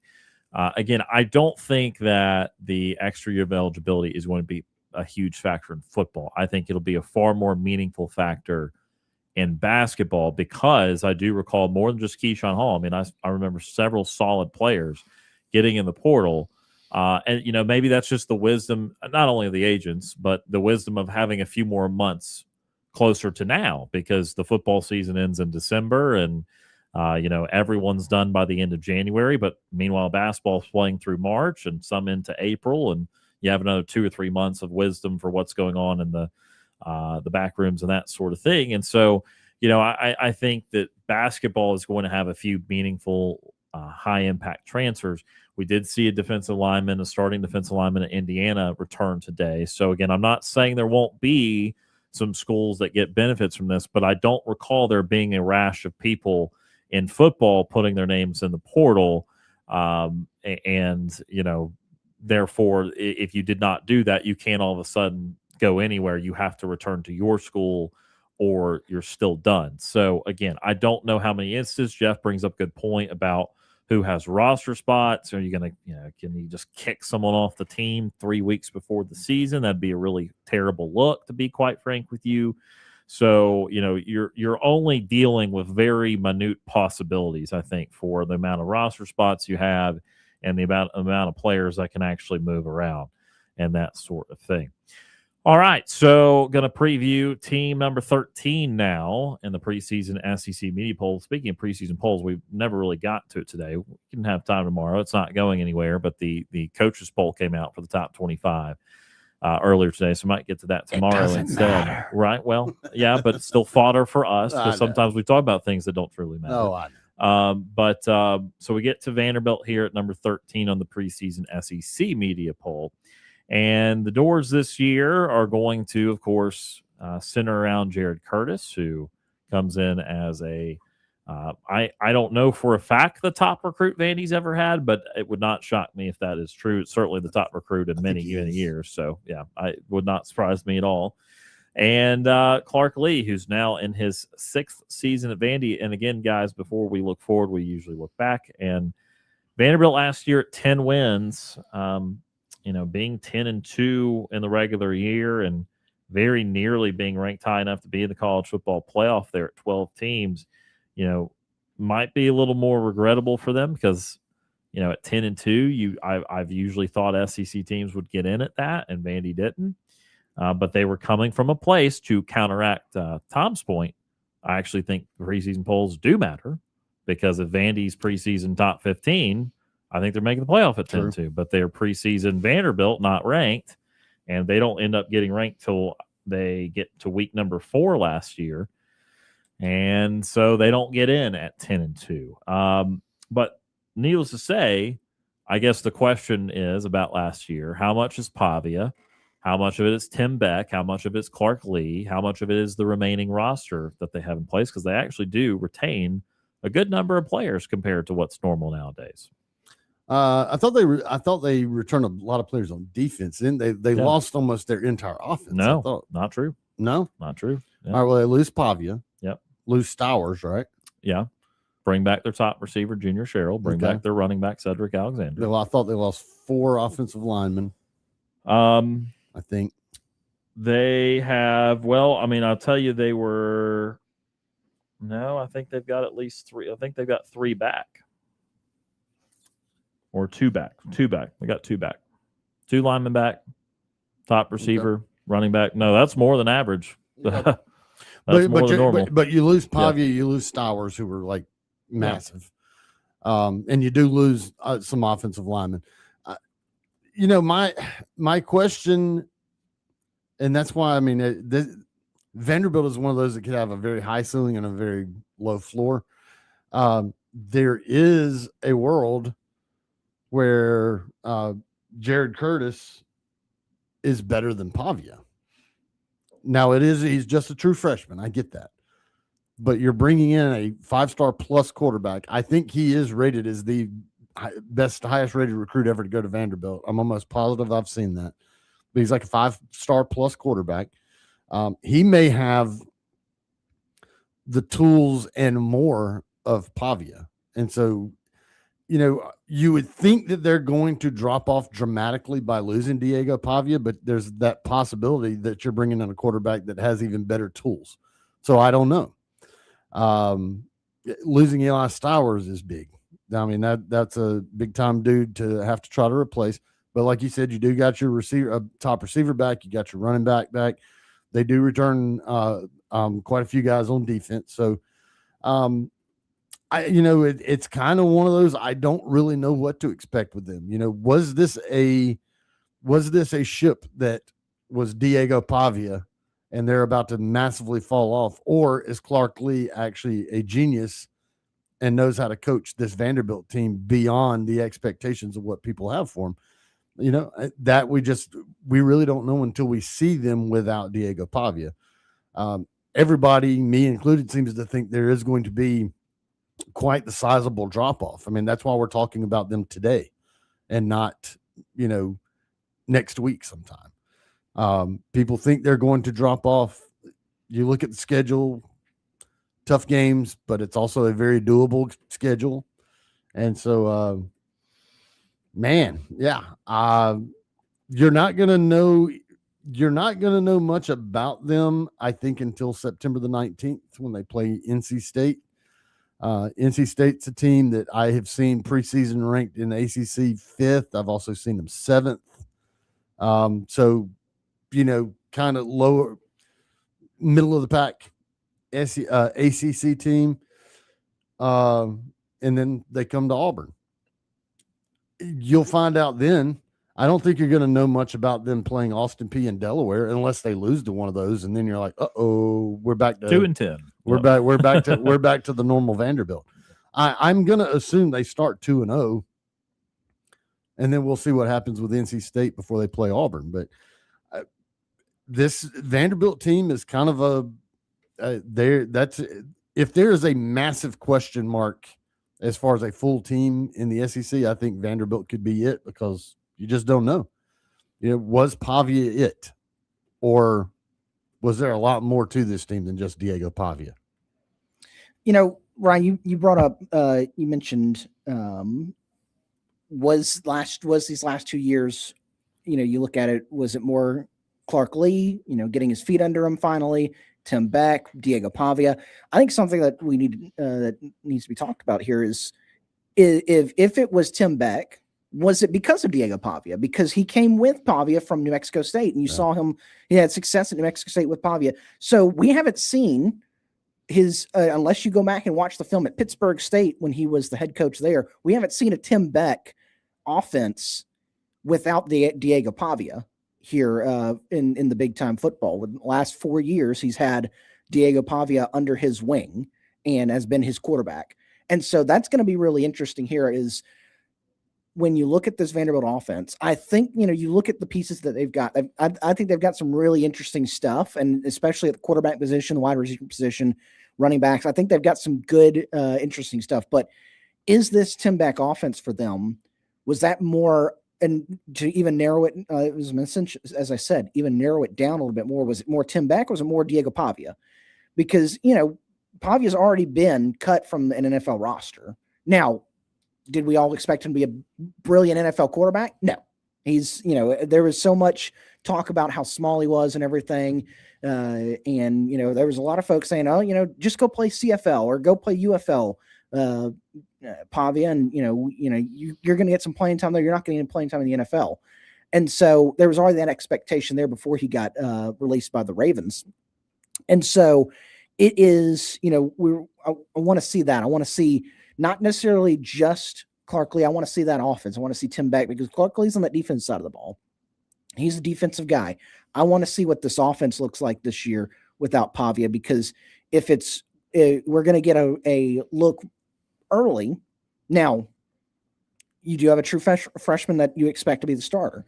again, I don't think that the extra year of eligibility is going to be a huge factor in football. I think it'll be a far more meaningful factor in basketball, because I do recall more than just Keyshawn Hall. I mean, I remember several solid players getting in the portal. And, you know, maybe that's just the wisdom, not only of the agents, but the wisdom of having a few more months closer to now, because the football season ends in December and, you know, everyone's done by the end of January. But meanwhile, basketball's playing through March and some into April. And you have another 2 or 3 months of wisdom for what's going on in the back rooms and that sort of thing. And so, you know, I think that basketball is going to have a few meaningful high impact transfers. We did see a starting defensive lineman at Indiana return today. So again, I'm not saying there won't be some schools that get benefits from this, but I don't recall there being a rash of people in football putting their names in the portal. And, you know, therefore, if you did not do that, you can't all of a sudden go anywhere. You have to return to your school or you're still done. So again, I don't know how many instances. Jeff brings up a good point about who has roster spots. Are you going to, you know, can you just kick someone off the team 3 weeks before the season? That'd be a really terrible look, to be quite frank with you. So, you know, you're only dealing with very minute possibilities, I think, for the amount of roster spots you have and the amount of players that can actually move around and that sort of thing. All right, so going to preview team number 13 now in the preseason SEC media poll. Speaking of preseason polls, we've never really got to it today. We can have time tomorrow. It's not going anywhere, but the coaches poll came out for the top 25 earlier today, so we might get to that tomorrow instead. Matter. Right? Well, yeah, but it's still fodder for us, because sometimes we talk about things that don't truly matter. Oh, I know. So we get to Vanderbilt here at number 13 on the preseason SEC media poll. And the doors this year are going to, of course, center around Jared Curtis, who comes in as I don't know for a fact the top recruit Vandy's ever had, but it would not shock me if that is true. It's certainly the top recruit in many years. So, yeah, it would not surprise me at all. And Clark Lee, who's now in his 6th season at Vandy. And again, guys, before we look forward, we usually look back. And Vanderbilt last year at 10 wins, you know, being 10-2 in the regular year and very nearly being ranked high enough to be in the college football playoff there at 12 teams, you know, might be a little more regrettable for them, because, you know, at 10-2, I've usually thought SEC teams would get in at that, and Vandy didn't. But they were coming from a place to counteract Tom's point. I actually think preseason polls do matter, because if Vandy's preseason top 15, I think they're making the playoff at 10-2, but they're preseason Vanderbilt, not ranked, and they don't end up getting ranked till they get to week number 4 last year, and so they don't get in at 10-2. But needless to say, I guess the question is about last year: how much is Pavia? How much of it is Tim Beck? How much of it is Clark Lee? How much of it is the remaining roster that they have in place? Because they actually do retain a good number of players compared to what's normal nowadays. I thought they returned a lot of players on defense. Then they lost almost their entire offense. No, not true. No, not true. Yeah. All right, well, they lose Pavia. Yep. Lose Stowers, right? Yeah. Bring back their top receiver, Junior Sherrill. Bring back their running back, Cedric Alexander. Well, I thought they lost 4 offensive linemen. I think they have. Well, I mean, I'll tell you, they were. No, I think they've got at least 3. I think they've got 3 back, or 2 back. 2 back. They got 2 back. 2 linemen back. Top receiver, running back. No, that's more than average. That's more than normal. But you lose Pavia, you lose Stowers, who were like massive, and you do lose some offensive linemen. My question, and that's why I mean, Vanderbilt is one of those that could have a very high ceiling and a very low floor. There is a world where Jared Curtis is better than Pavia. Now he's just a true freshman. I get that. But you're bringing in a 5-star plus quarterback. I think he is rated as the highest rated recruit ever to go to Vanderbilt. I'm almost positive I've seen that. But he's like a 5-star plus quarterback. He may have the tools and more of Pavia. And so, you would think that they're going to drop off dramatically by losing Diego Pavia, but there's that possibility that you're bringing in a quarterback that has even better tools. So I don't know. Losing Eli Stowers is big. I mean, that's a big time dude to have to try to replace. But like you said, you do got your top receiver back. You got your running back. They do return quite a few guys on defense. So, it's kind of one of those. I don't really know what to expect with them. Was this a ship that was Diego Pavia, and they're about to massively fall off, or is Clark Lee actually a genius and knows how to coach this Vanderbilt team beyond the expectations of what people have for him? That we really don't know until we see them without Diego Pavia. Everybody, me included, seems to think there is going to be quite the sizable drop off. I mean, that's why we're talking about them today and not, next week sometime. People think they're going to drop off. You look at the schedule, tough games, but it's also a very doable schedule. And so, you're not going to know much about them, I think, until September the 19th when they play NC State. NC State's a team that I have seen preseason ranked in the ACC 5th. I've also seen them 7th. So, kind of lower, middle of the pack ACC team. And then they come to Auburn. You'll find out then. I don't think you're going to know much about them playing Austin Peay and Delaware unless they lose to one of those, and then you're like, we're back to 2-10. We're back to the normal Vanderbilt. I'm going to assume they start 2-0, and then we'll see what happens with NC State before they play Auburn. But this Vanderbilt team is kind of if there is a massive question mark as far as a full team in the SEC, I think Vanderbilt could be it, because you just don't know. Was Pavia it, or was there a lot more to this team than just Diego Pavia? Ryan, you brought up, you mentioned, was these last 2 years, you look at it, was it more Clark Lee, getting his feet under him finally, Tim Beck, Diego Pavia? I think something that we need, that needs to be talked about here is if it was Tim Beck, was it because of Diego Pavia? Because he came with Pavia from New Mexico State, and you saw him, he had success at New Mexico State with Pavia. So we haven't seen his, unless you go back and watch the film at Pittsburgh State when he was the head coach there, we haven't seen a Tim Beck offense without the Diego Pavia here in the big time football. With the last 4 years, he's had Diego Pavia under his wing and has been his quarterback. And so that's going to be really interesting here is, when you look at this Vanderbilt offense, I think, you look at the pieces that they've got. I think they've got some really interesting stuff, and especially at the quarterback position, the wide receiver position, running backs. I think they've got some good, interesting stuff. But is this Tim Beck offense for them? Was that more, and to even narrow it, it was as I said, even narrow it down a little bit more. Was it more Tim Beck? Or was it more Diego Pavia? Because, Pavia's already been cut from an NFL roster. Now, did we all expect him to be a brilliant NFL quarterback? No. He's, there was so much talk about how small he was and everything. And, there was a lot of folks saying, oh, just go play CFL or go play UFL, Pavia. And, you're going to get some playing time there. You're not going to get playing time in the NFL. And so there was already that expectation there before he got released by the Ravens. And so it is, I want to see that. I want to see not necessarily just Clark Lee. I want to see that offense. I want to see Tim Beck, because Clark Lee's on that defense side of the ball. He's a defensive guy. I want to see what this offense looks like this year without Pavia, because if we're going to get a look early. Now, you do have a true freshman that you expect to be the starter.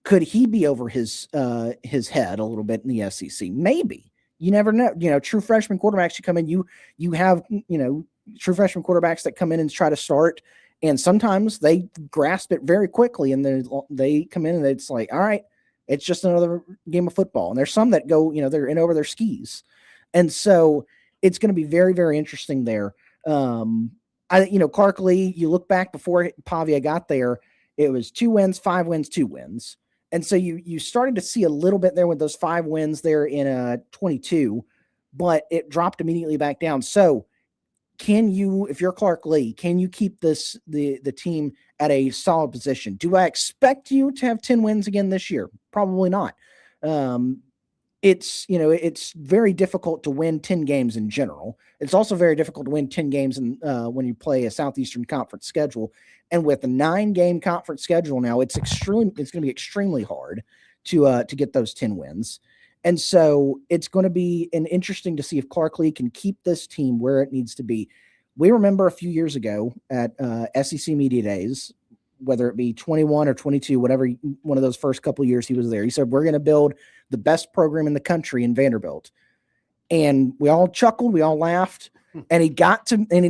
Could he be over his head a little bit in the SEC? Maybe. You never know. True freshman quarterbacks, you come in, you have, true freshman quarterbacks that come in and try to start, and sometimes they grasp it very quickly, and they come in and it's like, all right, it's just another game of football. And there's some that go, they're in over their skis. And so it's going to be very, very interesting there. Clark Lee, you look back before Pavia got there, it was 2 wins, 5 wins, 2 wins. And so you started to see a little bit there with those 5 wins there in 22, but it dropped immediately back down. So can you, if you're Clark Lee, can you keep the team at a solid position? Do I expect you to have 10 wins again this year? Probably not. It's very difficult to win 10 games in general. It's also very difficult to win 10 games when you play a Southeastern Conference schedule. And with a 9-game conference schedule now, it's going to be extremely hard to get those 10 wins. And so it's going to be interesting to see if Clark Lee can keep this team where it needs to be. We remember a few years ago at SEC Media Days, whether it be 21 or 22, whatever one of those first couple of years he was there, he said, we're going to build the best program in the country in Vanderbilt. And we all chuckled, we all laughed, and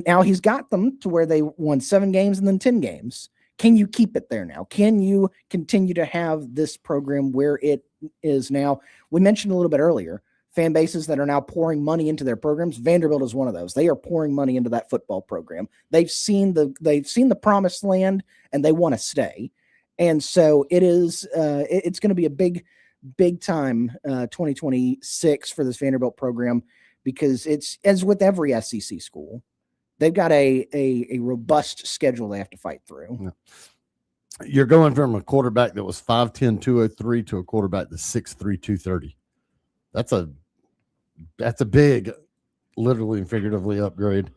now he's got them to where they won 7 games and then 10 games. Can you keep it there now? Can you continue to have this program where it is now? We mentioned a little bit earlier, fan bases that are now pouring money into their programs. Vanderbilt is one of those. They are pouring money into that football program. They've seen the promised land, and they want to stay. And so it's going to be a big time 2026 for this Vanderbilt program, because it's, as with every SEC school, they've got a robust schedule they have to fight through. Yeah. You're going from a quarterback that was 5'10", 203 to a quarterback that's 6'3", 230. That's a big, literally and figuratively, upgrade.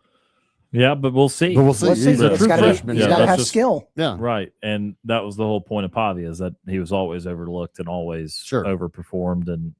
Yeah, but we'll see. But we'll see. He's a true freshman. He's got to have skill. Yeah. Right. And that was the whole point of Pavia, is that he was always overlooked and always overperformed. And,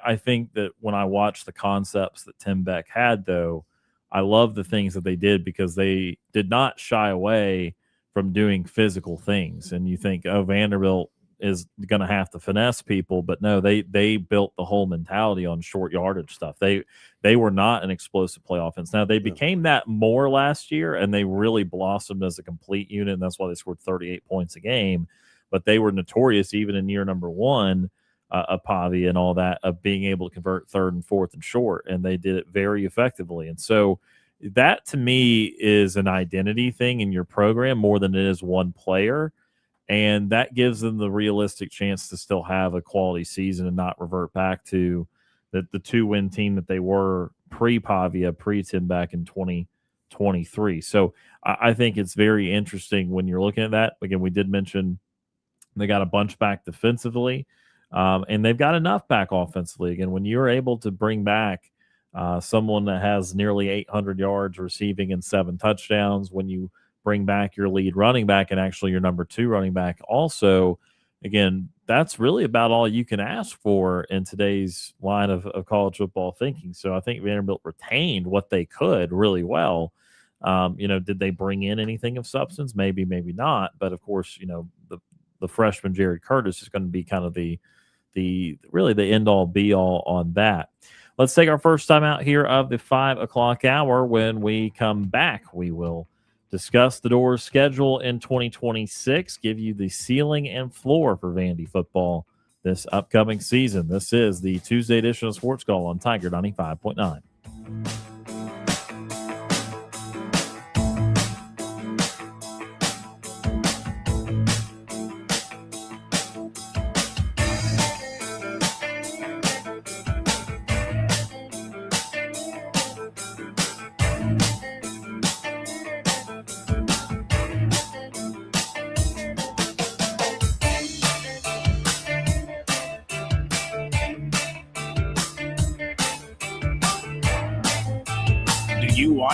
I think that when I watch the concepts that Tim Beck had, though, I love the things that they did, because they did not shy away from doing physical things. And you think, oh, Vanderbilt is going to have to finesse people, but no, they built the whole mentality on short yardage stuff. They were not an explosive play offense. Now, they became that more last year, and they really blossomed as a complete unit, and that's why they scored 38 points a game. But they were notorious even in year number 1 of Pavia and all that, of being able to convert 3rd and 4th and short, and they did it very effectively. And so that, to me, is an identity thing in your program more than it is one player. And that gives them the realistic chance to still have a quality season and not revert back to the 2-win team that they were pre-Pavia, pre-Tim back in 2023. So I think it's very interesting when you're looking at that. Again, we did mention they got a bunch back defensively, and they've got enough back offensively. Again, when you're able to bring back someone that has nearly 800 yards receiving and 7 touchdowns, when you bring back your lead running back and actually your number 2 running back also, again, that's really about all you can ask for in today's line of college football thinking. So I think Vanderbilt retained what they could really well. Did they bring in anything of substance? Maybe, maybe not. But of course, the freshman Jared Curtis is going to be kind of the really the end all be all on that. Let's take our first time out here of the 5 o'clock hour. When we come back, we will discuss the Doors schedule in 2026, give you the ceiling and floor for Vandy football this upcoming season. This is the Tuesday edition of Sports Call on Tiger 95.9.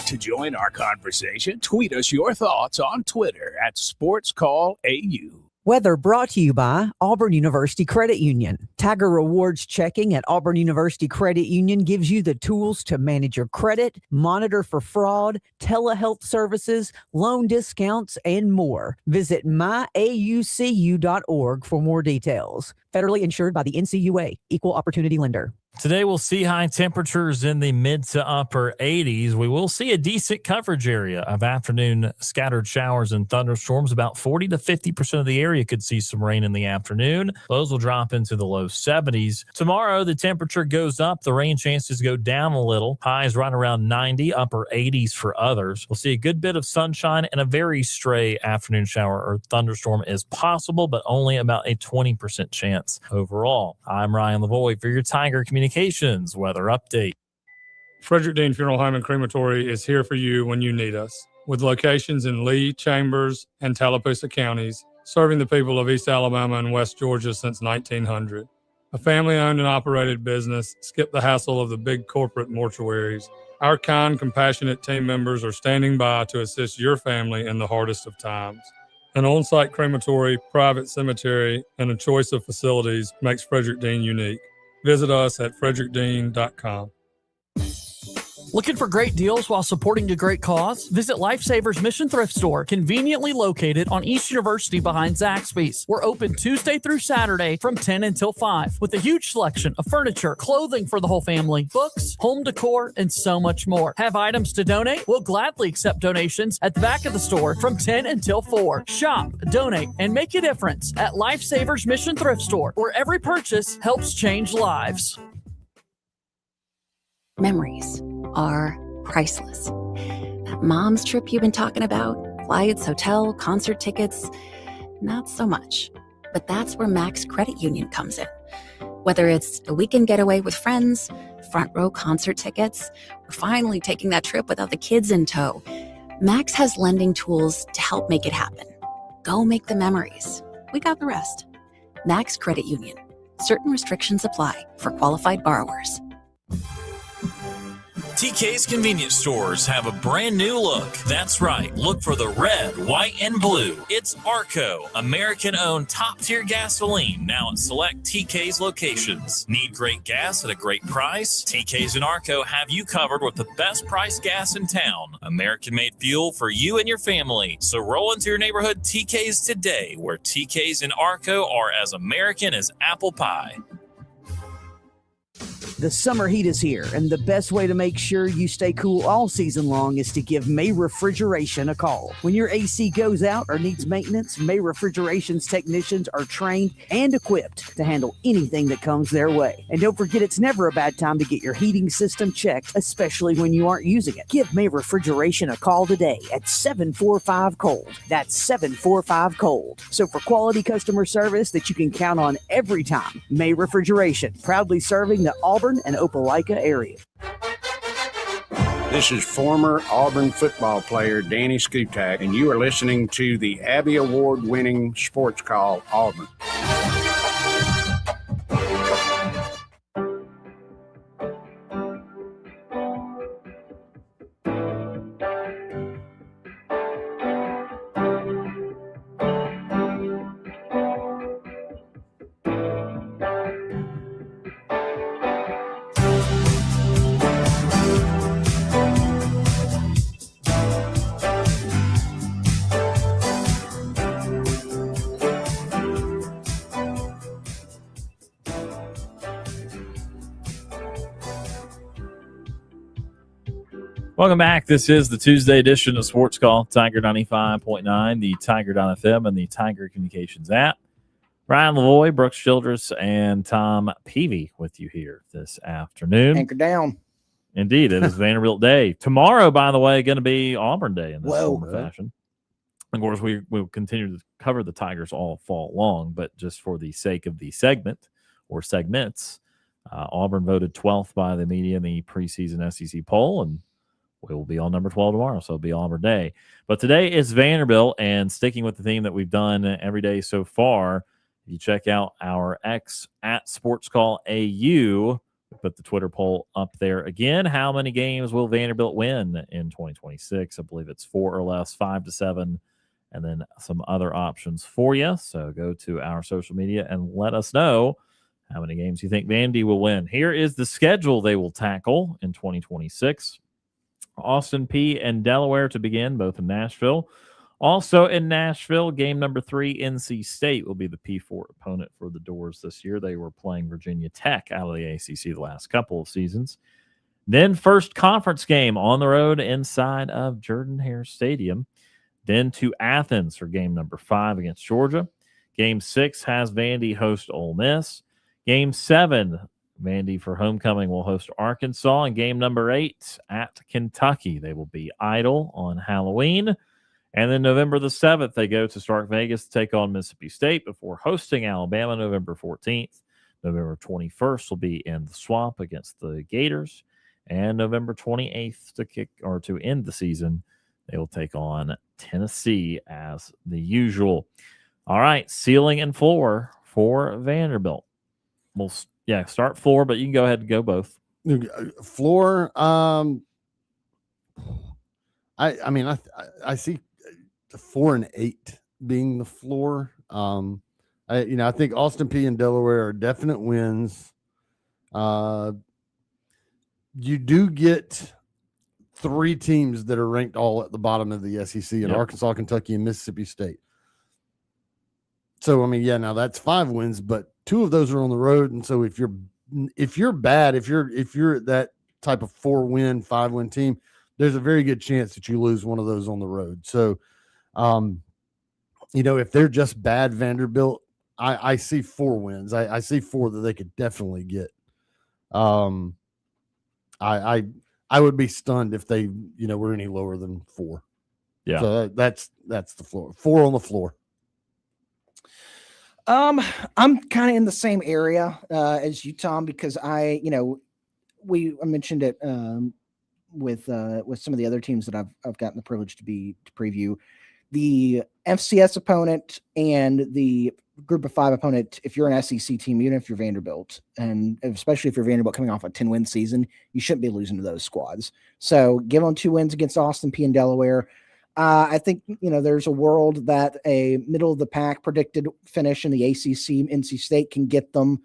To join our conversation, tweet us your thoughts on Twitter at SportsCallAU. Weather brought to you by Auburn University Credit Union. Tiger Rewards checking at Auburn University Credit Union gives you the tools to manage your credit, monitor for fraud, telehealth services, loan discounts, and more. Visit myaucu.org for more details. Federally insured by the NCUA, Equal Opportunity Lender. Today, we'll see high temperatures in the mid to upper 80s. We will see a decent coverage area of afternoon scattered showers and thunderstorms. About 40 to 50% of the area could see some rain in the afternoon. Those will drop into the low 70s. Tomorrow, the temperature goes up. The rain chances go down a little. Highs right around 90, upper 80s for others. We'll see a good bit of sunshine, and a very stray afternoon shower or thunderstorm is possible, but only about a 20% chance overall. I'm Ryan Lavoie for your Tiger Communications weather update. Frederick Dean Funeral Home and Crematory is here for you when you need us. With locations in Lee, Chambers, and Tallapoosa counties, serving the people of East Alabama and West Georgia since 1900. A family-owned and operated business, skip the hassle of the big corporate mortuaries. Our kind, compassionate team members are standing by to assist your family in the hardest of times. An on-site crematory, private cemetery, and a choice of facilities makes Frederick Dean unique. Visit us at frederickdean.com. Looking for great deals while supporting a great cause? Visit Lifesavers Mission Thrift Store, conveniently located on East University behind Zaxby's. We're open Tuesday through Saturday from 10 until 5 with a huge selection of furniture, clothing for the whole family, books, home decor, and so much more. Have items to donate? We'll gladly accept donations at the back of the store from 10 until 4. Shop, donate, and make a difference at Lifesavers Mission Thrift Store, where every purchase helps change lives. Memories are priceless. That mom's trip you've been talking about, flights, hotel, concert tickets, not so much. But that's where Max Credit Union comes in. Whether it's a weekend getaway with friends, front row concert tickets, or finally taking that trip without the kids in tow, Max has lending tools to help make it happen. Go make the memories. We got the rest. Max Credit Union. Certain restrictions apply for qualified borrowers. TK's convenience stores have a brand new look. That's right. Look for the red, white, and blue. It's Arco, American-owned top-tier gasoline, now at select TK's locations. Need great gas at a great price? TK's and Arco have you covered with the best price gas in town. American-made fuel for you and your family. So roll into your neighborhood TK's today, where TK's and Arco are as American as apple pie. The summer heat is here, and the best way to make sure you stay cool all season long is to give May Refrigeration a call. When your AC goes out or needs maintenance, May Refrigeration's technicians are trained and equipped to handle anything that comes their way. And don't forget, it's never a bad time to get your heating system checked, especially when you aren't using it. Give May Refrigeration a call today at 745-COLD. That's 745-COLD. So for quality customer service that you can count on every time, May Refrigeration, proudly serving the Auburn and Opelika area. This is former Auburn football player Danny Skutak, and you are listening to the Abby Award-winning Sports Call Auburn. Welcome back. This is the Tuesday edition of Sports Call, Tiger 95.9, the Tiger.fm, and the Tiger Communications app. Ryan Lavoie, Brooks Childress, and Tom Peavy with you here this afternoon. Anchor down. Indeed, it is Vanderbilt Day. Tomorrow, by the way, going to be Auburn Day in this Whoa. form or fashion. Of course, we will continue to cover the Tigers all fall long, but just for the sake of the segment or segments, Auburn voted 12th by the media in the preseason SEC poll, and we will be on number 12 tomorrow, so it'll be Auburn Day. But today is Vanderbilt, and sticking with the theme that we've done every day so far, if you check out our X at SportsCallAU, we put the Twitter poll up there again. How many games will Vanderbilt win in 2026? I believe it's 4 or less, 5 to 7, and then some other options for you. So go to our social media and let us know how many games you think Vandy will win. Here is the schedule they will tackle in 2026. Austin P and Delaware to begin, both in Nashville. Also in Nashville, game number 3, NC State will be the P4 opponent for the Doors this year. They were playing Virginia Tech out of the ACC the last couple of seasons. Then first conference game on the road inside of Jordan-Hare Stadium. Then to Athens for game number 5 against Georgia. Game 6 has Vandy host Ole Miss. Game 7, Vandy for homecoming will host Arkansas. And game number 8 at Kentucky. They will be Idle on Halloween. And then November the 7th, they go to Stark Vegas to take on Mississippi State before hosting Alabama November 14th. November 21st will be in the Swamp against the Gators. And November 28th to end the season, they will take on Tennessee as the usual. All right, ceiling and floor for Vanderbilt. We'll start floor, but you can go ahead and go both. Floor, I see 4 and 8 being the floor. I think Austin P and Delaware are definite wins. You do get 3 teams that are ranked all at the bottom of the SEC in Arkansas, Kentucky, and Mississippi State. So, now that's 5 wins, but 2 of those are on the road. And so if you're bad, if you're that type of 4-win, 5-win team, there's a very good chance that you lose one of those on the road. So, if they're just bad Vanderbilt, I see 4 wins. I see 4 that they could definitely get. I would be stunned if they, were any lower than 4. Yeah. So that's the floor. 4 on the floor. I'm kind of in the same area as you, Tom, because I mentioned it with some of the other teams that I've gotten the privilege to preview. The FCS opponent and the Group of 5 opponent, if you're an SEC team, even if you're Vanderbilt, and especially if you're Vanderbilt coming off a 10-win season, you shouldn't be losing to those squads. So give them 2 wins against Austin P and Delaware. I think, there's a world that a middle-of-the-pack predicted finish in the ACC, NC State can get them.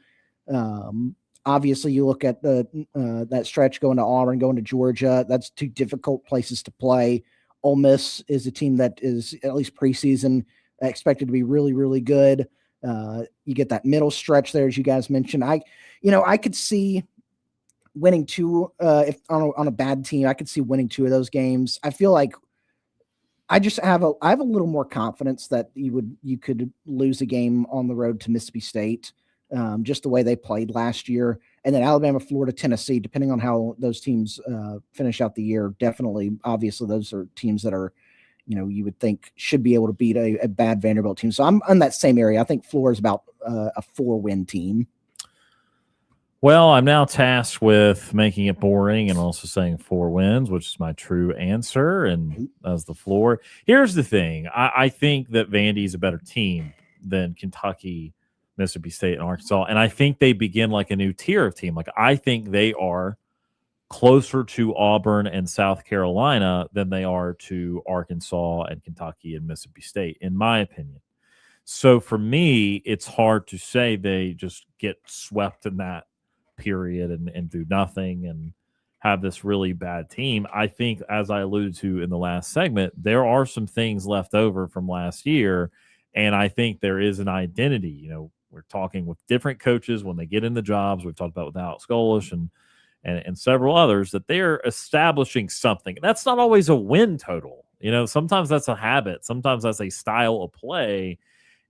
Obviously, you look at that stretch going to Auburn, going to Georgia. That's 2 difficult places to play. Ole Miss is a team that is, at least preseason, expected to be really, really good. You get that middle stretch there, as you guys mentioned. I could see winning 2 if on a bad team. I could see winning 2 of those games. I feel like I have a little more confidence that you could lose a game on the road to Mississippi State, just the way they played last year, and then Alabama, Florida, Tennessee, depending on how those teams finish out the year. Definitely, obviously, those are teams that are, you would think should be able to beat a bad Vanderbilt team. So I'm in that same area. I think floor is about a 4-win team. Well, I'm now tasked with making it boring and also saying 4 wins, which is my true answer, and as the floor. Here's the thing. I think that Vandy is a better team than Kentucky, Mississippi State, and Arkansas, and I think they begin like a new tier of team. Like, I think they are closer to Auburn and South Carolina than they are to Arkansas and Kentucky and Mississippi State, in my opinion. So for me, it's hard to say they just get swept in that period and do nothing and have this really bad team. I think, as I alluded to in the last segment, there are some things left over from last year, and I think there is an identity. We're talking with different coaches when they get in the jobs. We've talked about with Alex Golesh and and several others, that they're establishing something. That's not always a win total. Sometimes that's a habit. Sometimes that's a style of play.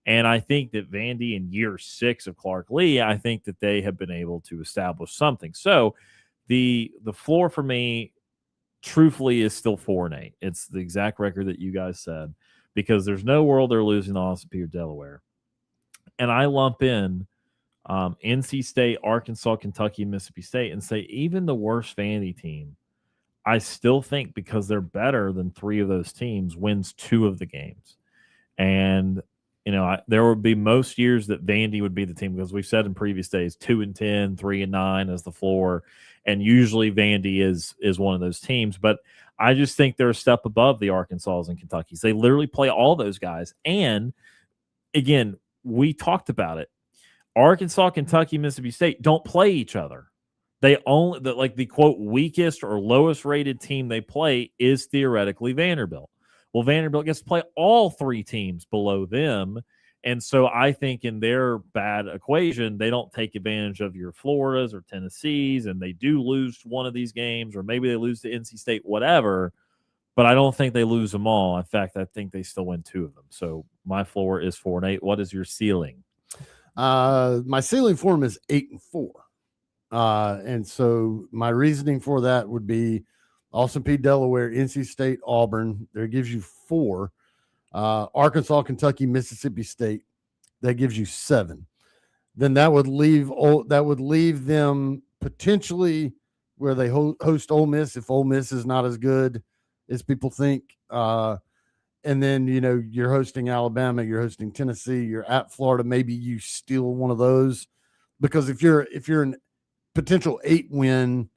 And I think that Vandy in year 6 of Clark Lee, I think that they have been able to establish something. So the floor for me, truthfully, is still 4-8. It's the exact record that you guys said, because there's no world they're losing to Austin Peay or Delaware. And I lump in NC State, Arkansas, Kentucky, Mississippi State, and say even the worst Vandy team, I still think, because they're better than 3 of those teams, wins 2 of the games. And there would be most years that Vandy would be the team, because we've said in previous days 2-10, 3-9 as the floor, and usually Vandy is one of those teams. But I just think they're a step above the Arkansas and Kentuckys. They literally play all those guys. And again, we talked about it. Arkansas, Kentucky, Mississippi State don't play each other. They only the quote weakest or lowest rated team they play is theoretically Vanderbilt. Well, Vanderbilt gets to play all 3 teams below them. And so I think in their bad equation, they don't take advantage of your Floridas or Tennessees, and they do lose one of these games, or maybe they lose to NC State, whatever. But I don't think they lose them all. In fact, I think they still win 2 of them. So my floor is 4-8. What is your ceiling? My ceiling for them is 8-4. And so my reasoning for that would be Austin Peay, Delaware, NC State, Auburn. That gives you 4. Arkansas, Kentucky, Mississippi State. That gives you 7. Then that would leave them potentially where they host Ole Miss if Ole Miss is not as good as people think. And then you're hosting Alabama, you're hosting Tennessee, you're at Florida. Maybe you steal one of those, because if you're an potential 8-win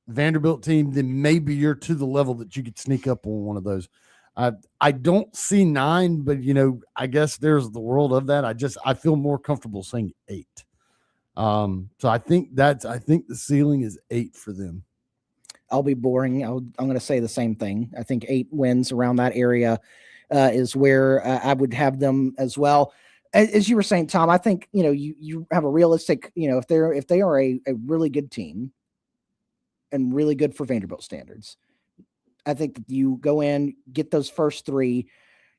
Vanderbilt team, then maybe you're to the level that you could sneak up on one of those. I don't see 9, but I guess there's the world of that. I feel more comfortable saying 8. So I think the ceiling is 8 for them. I'll be boring. I'm going to say the same thing. I think 8 wins around that area is where I would have them as well. As you were saying, Tom, I think you have a realistic. If they are a really good team, and really good for Vanderbilt standards, I think that you go in, get those first 3,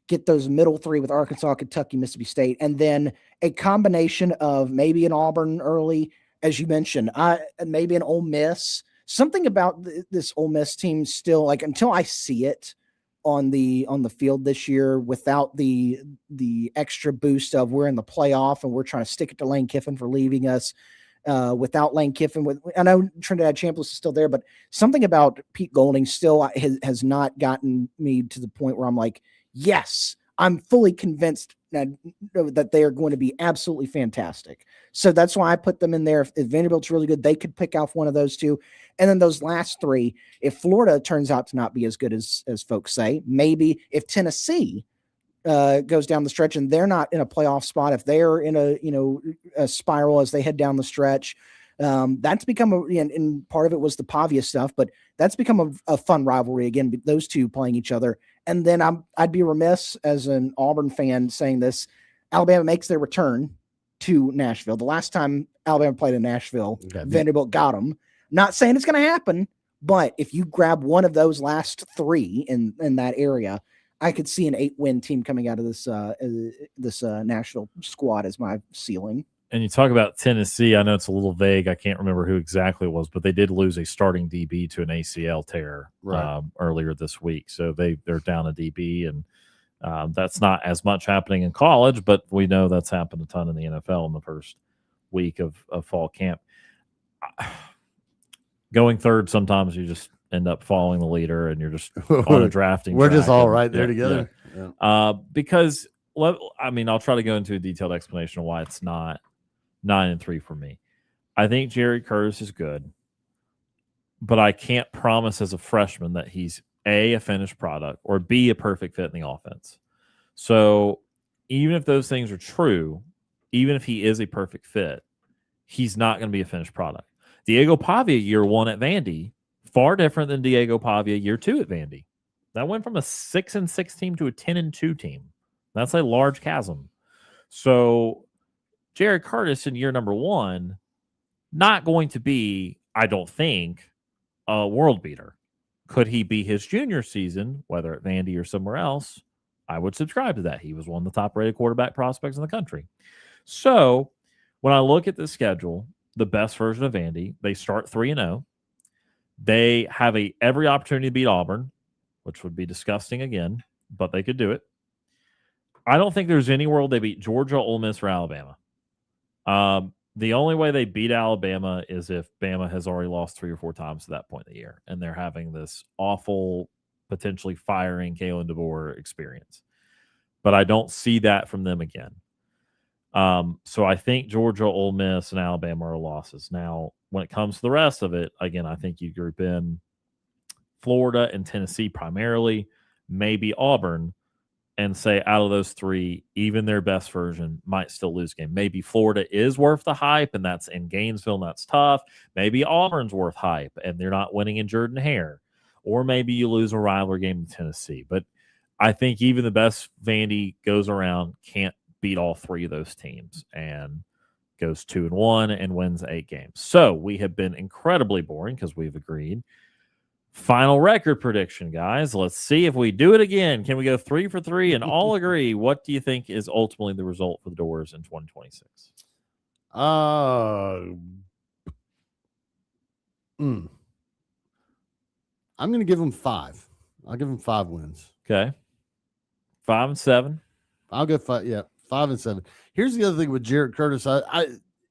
get those middle 3 with Arkansas, Kentucky, Mississippi State, and then a combination of maybe an Auburn early, as you mentioned, maybe an Ole Miss. Something about this Ole Miss team still, until I see it on the field this year, without the extra boost of we're in the playoff and we're trying to stick it to Lane Kiffin for leaving us. Without Lane Kiffin, I know Trinidad Chambliss is still there, but something about Pete Golding still has not gotten me to the point where I'm like, yes, I'm fully convinced that they are going to be absolutely fantastic. So that's why I put them in there. If Vanderbilt's really good, they could pick off one of those 2. And then those last 3, if Florida turns out to not be as good as folks say, maybe if Tennessee goes down the stretch and they're not in a playoff spot, if they're in a spiral as they head down the stretch, that's become and part of it was the Pavia stuff, but that's become a fun rivalry again, those 2 playing each other. And then I'd be remiss as an Auburn fan saying this: Alabama makes their return to Nashville. The last time Alabama played in Nashville, Vanderbilt got them. Not saying it's going to happen, but if you grab one of those last 3 in that area, I could see an 8-win team coming out of this national squad as my ceiling. And you talk about Tennessee, I know it's a little vague. I can't remember who exactly it was, but they did lose a starting DB to an ACL tear earlier this week. So they're down a DB, and that's not as much happening in college, but we know that's happened a ton in the NFL in the first week of fall camp. Going third, sometimes you just end up following the leader, and you're just on a drafting. We're just all right there together. Yeah. Because I'll try to go into a detailed explanation of why it's not 9-3 for me. I think Jerry Curtis is good, but I can't promise as a freshman that he's A, finished product, or B, a perfect fit in the offense. So even if those things are true, even if he is a perfect fit, he's not going to be a finished product. Diego Pavia year 1 at Vandy, far different than Diego Pavia year 2 at Vandy. That went from a 6-6 team to a 10-2 team. That's a large chasm. So Jared Curtis in year number 1, not going to be, I don't think a world beater. Could he be his junior season, whether at Vandy or somewhere else? I would subscribe to that. He was one of the top-rated quarterback prospects in the country. So when I look at the schedule, the best version of Vandy, they start 3-0. They have every opportunity to beat Auburn, which would be disgusting again, but they could do it. I don't think there's any world they beat Georgia, Ole Miss, or Alabama. The only way they beat Alabama is if Bama has already lost 3 or 4 times to that point in the year, and they're having this awful, potentially firing Kalen DeBoer experience. But I don't see that from them again. So I think Georgia, Ole Miss, and Alabama are losses. Now, when it comes to the rest of it, again, I think you group in Florida and Tennessee primarily, maybe Auburn, and say out of those 3, even their best version might still lose game. Maybe Florida is worth the hype, and that's in Gainesville, and that's tough. Maybe Auburn's worth hype, and they're not winning in Jordan-Hare. Or maybe you lose a rivalry game to Tennessee. But I think even the best Vandy goes around can't beat all 3 of those teams and goes 2-1 and wins 8 games. So we have been incredibly boring because we've agreed. Final record prediction, guys. Let's see if we do it again. Can we go 3 for 3 and all agree? What do you think is ultimately the result for the Doors in 2026? I'm going to give them 5. I'll give them 5 wins. Okay. 5 and 7. I'll go 5. Yeah, 5 and 7. Here's the other thing with Jarrett Curtis,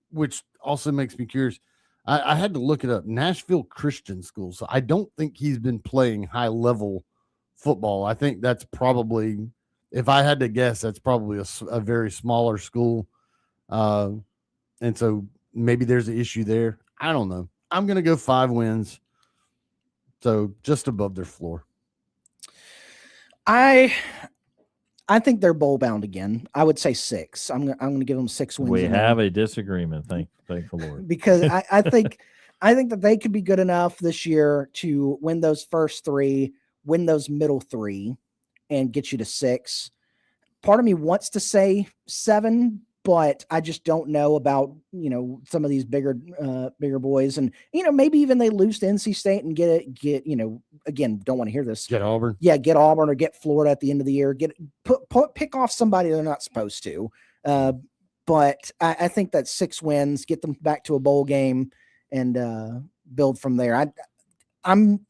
which also makes me curious. I had to look it up. Nashville Christian School. So I don't think he's been playing high level football. I think that's probably, if I had to guess, that's probably a very smaller school. And so maybe there's an issue there. I don't know. I'm going to go 5 wins. So just above their floor. I think they're bowl bound again. I would say 6. I'm going to give them 6 wins. We have a disagreement. Thank the Lord. Because I think that they could be good enough this year to win those first 3, win those middle 3, and get you to 6. Part of me wants to say 7, but I just don't know about, some of these bigger boys. And, maybe even they lose to NC State and again, don't want to hear this. Get Auburn. Yeah, get Auburn or get Florida at the end of the year. Pick off somebody they're not supposed to. But I think that 6 wins, get them back to a bowl game and build from there. I'm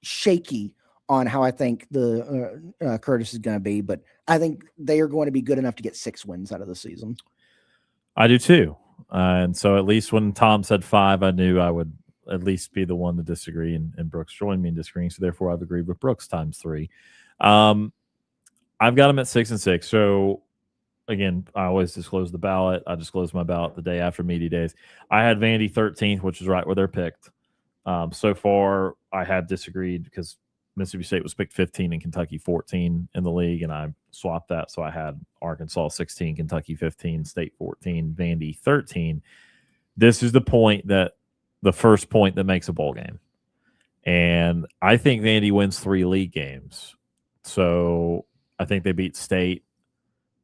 shaky on how I think the Curtis is going to be, but I think they are going to be good enough to get 6 wins out of the season. I do too. And so at least when Tom said 5, I knew I would at least be the one to disagree, and Brooks joined me in disagreeing. So therefore I've agreed with Brooks times 3. I've got them at 6 and 6. So again, I always disclose the ballot. I disclose my ballot the day after media days. I had Vandy 13th, which is right where they're picked. So far I had disagreed because Mississippi State was picked 15 and Kentucky 14 in the league, and I swapped that. So I had Arkansas 16, Kentucky 15, State 14, Vandy 13. This is the first point that makes a bowl game. And I think Vandy wins 3 league games. So I think they beat State,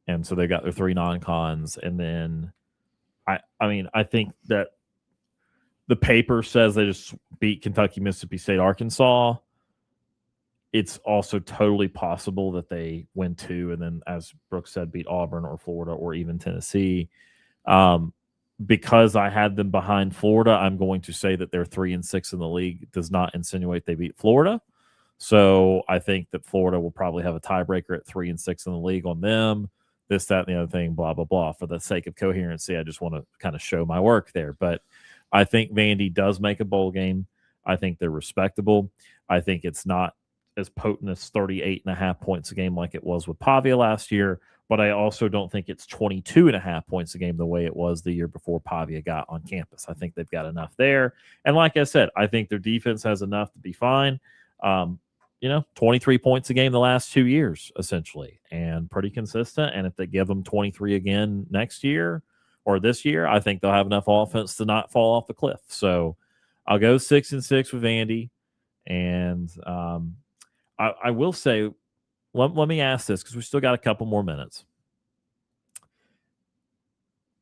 and so they got their 3 non-cons. And then I think that the paper says they just beat Kentucky, Mississippi State, Arkansas. It's also totally possible that they win 2 and then, as Brooks said, beat Auburn or Florida or even Tennessee. Because I had them behind Florida, I'm going to say that they're 3 and 6 in the league. It does not insinuate they beat Florida. So I think that Florida will probably have a tiebreaker at 3 and 6 in the league on them. This, that, and the other thing, blah, blah, blah. For the sake of coherency, I just want to kind of show my work there. But I think Vandy does make a bowl game. I think they're respectable. I think it's not as potent as 38.5 points a game like it was with Pavia last year, but I also don't think it's 22.5 points a game the way it was the year before Pavia got on campus. I think they've got enough there. And like I said, I think their defense has enough to be fine. 23 points a game the last 2 years, essentially, and pretty consistent. And if they give them 23 again next year or this year, I think they'll have enough offense to not fall off the cliff. So I'll go 6 and 6 with Andy. And I will say, let me ask this because we still got a couple more minutes.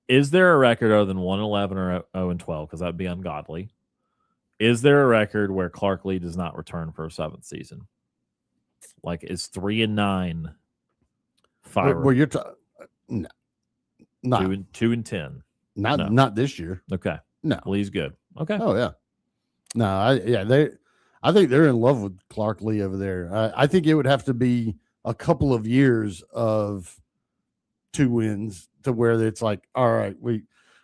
Is there a record other than 1-11 or 0-12? Because that would be ungodly. Is there a record where Clark Lee does not return for a 7th season? Like, is 3-9 fire? Well, you're no, 2-10. Not this year. Okay. No. Lee's good. Okay. Oh yeah. No, I think they're in love with Clark Lee over there. I think it would have to be a couple of years of 2 wins to where it's like, all right,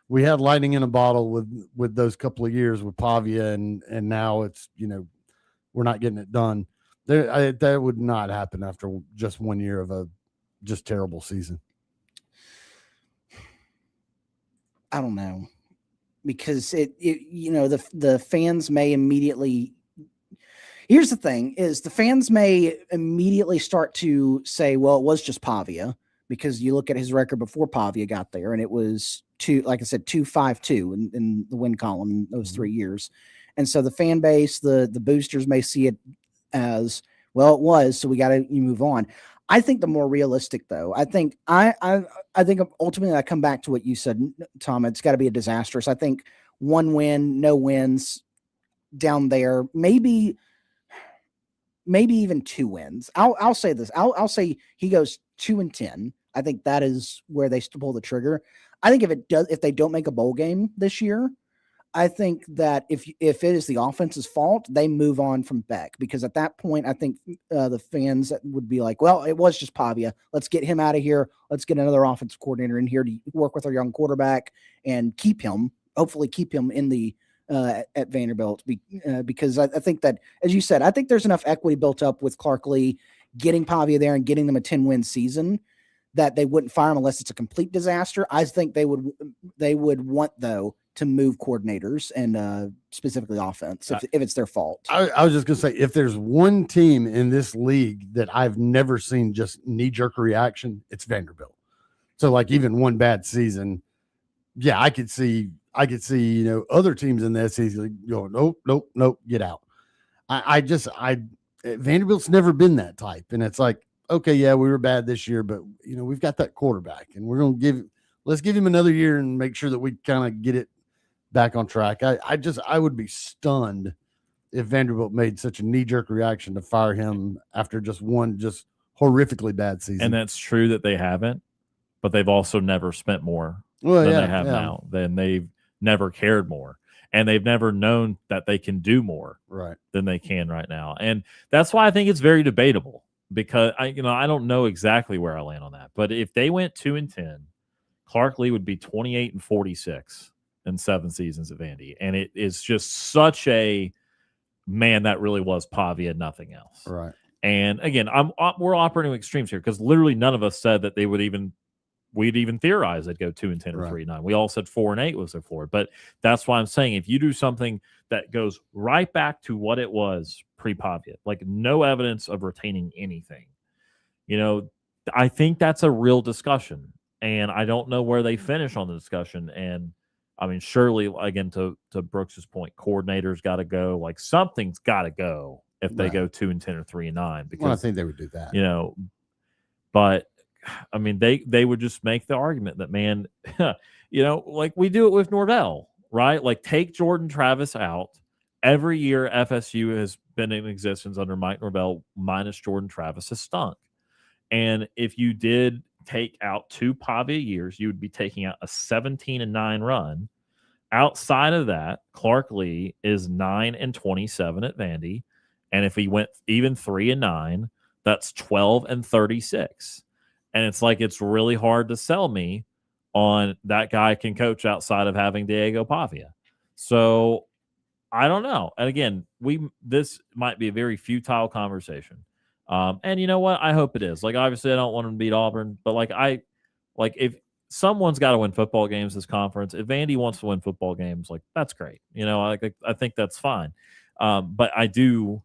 we had lightning in a bottle with those couple of years with Pavia, and now it's, we're not getting it done. That would not happen after just 1 year of a just terrible season. I don't know, because the fans may immediately. Here's the thing: is the fans may immediately start to say, "Well, it was just Pavia," because you look at his record before Pavia got there, and it was 2.52 in the win column in those 3 years, and so the fan base, the boosters may see it as, well, it was, so we got to move on. I think the more realistic, though, I think ultimately I come back to what you said, Tom. It's got to be a disastrous. I think 1 win, no wins down there, maybe even 2 wins. I'll say this. I'll say he goes 2-10. I think that is where they pull the trigger. I think if they don't make a bowl game this year, I think that if it is the offense's fault, they move on from Beck, because at that point, I think the fans would be like, well, it was just Pavia. Let's get him out of here. Let's get another offensive coordinator in here to work with our young quarterback and hopefully keep him in the at Vanderbilt, because I think that, as you said, I think there's enough equity built up with Clark Lee getting Pavia there and getting them a 10-win season that they wouldn't fire him unless it's a complete disaster. I think they would want, though, to move coordinators and specifically offense if it's their fault. I was just going to say, if there's one team in this league that I've never seen just knee-jerk reaction, it's Vanderbilt. So, like, even one bad season, yeah, I could see other teams in the SEC going, nope, get out. Vanderbilt's never been that type, and it's like, okay, yeah, we were bad this year, but we've got that quarterback, and let's give him another year and make sure that we kind of get it back on track. I would be stunned if Vanderbilt made such a knee-jerk reaction to fire him after just one horrifically bad season. And that's true that they haven't, but they've also never spent more than they have now. Then they've never cared more, and they've never known that they can do more than they can right now. And that's why I think it's very debatable, because I don't know exactly where I land on that. But if they went 2-10, Clark Lee would be 28-46 in 7 seasons at Vandy. And it is just such a, man, that really was Pavia, nothing else. Right. And again, we're operating with extremes here, because literally none of us said that we'd even theorize they'd go 2-10 or 3-9. We all said 4-8 was their floor. But that's why I'm saying, if you do something that goes right back to what it was pre-Pavia, like no evidence of retaining anything, I think that's a real discussion. And I don't know where they finish on the discussion. And I mean, surely, again, to Brooks's point, coordinators got to go. Like, something's got to go if they go 2-10 or 3-9. Because I think they would do that. But I mean, they would just make the argument that, man, like we do it with Norvell, right? Like, take Jordan Travis out. Every year FSU has been in existence under Mike Norvell minus Jordan Travis has stunk. And if you did take out 2 Pavia years, you would be taking out a 17-9 run. Outside of that, Clark Lee is 9-27 at Vandy. And if he went even 3-9, that's 12-36. And it's like, it's really hard to sell me on that guy can coach outside of having Diego Pavia. So I don't know. And again, this might be a very futile conversation. And you know what? I hope it is. Like, obviously I don't want them to beat Auburn, but if someone's got to win football games this conference, if Vandy wants to win football games, like, that's great. I think that's fine. But I do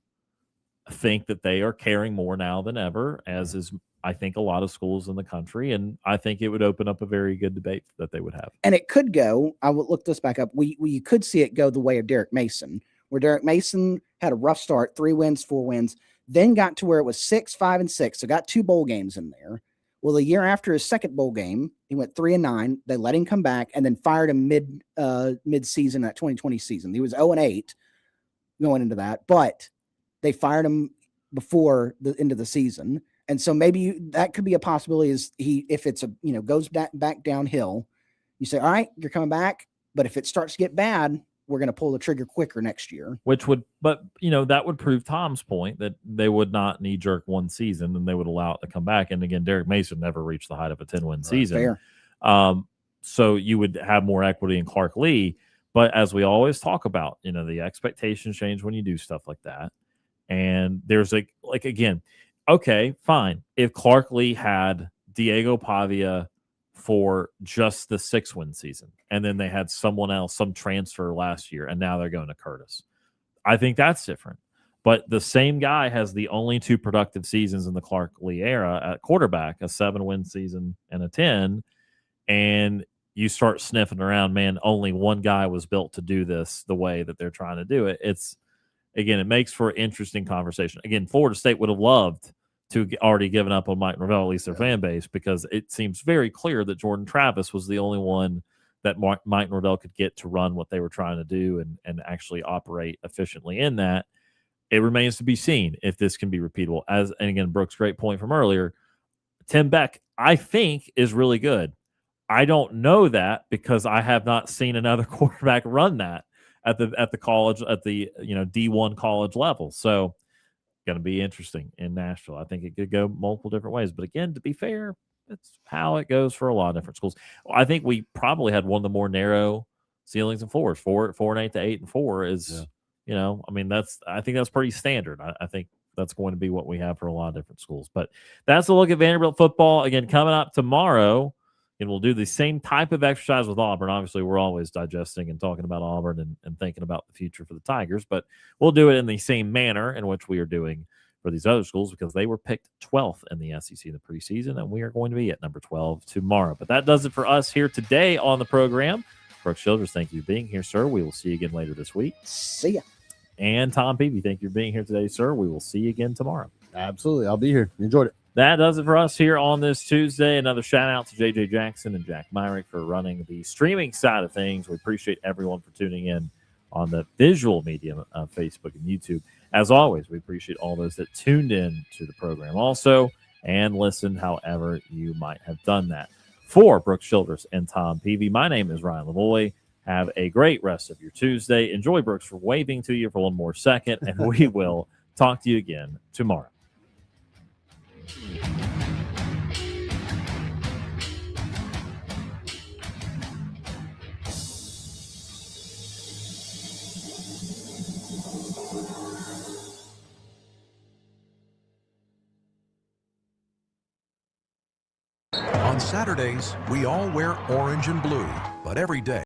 think that they are caring more now than ever, as is, I think, a lot of schools in the country. And I think it would open up a very good debate that they would have. And it could go, I will look this back up. We could see it go the way of Derek Mason, where Derek Mason had a rough start, 3 wins, 4 wins, then got to where it was 6, 5, and 6. So got 2 bowl games in there. Well, the year after his second bowl game, he went 3-9. They let him come back and then fired him mid-season, that 2020 season. He was 0-8. going into that, but they fired him before the end of the season. And so maybe that could be a possibility is if it's goes back downhill, you say, all right, you're coming back. But if it starts to get bad, we're going to pull the trigger quicker next year. That would prove Tom's point that they would not knee jerk one season and they would allow it to come back. And again, Derek Mason never reached the height of a 10-win season. Fair. So you would have more equity in Clark Lee. But as we always talk about, the expectations change when you do stuff like that. And there's again, okay, fine. If Clark Lee had Diego Pavia for just the 6-win season, and then they had someone else, some transfer last year, and now they're going to Curtis, I think that's different. But the same guy has the only 2 productive seasons in the Clark Lee era at quarterback, a 7-win season and a 10, and you start sniffing around, man, only one guy was built to do this the way that they're trying to do it. It makes for interesting conversation. Again, Florida State would have loved to already given up on Mike Norvell, at least their fan base, because it seems very clear that Jordan Travis was the only one that Mike Norvell could get to run what they were trying to do and actually operate efficiently in that. It remains to be seen if this can be repeatable. And again, Brooks' great point from earlier, Tim Beck, I think, is really good. I don't know that because I have not seen another quarterback run that at the college, at the D1 college level. So going to be interesting in Nashville. I think it could go multiple different ways. But again, to be fair, that's how it goes for a lot of different schools. I think we probably had one of the more narrow ceilings and floors. 4-8 to 8-4 is, I think that's pretty standard. I think that's going to be what we have for a lot of different schools. But that's a look at Vanderbilt football. Again, coming up tomorrow, and we'll do the same type of exercise with Auburn. Obviously, we're always digesting and talking about Auburn and thinking about the future for the Tigers, but we'll do it in the same manner in which we are doing for these other schools because they were picked 12th in the SEC in the preseason, and we are going to be at number 12 tomorrow. But that does it for us here today on the program. Brooks Childress, thank you for being here, sir. We will see you again later this week. See ya. And Tom Peavy, thank you for being here today, sir. We will see you again tomorrow. Absolutely. I'll be here. Enjoyed it. That does it for us here on this Tuesday. Another shout out to JJ Jackson and Jack Myrick for running the streaming side of things. We appreciate everyone for tuning in on the visual medium of Facebook and YouTube. As always, we appreciate all those that tuned in to the program also and listened however you might have done that. For Brooks Childress and Tom Peavy, my name is Ryan Lavoie. Have a great rest of your Tuesday. Enjoy Brooks for waving to you for one more second, and we will talk to you again tomorrow. On Saturdays, we all wear orange and blue, but every day